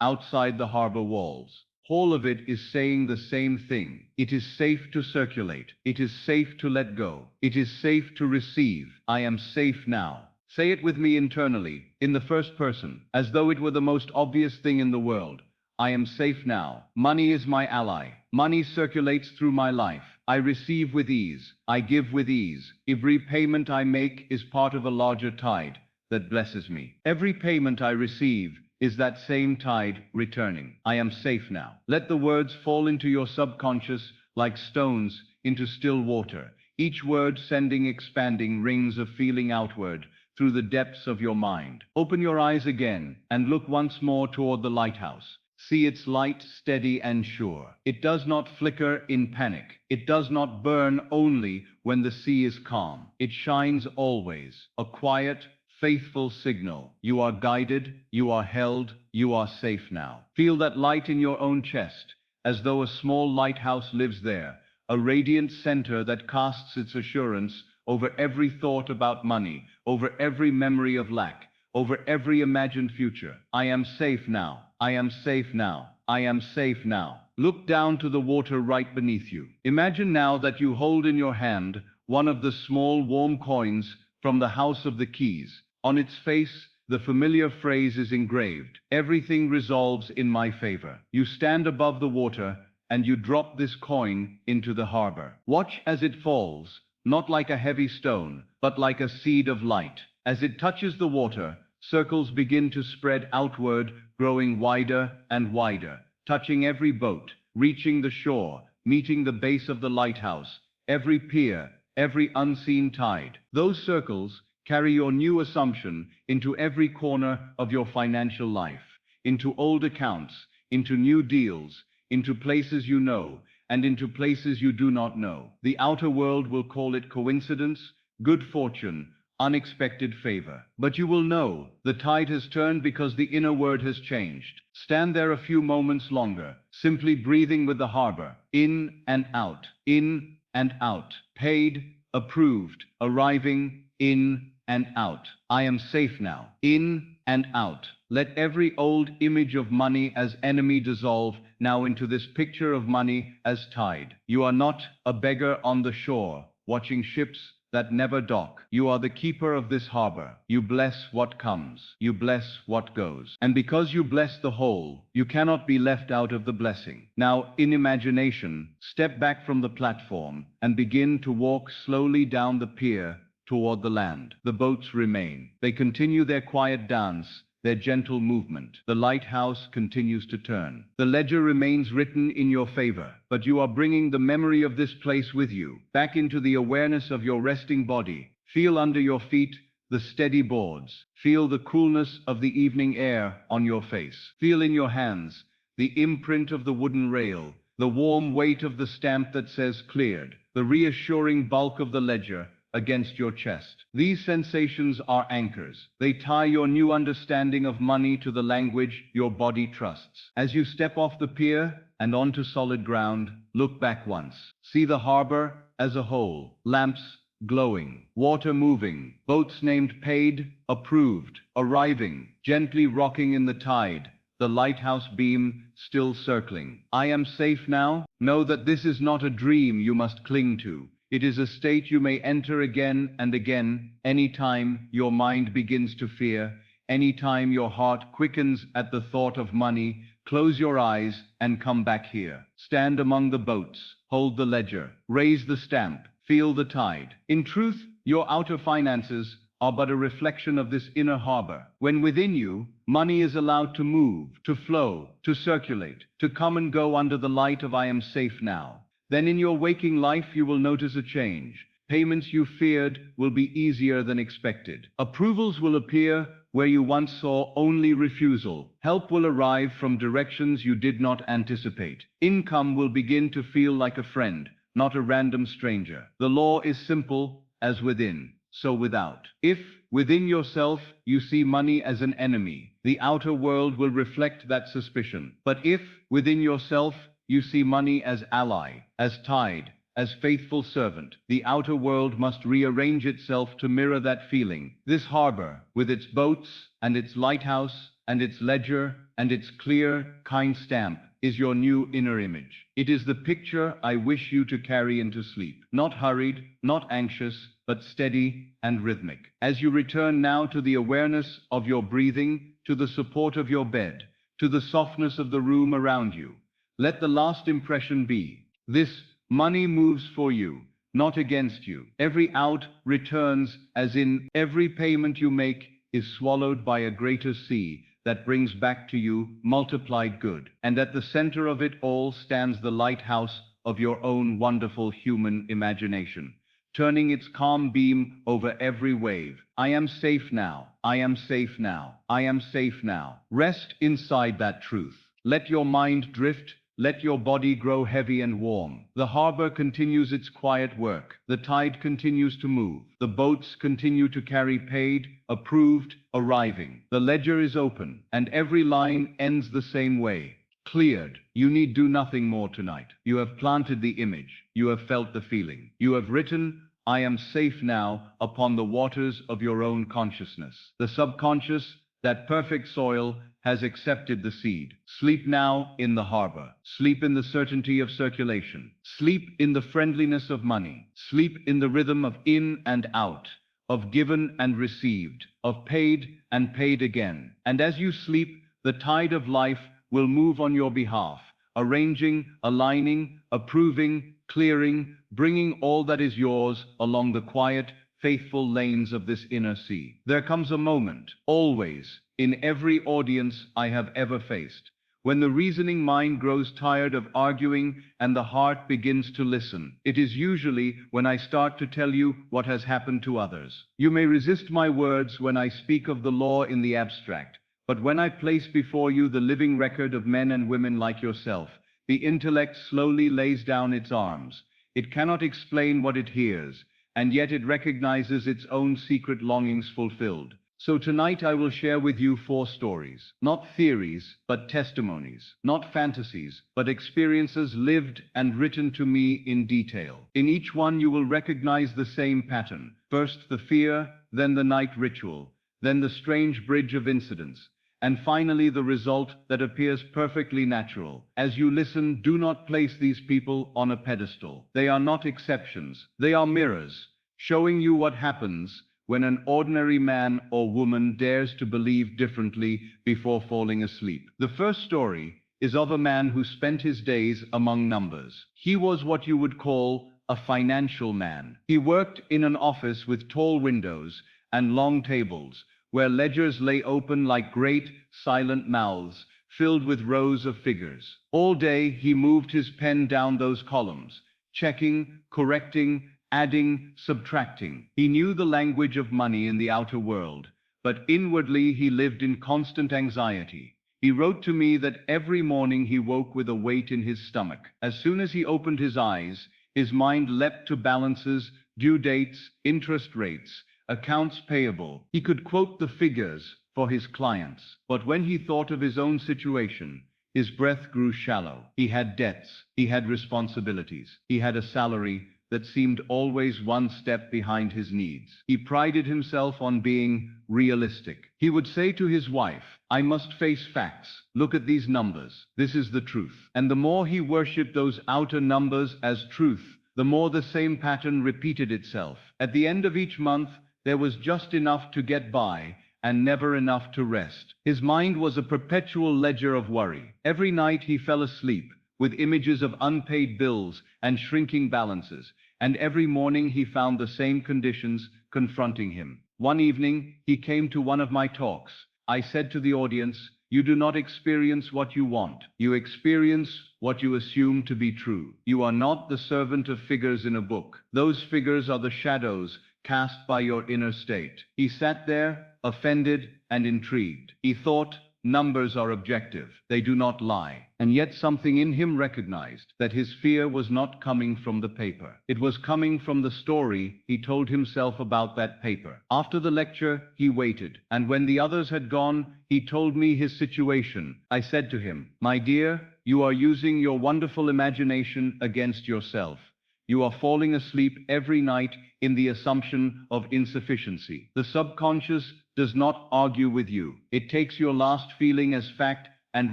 outside the harbor walls. All of it is saying the same thing. It is safe to circulate. It is safe to let go. It is safe to receive. I am safe now. Say it with me internally, in the first person, as though it were the most obvious thing in the world. I am safe now. Money is my ally. Money circulates through my life. I receive with ease. I give with ease. Every payment I make is part of a larger tide that blesses me. Every payment I receive is that same tide returning. I am safe now. Let the words fall into your subconscious like stones into still water, each word sending expanding rings of feeling outward through the depths of your mind. Open your eyes again and look once more toward the lighthouse. See its light steady and sure. It does not flicker in panic. It does not burn only when the sea is calm. It shines always, a quiet, faithful signal. You are guided, you are held, you are safe now. Feel that light in your own chest, as though a small lighthouse lives there, a radiant center that casts its assurance over every thought about money, over every memory of lack, over every imagined future. I am safe now. I am safe now. I am safe now. Look down to the water right beneath you. Imagine now that you hold in your hand one of the small warm coins from the House of the Keys. On its face, the familiar phrase is engraved. Everything resolves in my favor. You stand above the water and you drop this coin into the harbor. Watch as it falls, not like a heavy stone, but like a seed of light. As it touches the water, circles begin to spread outward, growing wider and wider, touching every boat, reaching the shore, meeting the base of the lighthouse, every pier, every unseen tide. Those circles carry your new assumption into every corner of your financial life, into old accounts, into new deals, into places you know, and into places you do not know. The outer world will call it coincidence, good fortune, unexpected favor. But you will know the tide has turned because the inner word has changed. Stand there a few moments longer, simply breathing with the harbor. In and out, in and out. Paid, approved, arriving, in and out. I am safe now. In and out. Let every old image of money as enemy dissolve now into this picture of money as tide. You are not a beggar on the shore, watching ships that never dock. You are the keeper of this harbor. You bless what comes. You bless what goes. And because you bless the whole, you cannot be left out of the blessing. Now, in imagination, step back from the platform and begin to walk slowly down the pier toward the land. The boats remain. They continue their quiet dance, their gentle movement. The lighthouse continues to turn. The ledger remains written in your favor, but you are bringing the memory of this place with you, back into the awareness of your resting body. Feel under your feet the steady boards. Feel the coolness of the evening air on your face. Feel in your hands the imprint of the wooden rail, the warm weight of the stamp that says cleared, the reassuring bulk of the ledger against your chest. These sensations are anchors. They tie your new understanding of money to the language your body trusts. As you step off the pier and onto solid ground, look back once. See the harbor as a whole. Lamps glowing, water moving, boats named paid, approved, arriving, gently rocking in the tide, the lighthouse beam still circling. I am safe now. Know that this is not a dream you must cling to. It is a state you may enter again and again, anytime your mind begins to fear, anytime your heart quickens at the thought of money. Close your eyes and come back here. Stand among the boats, hold the ledger, raise the stamp, feel the tide. In truth, your outer finances are but a reflection of this inner harbor. When within you, money is allowed to move, to flow, to circulate, to come and go under the light of I am safe now. Then in your waking life you will notice a change. Payments you feared will be easier than expected. Approvals will appear where you once saw only refusal. Help will arrive from directions you did not anticipate. Income will begin to feel like a friend, not a random stranger. The law is simple: as within, so without. If, within yourself, you see money as an enemy, the outer world will reflect that suspicion. But if, within yourself, you see money as ally, as tide, as faithful servant, the outer world must rearrange itself to mirror that feeling. This harbor, with its boats, and its lighthouse, and its ledger, and its clear, kind stamp, is your new inner image. It is the picture I wish you to carry into sleep. Not hurried, not anxious, but steady and rhythmic. As you return now to the awareness of your breathing, to the support of your bed, to the softness of the room around you, let the last impression be: this money moves for you, not against you. Every out returns, as in every payment you make is swallowed by a greater sea that brings back to you multiplied good. And at the center of it all stands the lighthouse of your own wonderful human imagination, turning its calm beam over every wave. I am safe now. I am safe now. I am safe now. Rest inside that truth. Let your mind drift. Let your body grow heavy and warm. The harbor continues its quiet work. The tide continues to move. The boats continue to carry paid, approved, arriving. The ledger is open, and every line ends the same way: cleared. You need do nothing more tonight. You have planted the image. You have felt the feeling. You have written, I am safe now, upon the waters of your own consciousness. The subconscious, that perfect soil, has accepted the seed. Sleep now in the harbor. Sleep in the certainty of circulation. Sleep in the friendliness of money. Sleep in the rhythm of in and out, of given and received, of paid and paid again. And as you sleep, the tide of life will move on your behalf, arranging, aligning, approving, clearing, bringing all that is yours along the quiet, faithful lanes of this inner sea. There comes a moment, always, in every audience I have ever faced, when the reasoning mind grows tired of arguing and the heart begins to listen. It is usually when I start to tell you what has happened to others. You may resist my words when I speak of the law in the abstract, but when I place before you the living record of men and women like yourself, the intellect slowly lays down its arms. It cannot explain what it hears, and yet it recognizes its own secret longings fulfilled. So tonight I will share with you 4 stories, not theories, but testimonies, not fantasies, but experiences lived and written to me in detail. In each one you will recognize the same pattern: first the fear, then the night ritual, then the strange bridge of incidents, and finally the result that appears perfectly natural. As you listen, do not place these people on a pedestal. They are not exceptions. They are mirrors. showing you what happens when an ordinary man or woman dares to believe differently before falling asleep. The first story is of a man who spent his days among numbers. He was what you would call a financial man. He worked in an office with tall windows and long tables, where ledgers lay open like great, silent mouths filled with rows of figures. All day he moved his pen down those columns, checking, correcting, adding, subtracting. He knew the language of money in the outer world, but inwardly he lived in constant anxiety. He wrote to me that every morning he woke with a weight in his stomach. As soon as he opened his eyes, his mind leapt to balances, due dates, interest rates, accounts payable. He could quote the figures for his clients. But when he thought of his own situation, his breath grew shallow. He had debts, he had responsibilities, he had a salary that seemed always one step behind his needs. He prided himself on being realistic. He would say to his wife, "I must face facts. Look at these numbers. This is the truth." And the more he worshipped those outer numbers as truth, the more the same pattern repeated itself. At the end of each month, there was just enough to get by, and never enough to rest. His mind was a perpetual ledger of worry. Every night he fell asleep with images of unpaid bills and shrinking balances, and every morning he found the same conditions confronting him. One evening, he came to one of my talks. I said to the audience, "You do not experience what you want. You experience what you assume to be true. You are not the servant of figures in a book. Those figures are the shadows cast by your inner state." He sat there, offended and intrigued. He thought, numbers are objective. They do not lie. And yet something in him recognized that his fear was not coming from the paper. It was coming from the story he told himself about that paper. After the lecture, he waited. And when the others had gone, he told me his situation. I said to him, "My dear, you are using your wonderful imagination against yourself. You are falling asleep every night in the assumption of insufficiency. The subconscious does not argue with you. It takes your last feeling as fact and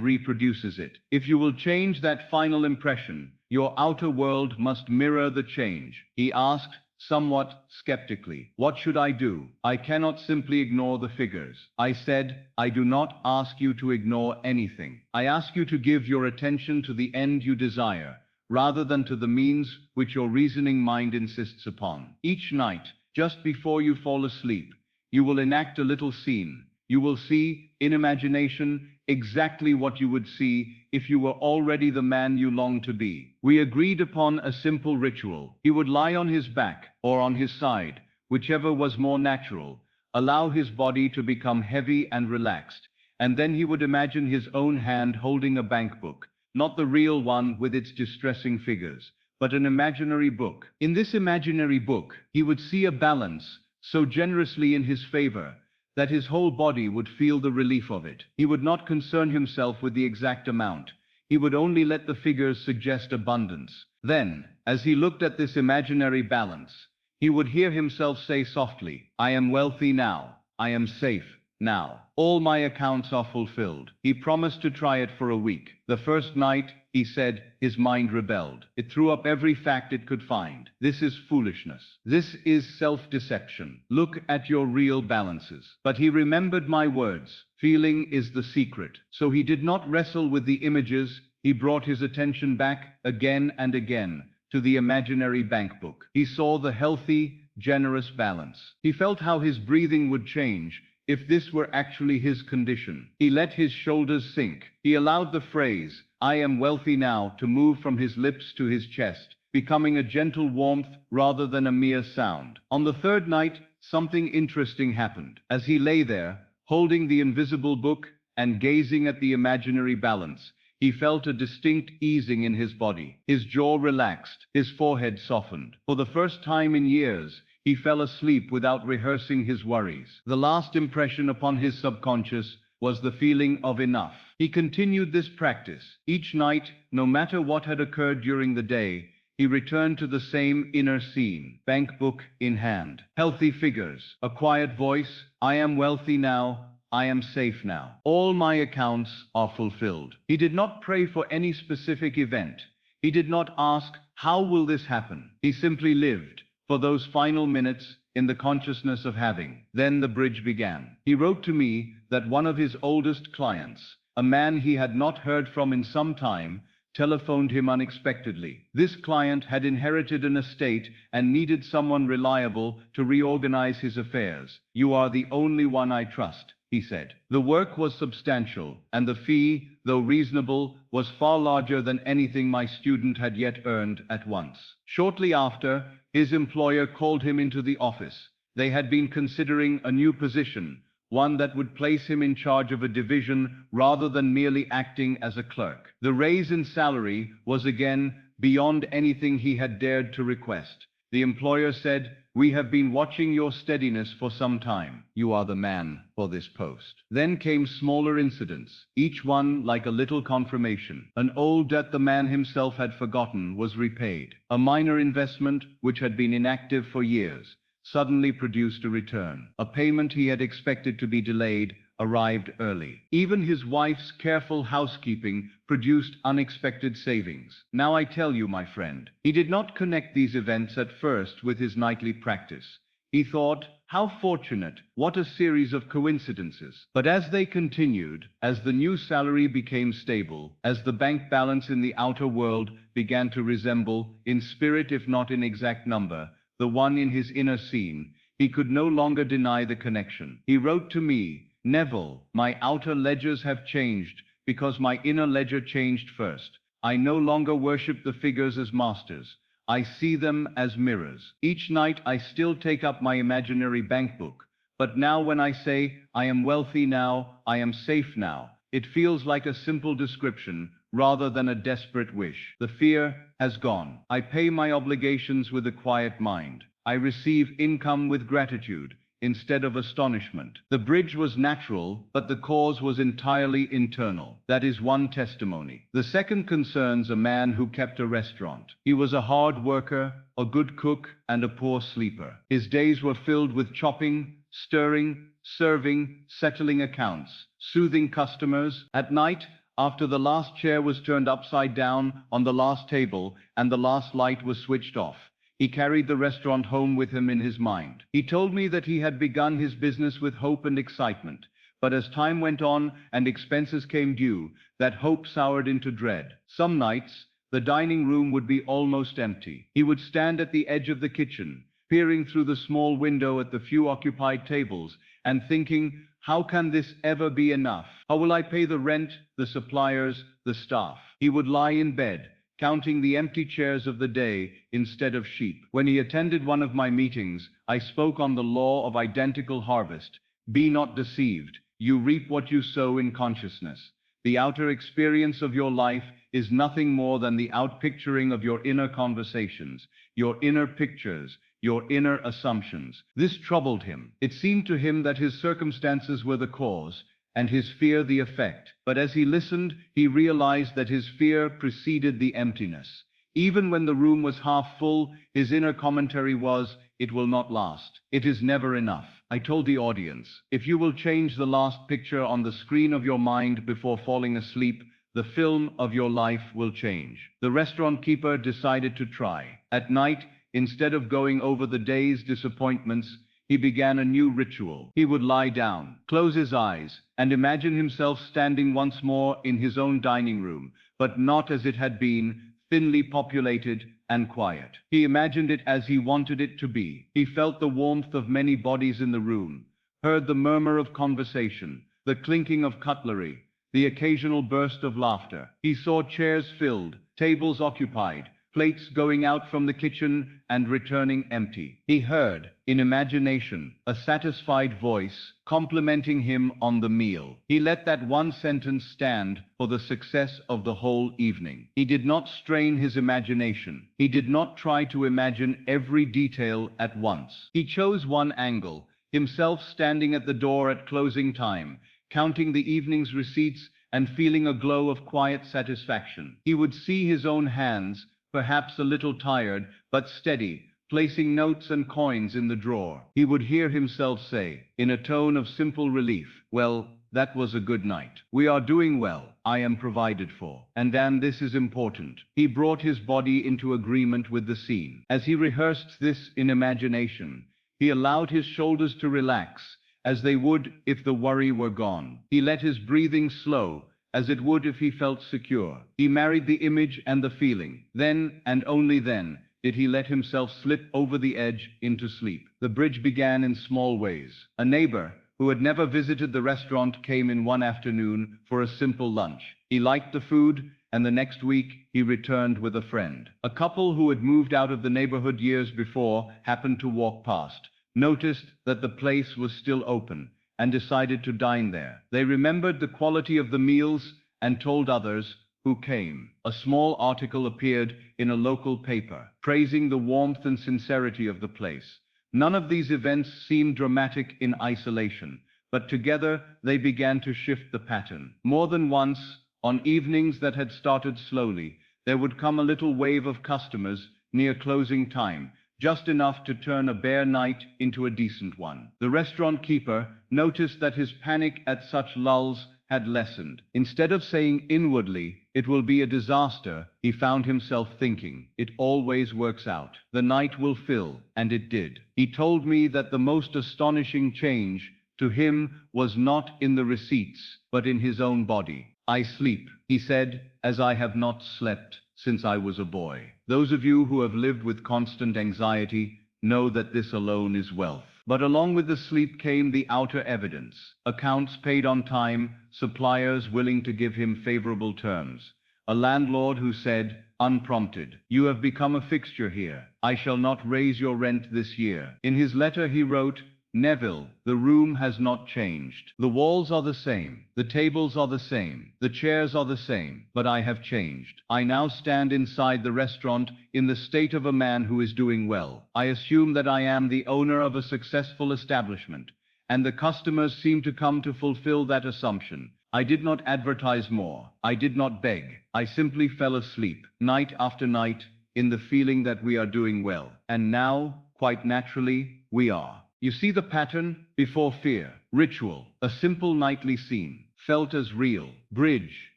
reproduces it. If you will change that final impression, your outer world must mirror the change." He asked, somewhat skeptically, "What should I do? I cannot simply ignore the figures." I said, "I do not ask you to ignore anything. I ask you to give your attention to the end you desire, rather than to the means which your reasoning mind insists upon. Each night, just before you fall asleep, you will enact a little scene. You will see, in imagination, exactly what you would see if you were already the man you long to be." We agreed upon a simple ritual. He would lie on his back or on his side, whichever was more natural, allow his body to become heavy and relaxed, and then he would imagine his own hand holding a bank book. Not the real one with its distressing figures, but an imaginary book. In this imaginary book, he would see a balance so generously in his favor that his whole body would feel the relief of it. He would not concern himself with the exact amount. He would only let the figures suggest abundance. Then, as he looked at this imaginary balance, he would hear himself say softly, "I am wealthy now. I am safe now. All my accounts are fulfilled." He promised to try it for a week. The first night, he said, his mind rebelled. It threw up every fact it could find. "This is foolishness. This is self-deception. Look at your real balances." But he remembered my words. Feeling is the secret. So he did not wrestle with the images. He brought his attention back again and again to the imaginary bank book. He saw the healthy, generous balance. He felt how his breathing would change if this were actually his condition. He let his shoulders sink. He allowed the phrase, "I am wealthy now," to move from his lips to his chest, becoming a gentle warmth rather than a mere sound. On the third night, something interesting happened. As he lay there, holding the invisible book and gazing at the imaginary balance, he felt a distinct easing in his body. His jaw relaxed, his forehead softened. For the first time in years, he fell asleep without rehearsing his worries. The last impression upon his subconscious was the feeling of enough. He continued this practice. Each night, no matter what had occurred during the day, he returned to the same inner scene, bank book in hand, healthy figures, a quiet voice, "I am wealthy now. I am safe now. All my accounts are fulfilled." He did not pray for any specific event. He did not ask, "How will this happen?" He simply lived, for those final minutes in the consciousness of having. Then the bridge began. He wrote to me that one of his oldest clients, a man he had not heard from in some time, telephoned him unexpectedly. This client had inherited an estate and needed someone reliable to reorganize his affairs. "You are the only one I trust," he said. The work was substantial, and the fee, though reasonable, was far larger than anything my student had yet earned at once. Shortly after, his employer called him into the office. They had been considering a new position, one that would place him in charge of a division rather than merely acting as a clerk. The raise in salary was again beyond anything he had dared to request. The employer said, "We have been watching your steadiness for some time. You are the man for this post." Then came smaller incidents, each one like a little confirmation. An old debt the man himself had forgotten was repaid. A minor investment, which had been inactive for years, suddenly produced a return. A payment he had expected to be delayed arrived early. Even his wife's careful housekeeping produced unexpected savings. Now I tell you, my friend, he did not connect these events at first with his nightly practice. He thought, "How fortunate, what a series of coincidences." But as they continued, as the new salary became stable, as the bank balance in the outer world began to resemble, in spirit if not in exact number, the one in his inner scene, he could no longer deny the connection. He wrote to me, "Neville, my outer ledgers have changed because my inner ledger changed first. I no longer worship the figures as masters. I see them as mirrors. Each night I still take up my imaginary bank book, but now when I say, I am wealthy now, I am safe now, it feels like a simple description rather than a desperate wish. The fear has gone. I pay my obligations with a quiet mind. I receive income with gratitude instead of astonishment." The bridge was natural, but the cause was entirely internal. That is one testimony. The second concerns a man who kept a restaurant. He was a hard worker, a good cook, and a poor sleeper. His days were filled with chopping, stirring, serving, settling accounts, soothing customers. At night, after the last chair was turned upside down on the last table and the last light was switched off, he carried the restaurant home with him in his mind. He told me that he had begun his business with hope and excitement, but as time went on and expenses came due, that hope soured into dread. Some nights, the dining room would be almost empty. He would stand at the edge of the kitchen, peering through the small window at the few occupied tables, and thinking, "How can this ever be enough? How will I pay the rent, the suppliers, the staff?" He would lie in bed, counting the empty chairs of the day instead of sheep. When he attended one of my meetings, I spoke on the law of identical harvest. Be not deceived. You reap what you sow in consciousness. The outer experience of your life is nothing more than the outpicturing of your inner conversations, your inner pictures, your inner assumptions. This troubled him. It seemed to him that his circumstances were the cause, and his fear the effect. But as he listened, he realized that his fear preceded the emptiness. Even when the room was half full, his inner commentary was, "It will not last. It is never enough." I told the audience, "If you will change the last picture on the screen of your mind before falling asleep, the film of your life will change." The restaurant keeper decided to try. At night, instead of going over the day's disappointments, he began a new ritual. He would lie down, close his eyes, and imagine himself standing once more in his own dining room, but not as it had been, thinly populated and quiet. He imagined it as he wanted it to be. He felt the warmth of many bodies in the room, heard the murmur of conversation, the clinking of cutlery, the occasional burst of laughter. He saw chairs filled, tables occupied, plates going out from the kitchen and returning empty. He heard, in imagination, a satisfied voice complimenting him on the meal. He let that one sentence stand for the success of the whole evening. He did not strain his imagination. He did not try to imagine every detail at once. He chose one angle, himself standing at the door at closing time, counting the evening's receipts and feeling a glow of quiet satisfaction. He would see his own hands, perhaps a little tired, but steady, placing notes and coins in the drawer. He would hear himself say, in a tone of simple relief, "Well, That was a good night. We are doing well. I am provided for. And then this is important. He brought his body into agreement with the scene. As he rehearsed this in imagination, he allowed his shoulders to relax, as they would if the worry were gone. He let his breathing slow, as it would if he felt secure. He married the image and the feeling. Then, and only then, did he let himself slip over the edge into sleep. The bridge began in small ways. A neighbor, who had never visited the restaurant, came in one afternoon for a simple lunch. He liked the food, and the next week he returned with a friend. A couple who had moved out of the neighborhood years before happened to walk past, noticed that the place was still open, and decided to dine there. They remembered the quality of the meals and told others who came. A small article appeared in a local paper, praising the warmth and sincerity of the place. None of these events seemed dramatic in isolation, but together they began to shift the pattern. More than once, on evenings that had started slowly, there would come a little wave of customers near closing time, just enough to turn a bare night into a decent one. The restaurant keeper noticed that his panic at such lulls had lessened. Instead of saying inwardly, "It will be a disaster," he found himself thinking, "It always works out. The night will fill," and it did. He told me that the most astonishing change to him was not in the receipts, but in his own body. "I sleep," he said, "as I have not slept since I was a boy." Those of you who have lived with constant anxiety know that this alone is wealth. But along with the sleep came the outer evidence. Accounts paid on time, suppliers willing to give him favorable terms, a landlord who said, unprompted, "You have become a fixture here. I shall not raise your rent this year." In his letter he wrote, "Neville, the room has not changed. The walls are the same. The tables are the same. The chairs are the same. But I have changed. I now stand inside the restaurant in the state of a man who is doing well. I assume that I am the owner of a successful establishment, and the customers seem to come to fulfill that assumption. I did not advertise more. I did not beg. I simply fell asleep, night after night, in the feeling that we are doing well. And now, quite naturally, we are." You see the pattern? Before fear, ritual, a simple nightly scene, felt as real, bridge,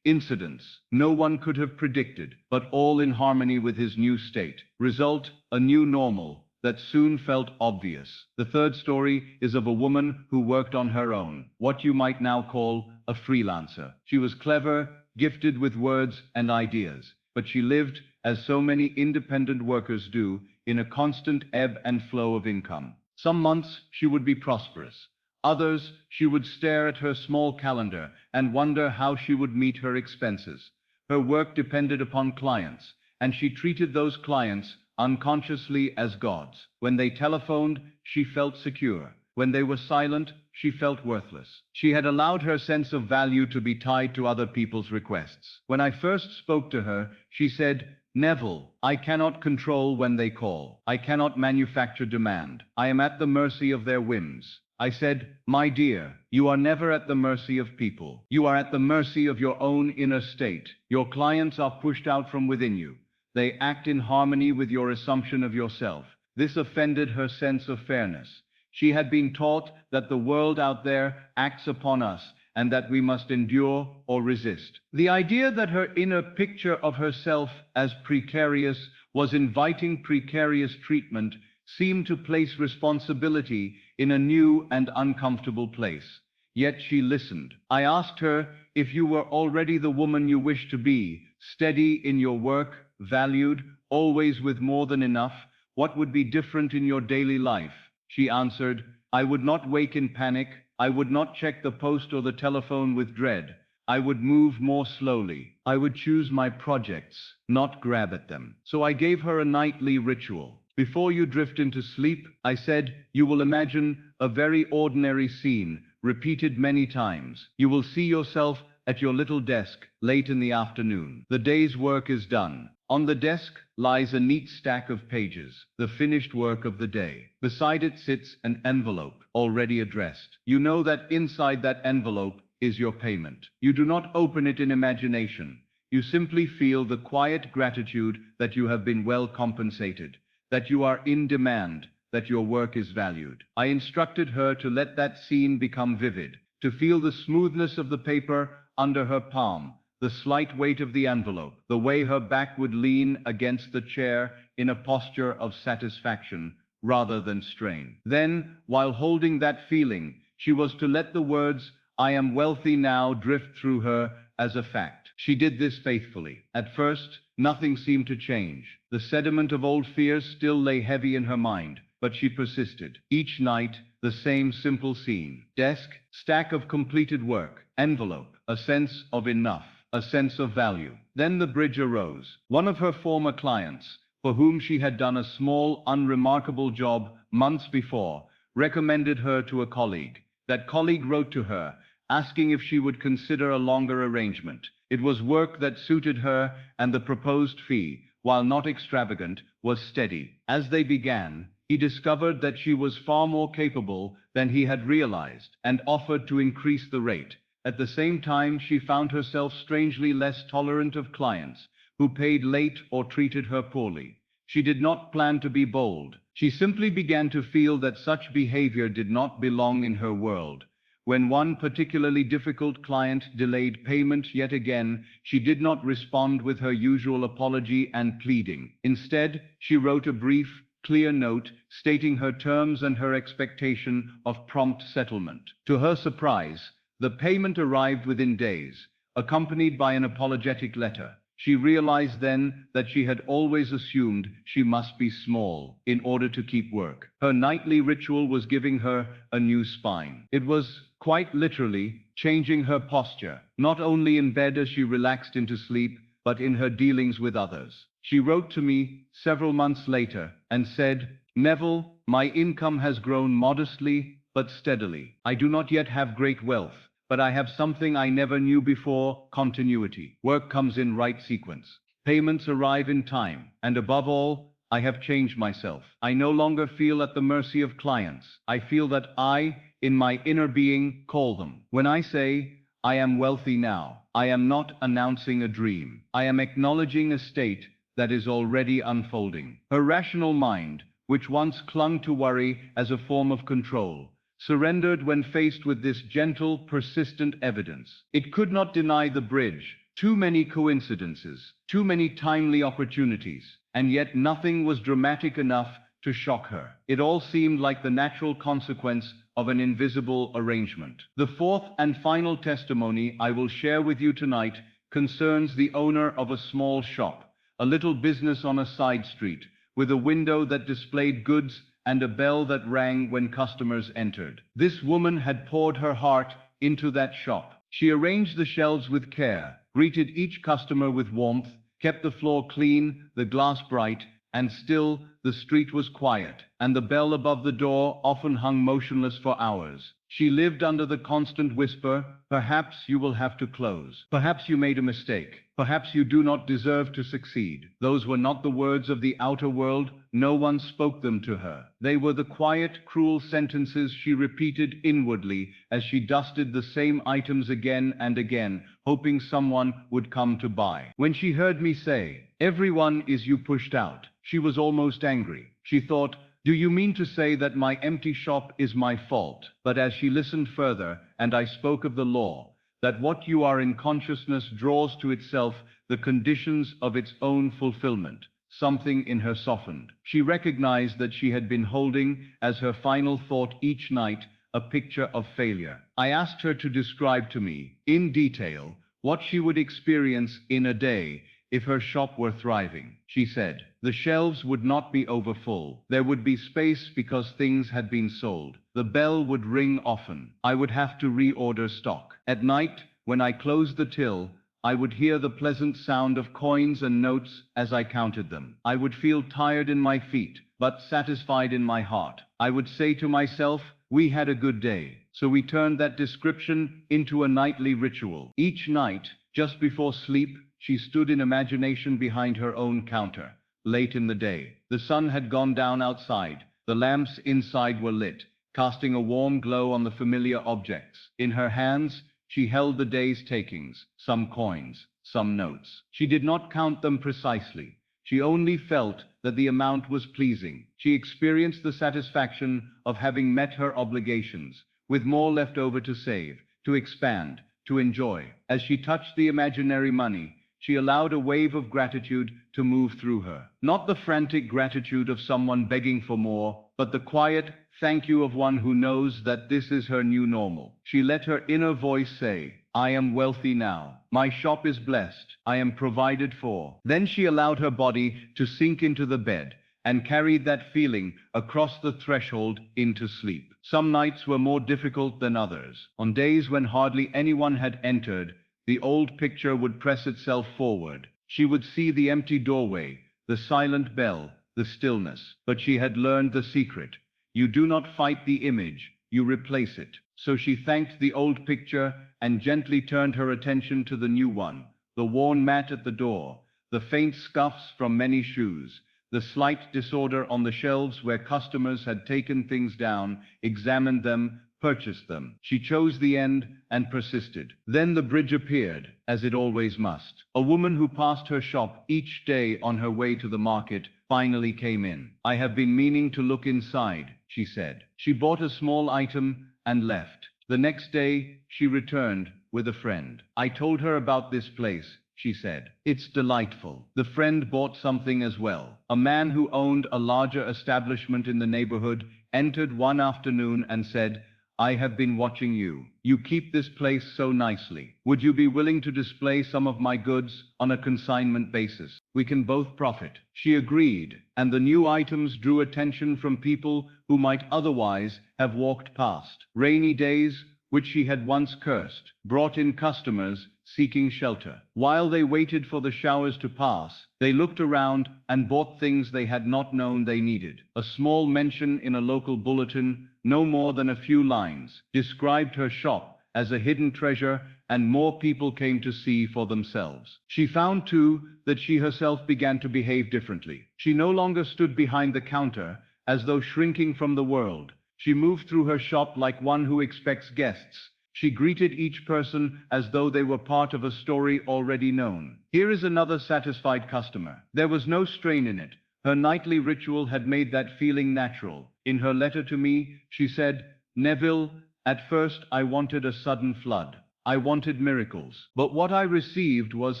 incidents no one could have predicted, but all in harmony with his new state. Result, a new normal that soon felt obvious. The third story is of a woman who worked on her own, what you might now call a freelancer. She was clever, gifted with words and ideas, but she lived, as so many independent workers do, in a constant ebb and flow of income. Some months she would be prosperous. Others, she would stare at her small calendar and wonder how she would meet her expenses. Her work depended upon clients, and she treated those clients unconsciously as gods. When they telephoned, she felt secure. When they were silent, she felt worthless. She had allowed her sense of value to be tied to other people's requests. When I first spoke to her, she said, "Neville, I cannot control when they call. I cannot manufacture demand. I am at the mercy of their whims." I said, "My dear, you are never at the mercy of people. You are at the mercy of your own inner state. Your clients are pushed out from within you. They act in harmony with your assumption of yourself." This offended her sense of fairness. She had been taught that the world out there acts upon us, and that we must endure or resist. The idea that her inner picture of herself as precarious was inviting precarious treatment seemed to place responsibility in a new and uncomfortable place. Yet she listened. I asked her, "If you were already the woman you wish to be, steady in your work, valued, always with more than enough, what would be different in your daily life?" She answered, "I would not wake in panic. I would not check the post or the telephone with dread. I would move more slowly. I would choose my projects, not grab at them." So I gave her a nightly ritual. "Before you drift into sleep," I said, "you will imagine a very ordinary scene, repeated many times. You will see yourself at your little desk, late in the afternoon. The day's work is done. On the desk lies a neat stack of pages, the finished work of the day. Beside it sits an envelope, already addressed. You know that inside that envelope is your payment. You do not open it in imagination. You simply feel the quiet gratitude that you have been well compensated, that you are in demand, that your work is valued." I instructed her to let that scene become vivid, to feel the smoothness of the paper under her palm, the slight weight of the envelope, the way her back would lean against the chair in a posture of satisfaction rather than strain. Then, while holding that feeling, she was to let the words, "I am wealthy now," drift through her as a fact. She did this faithfully. At first, nothing seemed to change. The sediment of old fears still lay heavy in her mind, but she persisted. Each night, the same simple scene. Desk, stack of completed work, envelope, a sense of enough, a sense of value. Then the bridge arose. One of her former clients, for whom she had done a small, unremarkable job months before, recommended her to a colleague. That colleague wrote to her, asking if she would consider a longer arrangement. It was work that suited her, and the proposed fee, while not extravagant, was steady. As they began, he discovered that she was far more capable than he had realized, and offered to increase the rate. At the same time, she found herself strangely less tolerant of clients who paid late or treated her poorly. She did not plan to be bold. She simply began to feel that such behavior did not belong in her world. When one particularly difficult client delayed payment yet again, she did not respond with her usual apology and pleading. Instead, she wrote a brief, clear note stating her terms and her expectation of prompt settlement. To her surprise, the payment arrived within days, accompanied by an apologetic letter. She realized then that she had always assumed she must be small in order to keep work. Her nightly ritual was giving her a new spine. It was, quite literally, changing her posture, not only in bed as she relaxed into sleep, but in her dealings with others. She wrote to me several months later and said, "Neville, my income has grown modestly but steadily. I do not yet have great wealth, but I have something I never knew before: continuity. Work comes in right sequence. Payments arrive in time. And above all, I have changed myself. I no longer feel at the mercy of clients. I feel that I, in my inner being, call them. When I say, I am wealthy now, I am not announcing a dream. I am acknowledging a state that is already unfolding." Her rational mind, which once clung to worry as a form of control, surrendered when faced with this gentle, persistent evidence. It could not deny the bridge. Too many coincidences, too many timely opportunities, and yet nothing was dramatic enough to shock her. It all seemed like the natural consequence of an invisible arrangement. The fourth and final testimony I will share with you tonight concerns the owner of a small shop, a little business on a side street, with a window that displayed goods and a bell that rang when customers entered. This woman had poured her heart into that shop. She arranged the shelves with care, greeted each customer with warmth, kept the floor clean, the glass bright, and still the street was quiet, and the bell above the door often hung motionless for hours. She lived under the constant whisper, "Perhaps you will have to close. Perhaps you made a mistake. Perhaps you do not deserve to succeed." Those were not the words of the outer world. No one spoke them to her. They were the quiet, cruel sentences she repeated inwardly as she dusted the same items again and again, hoping someone would come to buy. When she heard me say, "Everyone is you pushed out," she was almost angry. She thought, "Do you mean to say that my empty shop is my fault?" But as she listened further, and I spoke of the law, that what you are in consciousness draws to itself the conditions of its own fulfillment, something in her softened. She recognized that she had been holding, as her final thought each night, a picture of failure. I asked her to describe to me, in detail, what she would experience in a day if her shop were thriving. She said, "The shelves would not be overfull. There would be space because things had been sold. The bell would ring often. I would have to reorder stock. At night, when I closed the till, I would hear the pleasant sound of coins and notes as I counted them. I would feel tired in my feet, but satisfied in my heart. I would say to myself, we had a good day." So we turned that description into a nightly ritual. Each night, just before sleep, she stood in imagination behind her own counter. Late in the day, the sun had gone down outside. The lamps inside were lit, casting a warm glow on the familiar objects. In her hands, she held the day's takings, some coins, some notes. She did not count them precisely. She only felt that the amount was pleasing. She experienced the satisfaction of having met her obligations, with more left over to save, to expand, to enjoy. As she touched the imaginary money, she allowed a wave of gratitude to move through her. Not the frantic gratitude of someone begging for more, but the quiet thank you of one who knows that this is her new normal. She let her inner voice say, I am wealthy now. My shop is blessed. I am provided for. Then she allowed her body to sink into the bed and carried that feeling across the threshold into sleep. Some nights were more difficult than others. On days when hardly anyone had entered, the old picture would press itself forward. She would see the empty doorway, the silent bell, the stillness. But she had learned the secret. You do not fight the image, you replace it. So she thanked the old picture and gently turned her attention to the new one. The worn mat at the door, the faint scuffs from many shoes, the slight disorder on the shelves where customers had taken things down, examined them, purchased them. She chose the end and persisted. Then the bridge appeared, as it always must. A woman who passed her shop each day on her way to the market finally came in. I have been meaning to look inside, she said. She bought a small item and left. The next day, she returned with a friend. I told her about this place, she said. It's delightful. The friend bought something as well. A man who owned a larger establishment in the neighborhood entered one afternoon and said, I have been watching you. You keep this place so nicely. Would you be willing to display some of my goods on a consignment basis? We can both profit. She agreed, and the new items drew attention from people who might otherwise have walked past. Rainy days, which she had once cursed, brought in customers seeking shelter. While they waited for the showers to pass, they looked around and bought things they had not known they needed. A small mention in a local bulletin, no more than a few lines, described her shop as a hidden treasure, and more people came to see for themselves. She found, too, that she herself began to behave differently. She no longer stood behind the counter as though shrinking from the world. She moved through her shop like one who expects guests. She greeted each person as though they were part of a story already known. Here is another satisfied customer. There was no strain in it. Her nightly ritual had made that feeling natural. In her letter to me, she said, Neville, at first I wanted a sudden flood. I wanted miracles. But what I received was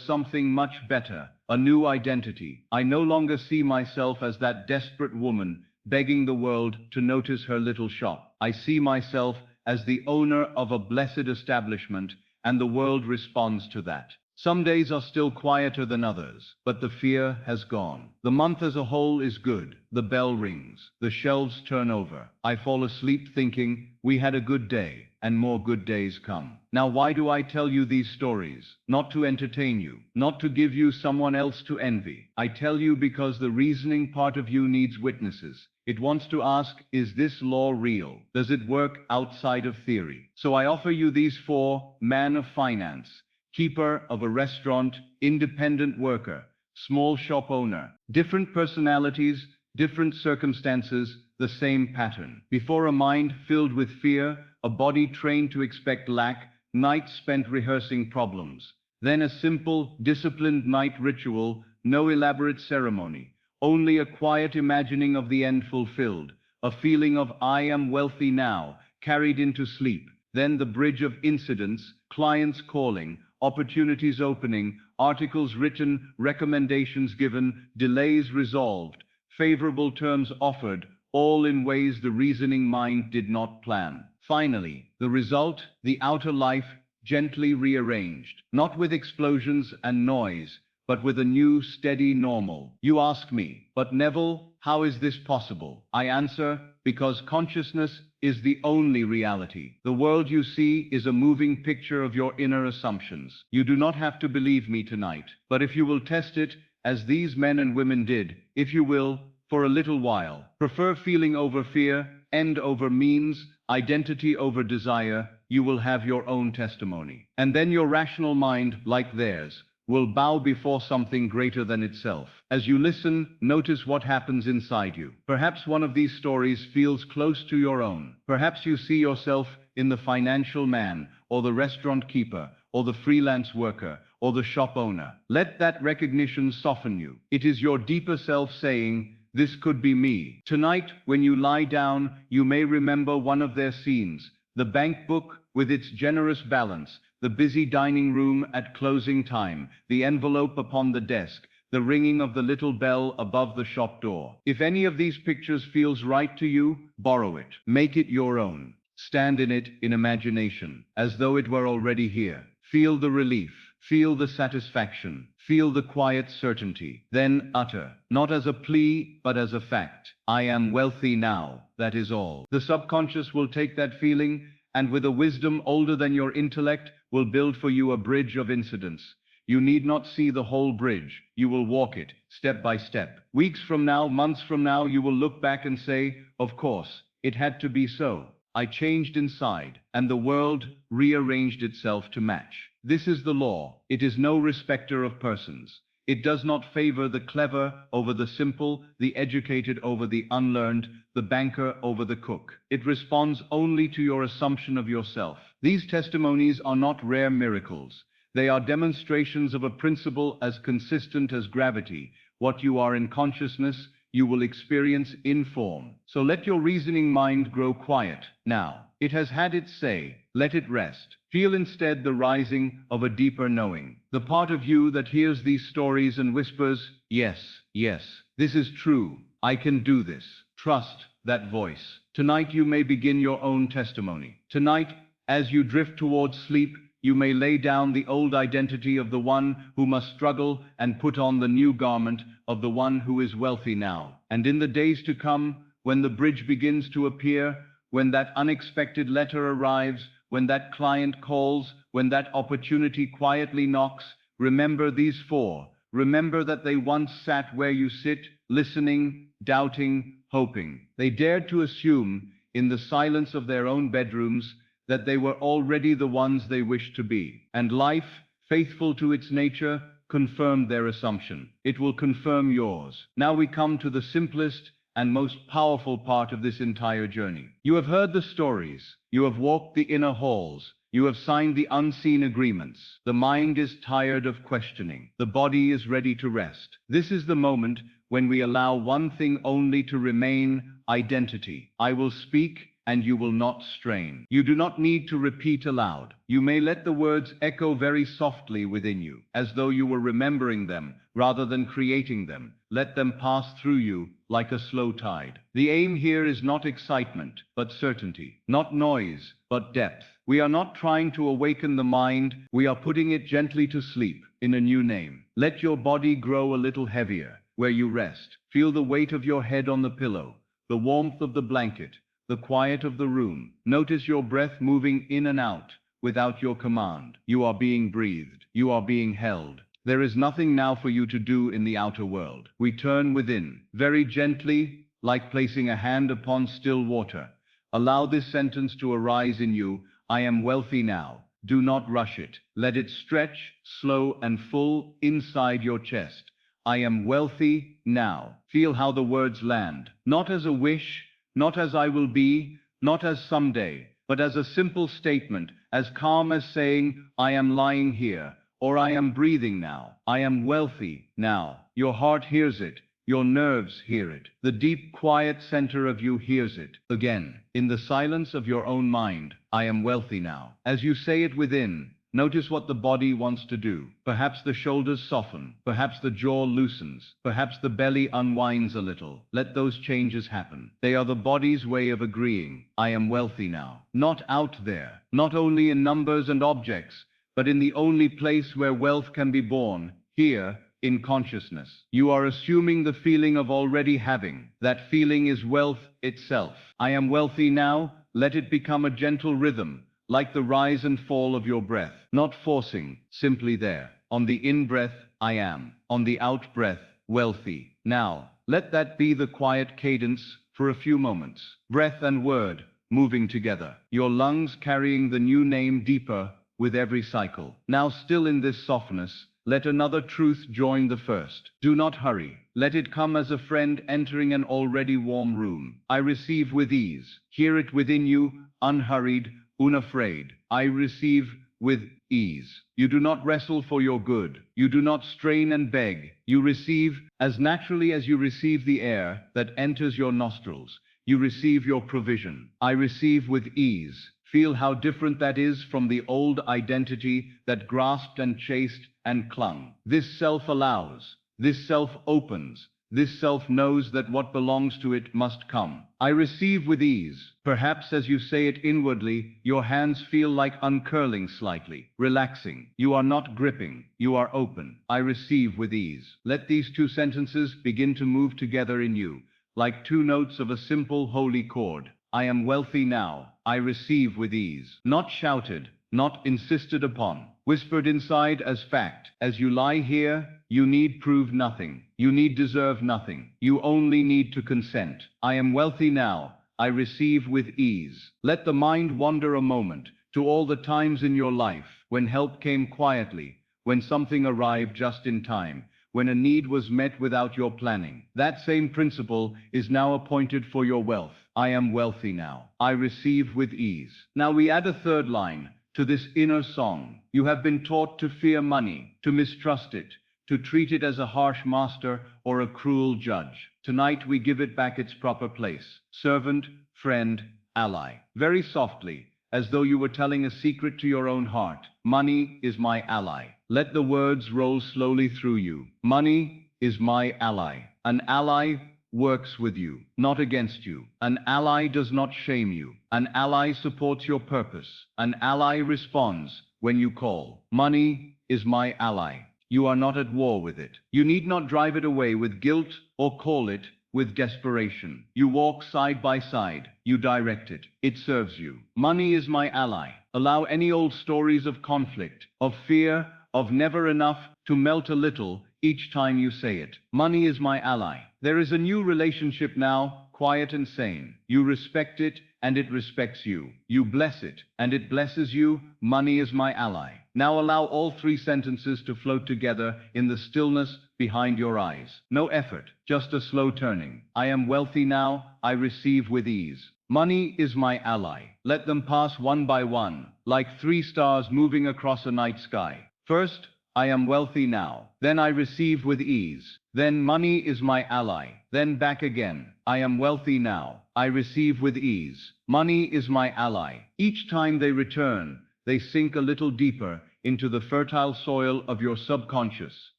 something much better, a new identity. I no longer see myself as that desperate woman begging the world to notice her little shop. I see myself as the owner of a blessed establishment, and the world responds to that. Some days are still quieter than others, but the fear has gone. The month as a whole is good. The bell rings. The shelves turn over. I fall asleep thinking, we had a good day, and more good days come. Now why do I tell you these stories? Not to entertain you, not to give you someone else to envy. I tell you because the reasoning part of you needs witnesses. It wants to ask, is this law real? Does it work outside of theory? So I offer you these four: man of finance, keeper of a restaurant, independent worker, small shop owner. Different personalities, different circumstances, the same pattern. Before a mind filled with fear, a body trained to expect lack, nights spent rehearsing problems. Then a simple, disciplined night ritual, no elaborate ceremony. Only a quiet imagining of the end fulfilled, a feeling of I am wealthy now, carried into sleep. Then the bridge of incidents, clients calling, opportunities opening, articles written, recommendations given, delays resolved, favorable terms offered, all in ways the reasoning mind did not plan. Finally, the result, the outer life, gently rearranged, not with explosions and noise, but with a new, steady normal. You ask me, but Neville, how is this possible? I answer, because consciousness is the only reality. The world you see is a moving picture of your inner assumptions. You do not have to believe me tonight, but if you will test it, as these men and women did, if you will, for a little while, prefer feeling over fear, end over means, identity over desire, you will have your own testimony. And then your rational mind, like theirs, will bow before something greater than itself. As you listen, notice what happens inside you. Perhaps one of these stories feels close to your own. Perhaps you see yourself in the financial man, or the restaurant keeper, or the freelance worker, or the shop owner. Let that recognition soften you. It is your deeper self saying, this could be me. Tonight, when you lie down, you may remember one of their scenes, The bank book with its generous balance, the busy dining room at closing time, the envelope upon the desk, the ringing of the little bell above the shop door. If any of these pictures feels right to you, borrow it. Make it your own. Stand in it in imagination, as though it were already here. Feel the relief. Feel the satisfaction. Feel the quiet certainty. Then utter, not as a plea, but as a fact. I am wealthy now, that is all. The subconscious will take that feeling, and with a wisdom older than your intellect, will build for you a bridge of incidents. You need not see the whole bridge. You will walk it, step by step. Weeks from now, months from now, you will look back and say, of course, it had to be so. I changed inside, and the world rearranged itself to match. This is the law. It is no respecter of persons. It does not favor the clever over the simple, the educated over the unlearned, the banker over the cook. It responds only to your assumption of yourself. These testimonies are not rare miracles. They are demonstrations of a principle as consistent as gravity. What you are in consciousness, you will experience in form. So let your reasoning mind grow quiet. Now, it has had its say. Let it rest. Feel instead the rising of a deeper knowing. The part of you that hears these stories and whispers, yes, yes, this is true. I can do this. Trust that voice. Tonight you may begin your own testimony. Tonight, as you drift towards sleep, you may lay down the old identity of the one who must struggle and put on the new garment of the one who is wealthy now. And in the days to come, when the bridge begins to appear, when that unexpected letter arrives, when that client calls, when that opportunity quietly knocks, remember these four. Remember that they once sat where you sit, listening, doubting, hoping. They dared to assume, in the silence of their own bedrooms, that they were already the ones they wished to be. And life, faithful to its nature, confirmed their assumption. It will confirm yours. Now we come to the simplest and most powerful part of this entire journey. You have heard the stories. You have walked the inner halls. You have signed the unseen agreements. The mind is tired of questioning. The body is ready to rest. This is the moment when we allow one thing only to remain: identity. I will speak, and you will not strain. You do not need to repeat aloud. You may let the words echo very softly within you, as though you were remembering them rather than creating them. Let them pass through you like a slow tide. The aim here is not excitement, but certainty. Not noise, but depth. We are not trying to awaken the mind. We are putting it gently to sleep in a new name. Let your body grow a little heavier where you rest. Feel the weight of your head on the pillow, the warmth of the blanket, the quiet of the room. Notice your breath moving in and out without your command. You are being breathed. You are being held. There is nothing now for you to do in the outer world. We turn within, very gently, like placing a hand upon still water. Allow this sentence to arise in you: I am wealthy now. Do not rush it. Let it stretch, slow and full, inside your chest. I am wealthy now. Feel how the words land. Not as a wish, not as I will be, not as someday, but as a simple statement, as calm as saying, I am lying here, or I am breathing now. I am wealthy now. Your heart hears it. Your nerves hear it. The deep, quiet center of you hears it. Again, in the silence of your own mind, I am wealthy now. As you say it within, notice what the body wants to do. Perhaps the shoulders soften. Perhaps the jaw loosens. Perhaps the belly unwinds a little. Let those changes happen. They are the body's way of agreeing. I am wealthy now. Not out there. Not only in numbers and objects, but in the only place where wealth can be born. Here, in consciousness. You are assuming the feeling of already having. That feeling is wealth itself. I am wealthy now. Let it become a gentle rhythm, like the rise and fall of your breath. Not forcing, simply there. On the in-breath, I am. On the out-breath, wealthy. Now, let that be the quiet cadence for a few moments. Breath and word moving together. Your lungs carrying the new name deeper with every cycle. Now, still in this softness, let another truth join the first. Do not hurry. Let it come as a friend entering an already warm room. I receive with ease. Hear it within you, unhurried, unafraid. I receive with ease. You do not wrestle for your good. You do not strain and beg. You receive as naturally as you receive the air that enters your nostrils. You receive your provision. I receive with ease. Feel how different that is from the old identity that grasped and chased and clung. This self allows, this self opens, this self knows that what belongs to it must come. I receive with ease. Perhaps as you say it inwardly, your hands feel like uncurling slightly, relaxing. You are not gripping, you are open. I receive with ease. Let these two sentences begin to move together in you, like two notes of a simple holy chord. I am wealthy now. I receive with ease. Not shouted, not insisted upon, whispered inside as fact. As you lie here, you need prove nothing. You need deserve nothing. You only need to consent. I am wealthy now. I receive with ease. Let the mind wander a moment to all the times in your life when help came quietly, when something arrived just in time, when a need was met without your planning. That same principle is now appointed for your wealth. I am wealthy now. I receive with ease. Now we add a third line to this inner song. You have been taught to fear money, to mistrust it, to treat it as a harsh master or a cruel judge. Tonight we give it back its proper place. Servant, friend, ally. Very softly, as though you were telling a secret to your own heart. Money is my ally. Let the words roll slowly through you. Money is my ally. An ally works with you, not against you. An ally does not shame you. An ally supports your purpose. An ally responds when you call. Money is my ally. You are not at war with it. You need not drive it away with guilt or call it with desperation. You walk side by side. You direct it. It serves you. Money is my ally. Allow any old stories of conflict, of fear, of never enough to melt a little each time you say it. Money is my ally. There is a new relationship now, quiet and sane. You respect it and it respects you. You bless it and it blesses you. Money is my ally. Now allow all three sentences to float together in the stillness behind your eyes. No effort, just a slow turning. I am wealthy now. I receive with ease. Money is my ally. Let them pass one by one, like three stars moving across a night sky. First, I am wealthy now. Then I receive with ease. Then money is my ally. Then back again. I am wealthy now. I receive with ease. Money is my ally. Each time they return, they sink a little deeper into the fertile soil of your subconscious.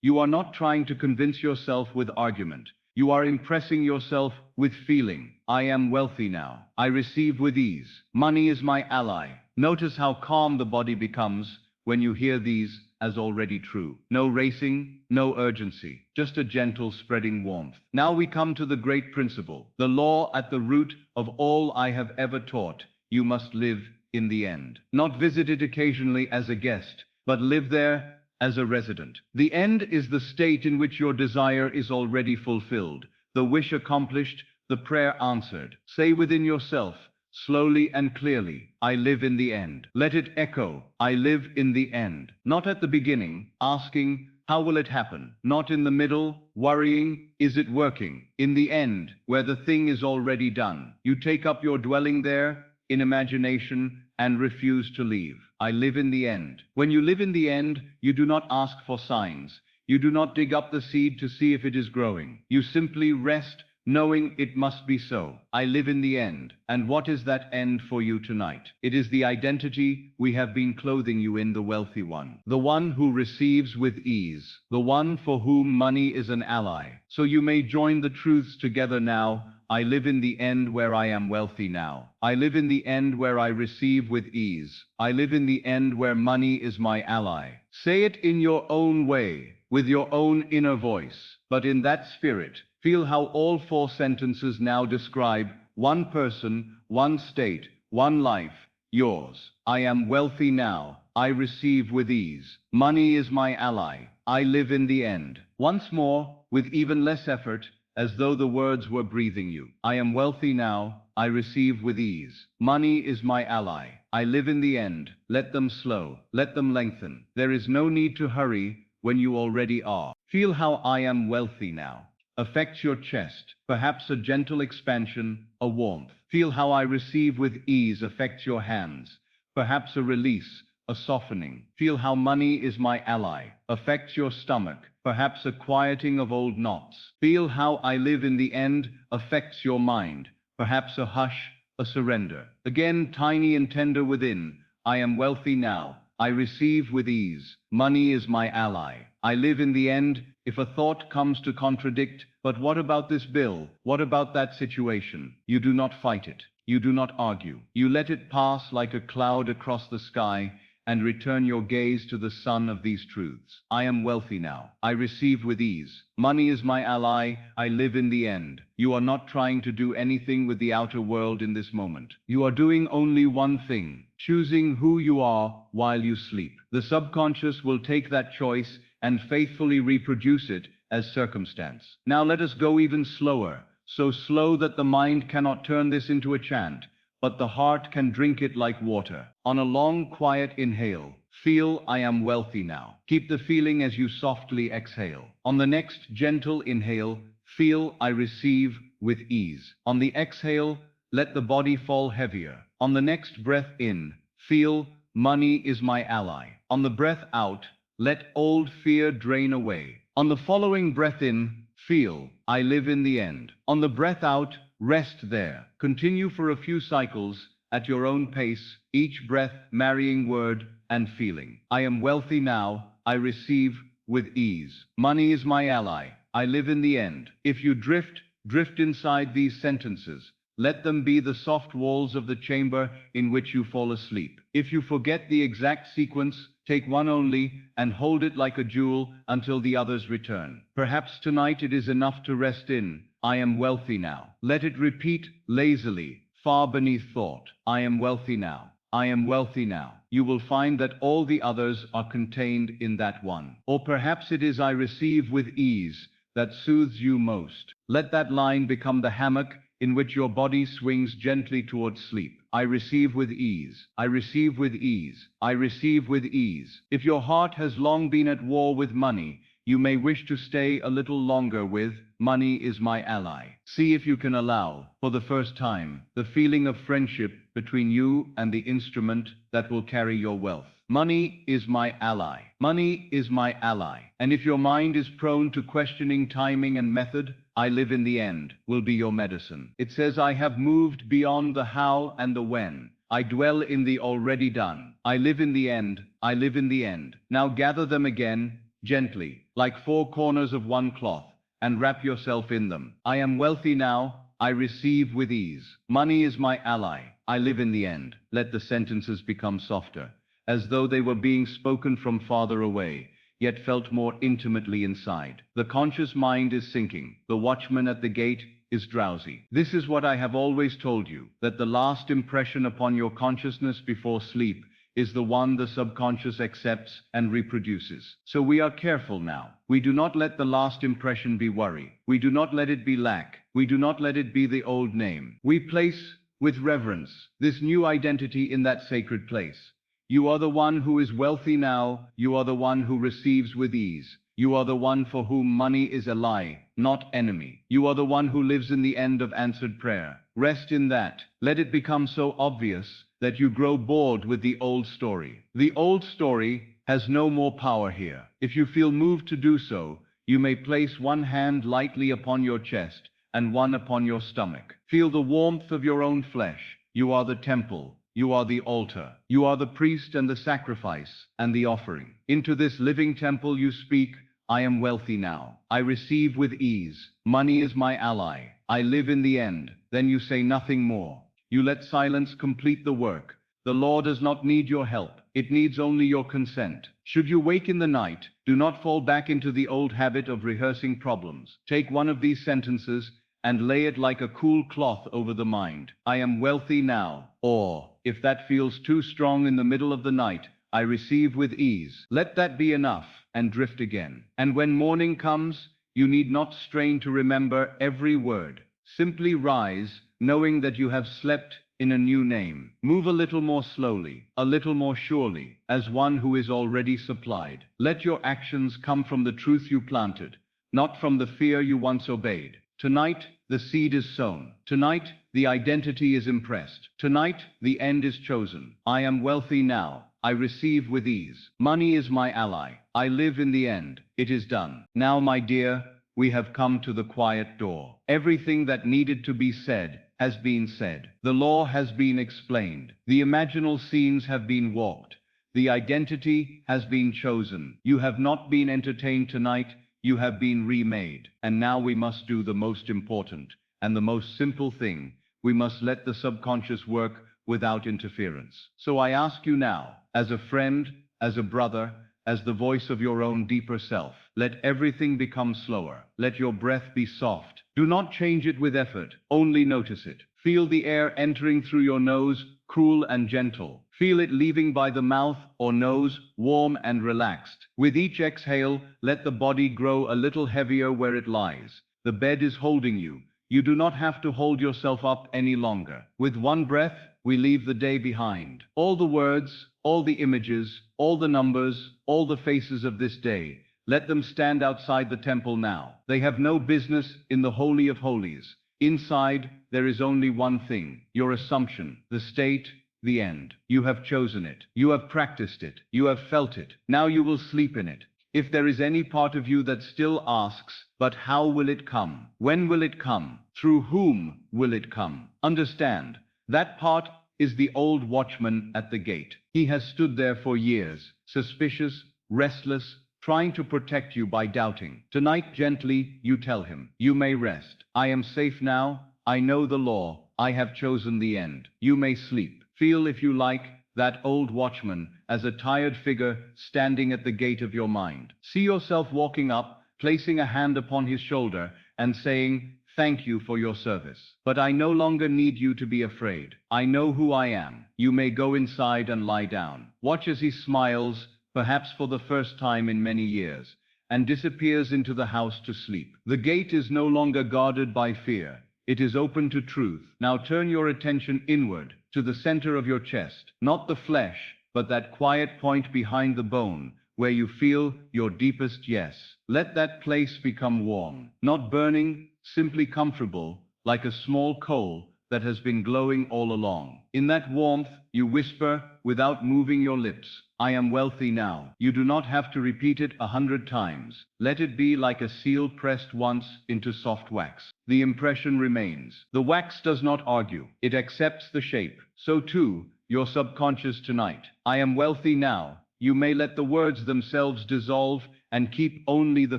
You are not trying to convince yourself with argument. You are impressing yourself with feeling. I am wealthy now. I receive with ease. Money is my ally. Notice how calm the body becomes when you hear these as already true. No racing, no urgency, just a gentle spreading warmth. Now we come to the great principle, the law at the root of all I have ever taught. You must live in the end. Not visit it occasionally as a guest, but live there as a resident. The end is the state in which your desire is already fulfilled, the wish accomplished, the prayer answered. Say within yourself, slowly and clearly, I live in the end. Let it echo, I live in the end. Not at the beginning, asking, how will it happen? Not in the middle, worrying, is it working? In the end, where the thing is already done. You take up your dwelling there, in imagination, and refuse to leave. I live in the end. When you live in the end, you do not ask for signs. You do not dig up the seed to see if it is growing. You simply rest, knowing it must be so. I live in the end. And what is that end for you tonight? It is the identity we have been clothing you in, the wealthy one. The one who receives with ease. The one for whom money is an ally. So you may join the truths together now. I live in the end where I am wealthy now. I live in the end where I receive with ease. I live in the end where money is my ally. Say it in your own way, with your own inner voice, but in that spirit. Feel how all four sentences now describe one person, one state, one life, yours. I am wealthy now. I receive with ease. Money is my ally. I live in the end. Once more, with even less effort, as though the words were breathing you. I am wealthy now. I receive with ease. Money is my ally. I live in the end. Let them slow. Let them lengthen. There is no need to hurry when you already are. Feel how I am wealthy now affects your chest, perhaps a gentle expansion, a warmth. Feel how I receive with ease affects your hands, perhaps a release, a softening. Feel how money is my ally affects your stomach, perhaps a quieting of old knots. Feel how I live in the end affects your mind, perhaps a hush, a surrender. Again, tiny and tender within, I am wealthy now. I receive with ease. Money is my ally. I live in the end. If a thought comes to contradict, but what about this bill? What about that situation? You do not fight it. You do not argue. You let it pass like a cloud across the sky and return your gaze to the sun of these truths. I am wealthy now. I receive with ease. Money is my ally. I live in the end. You are not trying to do anything with the outer world in this moment. You are doing only one thing, choosing who you are while you sleep. The subconscious will take that choice and faithfully reproduce it as circumstance. Now let us go even slower, so slow that the mind cannot turn this into a chant, but the heart can drink it like water. On a long, quiet inhale, feel I am wealthy now. Keep the feeling as you softly exhale. On the next gentle inhale, feel I receive with ease. On the exhale, let the body fall heavier. On the next breath in, feel money is my ally. On the breath out, let old fear drain away. On the following breath in, feel I live in the end. On the breath out, rest there. Continue for a few cycles at your own pace, each breath marrying word and feeling. I am wealthy now. I receive with ease. Money is my ally. I live in the end. If you drift inside these sentences. Let them be the soft walls of the chamber in which you fall asleep. If you forget the exact sequence, take one only and hold it like a jewel until the others return. Perhaps tonight it is enough to rest in. I am wealthy now. Let it repeat lazily, far beneath thought. I am wealthy now. I am wealthy now. You will find that all the others are contained in that one. Or perhaps it is I receive with ease that soothes you most. Let that line become the hammock in which your body swings gently towards sleep. I receive with ease. I receive with ease. I receive with ease. If your heart has long been at war with money, you may wish to stay a little longer with money is my ally. See if you can allow, for the first time, the feeling of friendship between you and the instrument that will carry your wealth. Money is my ally. Money is my ally. And if your mind is prone to questioning timing and method, I live in the end will be your medicine. It says I have moved beyond the how and the when. I dwell in the already done. I live in the end. I live in the end. Now gather them again, gently, like four corners of one cloth, and wrap yourself in them. I am wealthy now. I receive with ease. Money is my ally. I live in the end. Let the sentences become softer, as though they were being spoken from farther away, yet felt more intimately inside. The conscious mind is sinking. The watchman at the gate is drowsy. This is what I have always told you, that the last impression upon your consciousness before sleep is the one the subconscious accepts and reproduces. So we are careful now. We do not let the last impression be worry. We do not let it be lack. We do not let it be the old name. We place, with reverence, this new identity in that sacred place. You are the one who is wealthy now. You are the one who receives with ease. You are the one for whom money is ally, not enemy. You are the one who lives in the end of answered prayer. Rest in that. Let it become so obvious that you grow bored with the old story. The old story has no more power here. If you feel moved to do so, you may place one hand lightly upon your chest and one upon your stomach. Feel the warmth of your own flesh. You are the temple. You are the altar. You are the priest and the sacrifice and the offering. Into this living temple you speak, I am wealthy now. I receive with ease. Money is my ally. I live in the end. Then you say nothing more. You let silence complete the work. The law does not need your help. It needs only your consent. Should you wake in the night, do not fall back into the old habit of rehearsing problems. Take one of these sentences and lay it like a cool cloth over the mind. I am wealthy now. Or, if that feels too strong in the middle of the night, I receive with ease. Let that be enough, and drift again. And when morning comes, you need not strain to remember every word. Simply rise, knowing that you have slept in a new name. Move a little more slowly, a little more surely, as one who is already supplied. Let your actions come from the truth you planted, not from the fear you once obeyed. Tonight, the seed is sown. Tonight, the identity is impressed. Tonight, the end is chosen. I am wealthy now. I receive with ease. Money is my ally. I live in the end. It is done. Now, my dear, we have come to the quiet door. Everything that needed to be said has been said. The law has been explained. The imaginal scenes have been walked. The identity has been chosen. You have not been entertained tonight, you have been remade. And now we must do the most important and the most simple thing. We must let the subconscious work without interference. So I ask you now, as a friend, as a brother, as the voice of your own deeper self, let everything become slower. Let your breath be soft. Do not change it with effort, only notice it. Feel the air entering through your nose, cool and gentle. Feel it leaving by the mouth or nose, warm and relaxed. With each exhale, let the body grow a little heavier where it lies. The bed is holding you. You do not have to hold yourself up any longer. With one breath, we leave the day behind. All the words, all the images, all the numbers, all the faces of this day, let them stand outside the temple now. They have no business in the Holy of Holies. Inside, there is only one thing, your assumption, the state, the end. You have chosen it. You have practiced it. You have felt it. Now you will sleep in it. If there is any part of you that still asks, but how will it come? When will it come? Through whom will it come? Understand, that part is the old watchman at the gate. He has stood there for years, suspicious, restless, trying to protect you by doubting. Tonight, gently, you tell him, you may rest. I am safe now. I know the law. I have chosen the end. You may sleep. Feel, if you like, that old watchman as a tired figure standing at the gate of your mind. See yourself walking up, placing a hand upon his shoulder and saying, thank you for your service. But I no longer need you to be afraid. I know who I am. You may go inside and lie down. Watch as he smiles, perhaps for the first time in many years, and disappears into the house to sleep. The gate is no longer guarded by fear. It is open to truth. Now turn your attention inward, to the center of your chest, not the flesh, but that quiet point behind the bone, where you feel your deepest yes. Let that place become warm, not burning, simply comfortable, like a small coal that has been glowing all along. In that warmth, you whisper, without moving your lips, I am wealthy now. You do not have to repeat it 100 times. Let it be like a seal pressed once into soft wax. The impression remains. The wax does not argue. It accepts the shape. So too, your subconscious tonight. I am wealthy now. You may let the words themselves dissolve and keep only the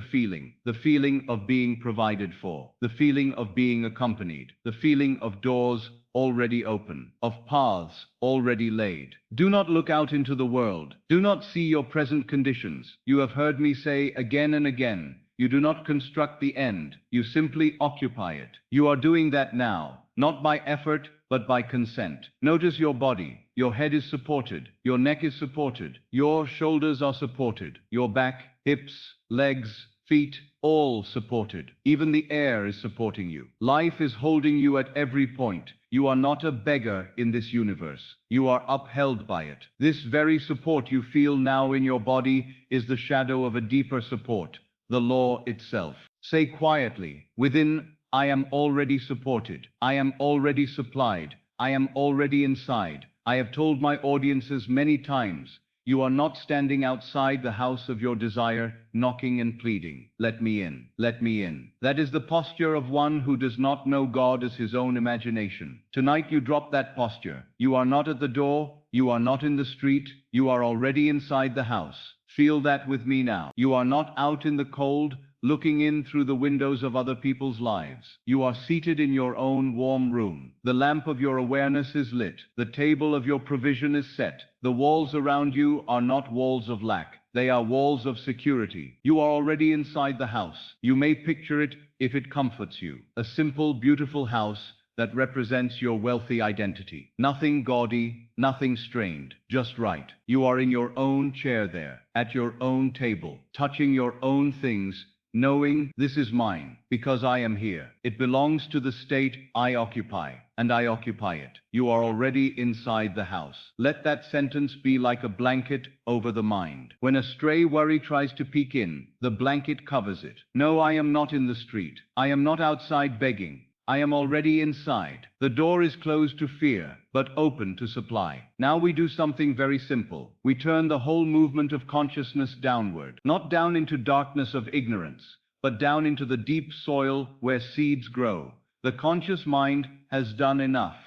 feeling of being provided for, the feeling of being accompanied, the feeling of doors already open, of paths already laid. Do not look out into the world. Do not see your present conditions. You have heard me say again and again, you do not construct the end, you simply occupy it. You are doing that now, not by effort, but by consent. Notice your body. Your head is supported. Your neck is supported. Your shoulders are supported. Your back, hips, legs, feet, all supported. Even the air is supporting you. Life is holding you at every point. You are not a beggar in this universe. You are upheld by it. This very support you feel now in your body is the shadow of a deeper support, the law itself. Say quietly, within, I am already supported. I am already supplied. I am already inside. I have told my audiences many times, you are not standing outside the house of your desire, knocking and pleading. Let me in. Let me in. That is the posture of one who does not know God as his own imagination. Tonight you drop that posture. You are not at the door. You are not in the street. You are already inside the house. Feel that with me now. You are not out in the cold, looking in through the windows of other people's lives. You are seated in your own warm room. The lamp of your awareness is lit. The table of your provision is set. The walls around you are not walls of lack. They are walls of security. You are already inside the house. You may picture it if it comforts you. A simple, beautiful house that represents your wealthy identity. Nothing gaudy, nothing strained, just right. You are in your own chair there, at your own table, touching your own things, knowing this is mine, because I am here. It belongs to the state I occupy, and I occupy it. You are already inside the house. Let that sentence be like a blanket over the mind. When a stray worry tries to peek in, the blanket covers it. No, I am not in the street. I am not outside begging. I am already inside. The door is closed to fear, but open to supply. Now we do something very simple. We turn the whole movement of consciousness downward, not down into darkness of ignorance, but down into the deep soil where seeds grow, The conscious mind has done enough.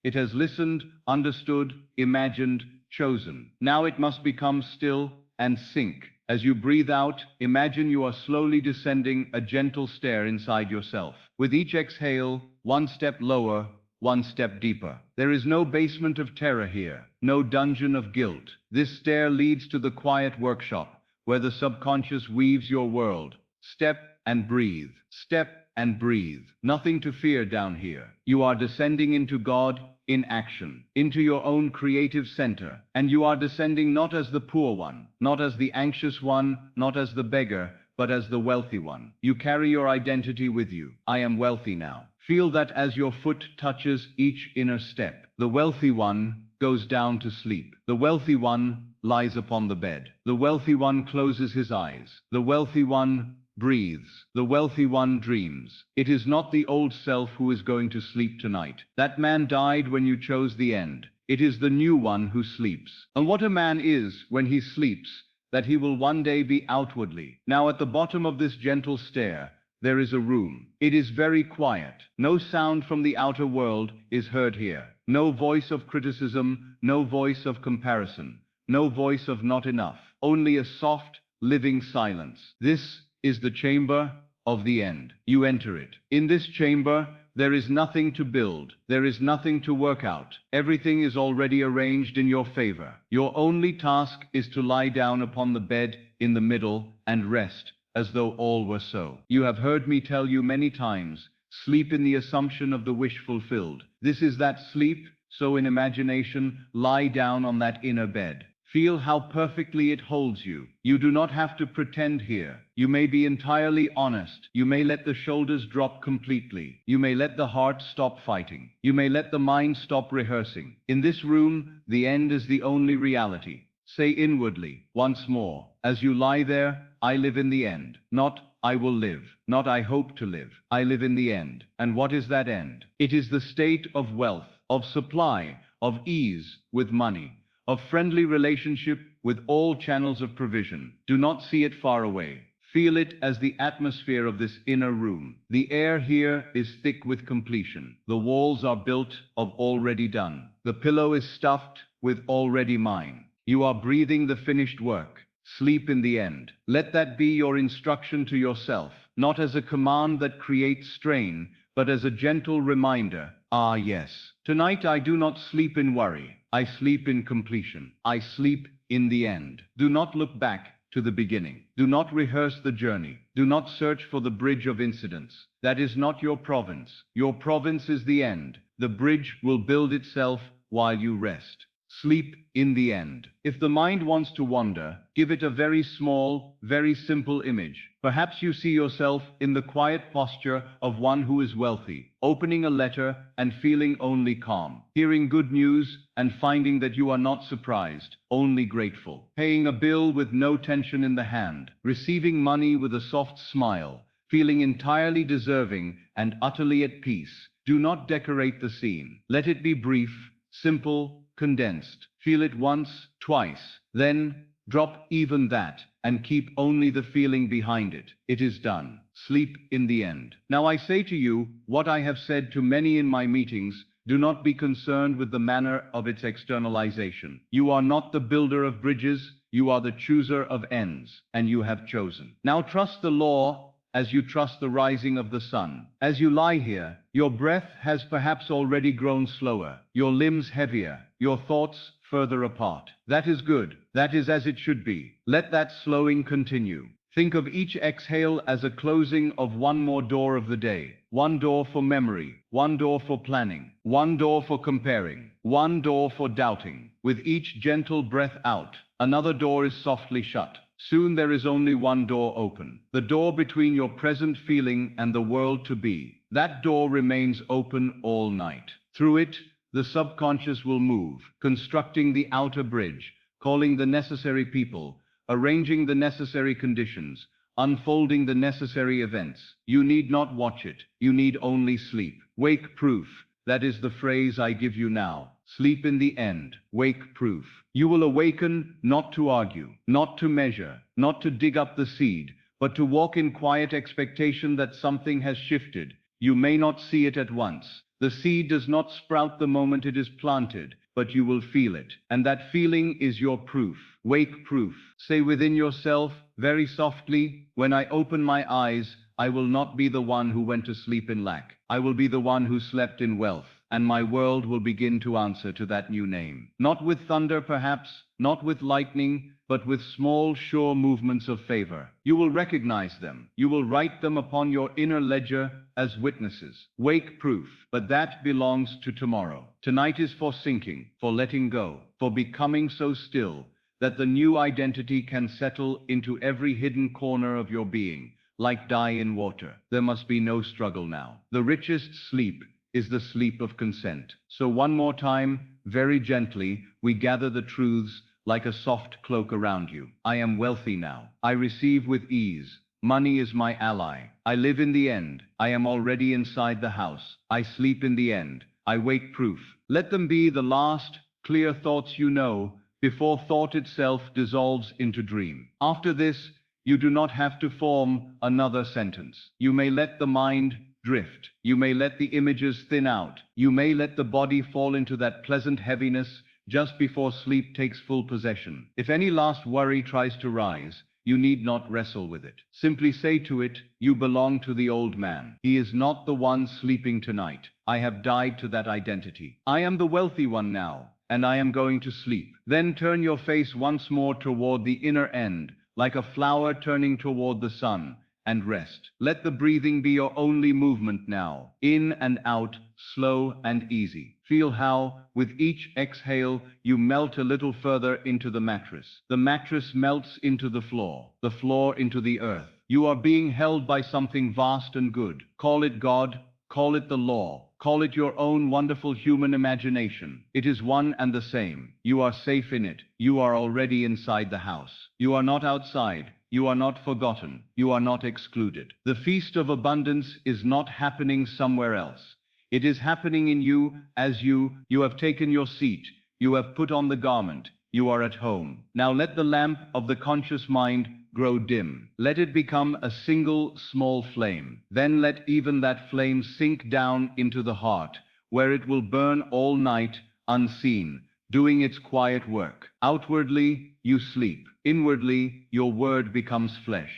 It has listened, understood, imagined, chosen. Now it must become still and sink. As you breathe out, imagine you are slowly descending a gentle stair inside yourself. With each exhale, one step lower, one step deeper. There is no basement of terror here, no dungeon of guilt. This stair leads to the quiet workshop, where the subconscious weaves your world. Step and breathe. Step and breathe. Nothing to fear down here. You are descending into God in action, into your own creative center. And you are descending not as the poor one, not as the anxious one, not as the beggar, but as the wealthy one. You carry your identity with you. I am wealthy now. Feel that as your foot touches each inner step. The wealthy one goes down to sleep. The wealthy one lies upon the bed. The wealthy one closes his eyes. The wealthy one breathes. The wealthy one dreams. It is not the old self who is going to sleep tonight. That man died when you chose the end. It is the new one who sleeps. And what a man is when he sleeps, that he will one day be outwardly. Now at the bottom of this gentle stair, there is a room. It is very quiet. No sound from the outer world is heard here. No voice of criticism, no voice of comparison, no voice of not enough. Only a soft, living silence. This is the chamber of the end. You enter it. In this chamber, there is nothing to build. There is nothing to work out. Everything is already arranged in your favor. Your only task is to lie down upon the bed in the middle and rest, as though all were so. You have heard me tell you many times, sleep in the assumption of the wish fulfilled. This is that sleep, so in imagination, lie down on that inner bed. Feel how perfectly it holds you. You do not have to pretend here. You may be entirely honest. You may let the shoulders drop completely. You may let the heart stop fighting. You may let the mind stop rehearsing. In this room, the end is the only reality. Say inwardly, once more, as you lie there, I live in the end. Not, I will live. Not, I hope to live. I live in the end. And what is that end? It is the state of wealth, of supply, of ease with money, of friendly relationship with all channels of provision. Do not see it far away. Feel it as the atmosphere of this inner room. The air here is thick with completion. The walls are built of already done. The pillow is stuffed with already mine. You are breathing the finished work. Sleep in the end. Let that be your instruction to yourself, not as a command that creates strain, but as a gentle reminder. Ah, yes. Tonight I do not sleep in worry. I sleep in completion. I sleep in the end. Do not look back to the beginning. Do not rehearse the journey. Do not search for the bridge of incidents. That is not your province. Your province is the end. The bridge will build itself while you rest. Sleep in the end. If the mind wants to wander, give it a very small, very simple image. Perhaps you see yourself in the quiet posture of one who is wealthy, opening a letter and feeling only calm, hearing good news and finding that you are not surprised, only grateful, paying a bill with no tension in the hand, receiving money with a soft smile, feeling entirely deserving and utterly at peace. Do not decorate the scene. Let it be brief, simple, condensed. Feel it once, twice, then drop even that and keep only the feeling behind it. It is done. Sleep in the end. Now I say to you what I have said to many in my meetings. Do not be concerned with the manner of its externalization. You are not the builder of bridges. You are the chooser of ends, and you have chosen. Now trust the law as you trust the rising of the sun. As you lie here, your breath has perhaps already grown slower, your limbs heavier, your thoughts further apart. That is good. That is as it should be. Let that slowing continue. Think of each exhale as a closing of one more door of the day. One door for memory, one door for planning, one door for comparing, one door for doubting. With each gentle breath out, another door is softly shut. Soon there is only one door open, the door between your present feeling and the world to be. That door remains open all night. Through it, the subconscious will move, constructing the outer bridge, calling the necessary people, arranging the necessary conditions, unfolding the necessary events. You need not watch it. You need only sleep. Wake proof. That is the phrase I give you now. Sleep in the end. Wake proof. You will awaken not to argue, not to measure, not to dig up the seed, but to walk in quiet expectation that something has shifted. You may not see it at once. The seed does not sprout the moment it is planted, but you will feel it. And that feeling is your proof. Wake proof. Say within yourself, very softly, when I open my eyes, I will not be the one who went to sleep in lack. I will be the one who slept in wealth, and my world will begin to answer to that new name. Not with thunder, perhaps, not with lightning, but with small, sure movements of favor. You will recognize them. You will write them upon your inner ledger as witnesses. Wake proof. But that belongs to tomorrow. Tonight is for sinking, for letting go, for becoming so still that the new identity can settle into every hidden corner of your being, like dye in water. There must be no struggle now. The richest sleep is the sleep of consent. So one more time, very gently, we gather the truths like a soft cloak around you. I am wealthy now. I receive with ease. Money is my ally. I live in the end. I am already inside the house. I sleep in the end. I wake proof. Let them be the last clear thoughts you know before thought itself dissolves into dream. After this, you do not have to form another sentence. You may let the mind drift. You may let the images thin out. You may let the body fall into that pleasant heaviness just before sleep takes full possession. If any last worry tries to rise, you need not wrestle with it. Simply say to it, you belong to the old man. He is not the one sleeping tonight. I have died to that identity. I am the wealthy one now, and I am going to sleep. Then turn your face once more toward the inner end, like a flower turning toward the sun, and rest. Let the breathing be your only movement now. In and out, slow and easy. Feel how, with each exhale, you melt a little further into the mattress. The mattress melts into the floor into the earth. You are being held by something vast and good. Call it God, call it the law, call it your own wonderful human imagination. It is one and the same. You are safe in it. You are already inside the house. You are not outside. You are not forgotten. You are not excluded. The feast of abundance is not happening somewhere else. It is happening in you as you have taken your seat. You have put on the garment. You are at home. Now let the lamp of the conscious mind grow dim. Let it become a single small flame. Then let even that flame sink down into the heart, where it will burn all night, unseen, doing its quiet work. Outwardly, you sleep. Inwardly, your word becomes flesh.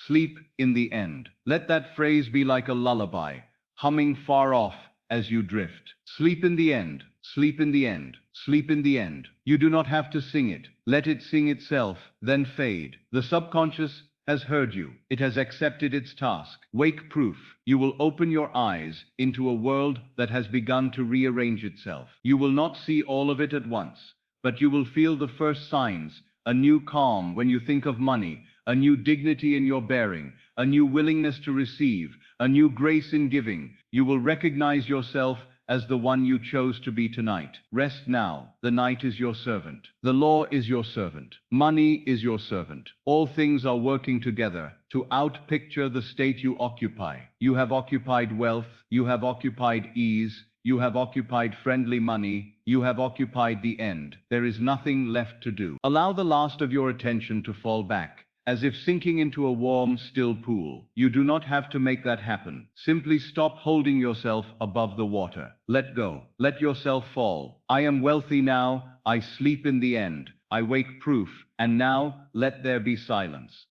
Sleep in the end. Let that phrase be like a lullaby, humming far off as you drift. Sleep in the end. Sleep in the end. Sleep in the end. You do not have to sing it. Let it sing itself, then fade. The subconscious has heard you. It has accepted its task. Wake proof. You will open your eyes into a world that has begun to rearrange itself. You will not see all of it at once, but you will feel the first signs. A new calm when you think of money, a new dignity in your bearing, a new willingness to receive, a new grace in giving. You will recognize yourself as the one you chose to be tonight. Rest now. The night is your servant. The law is your servant. Money is your servant. All things are working together to outpicture the state you occupy. You have occupied wealth. You have occupied ease. You have occupied friendly money. You have occupied the end. There is nothing left to do. Allow the last of your attention to fall back, as if sinking into a warm, still pool. You do not have to make that happen. Simply stop holding yourself above the water. Let go. Let yourself fall. I am wealthy now. I sleep in the end. I wake proof. And now, let there be silence.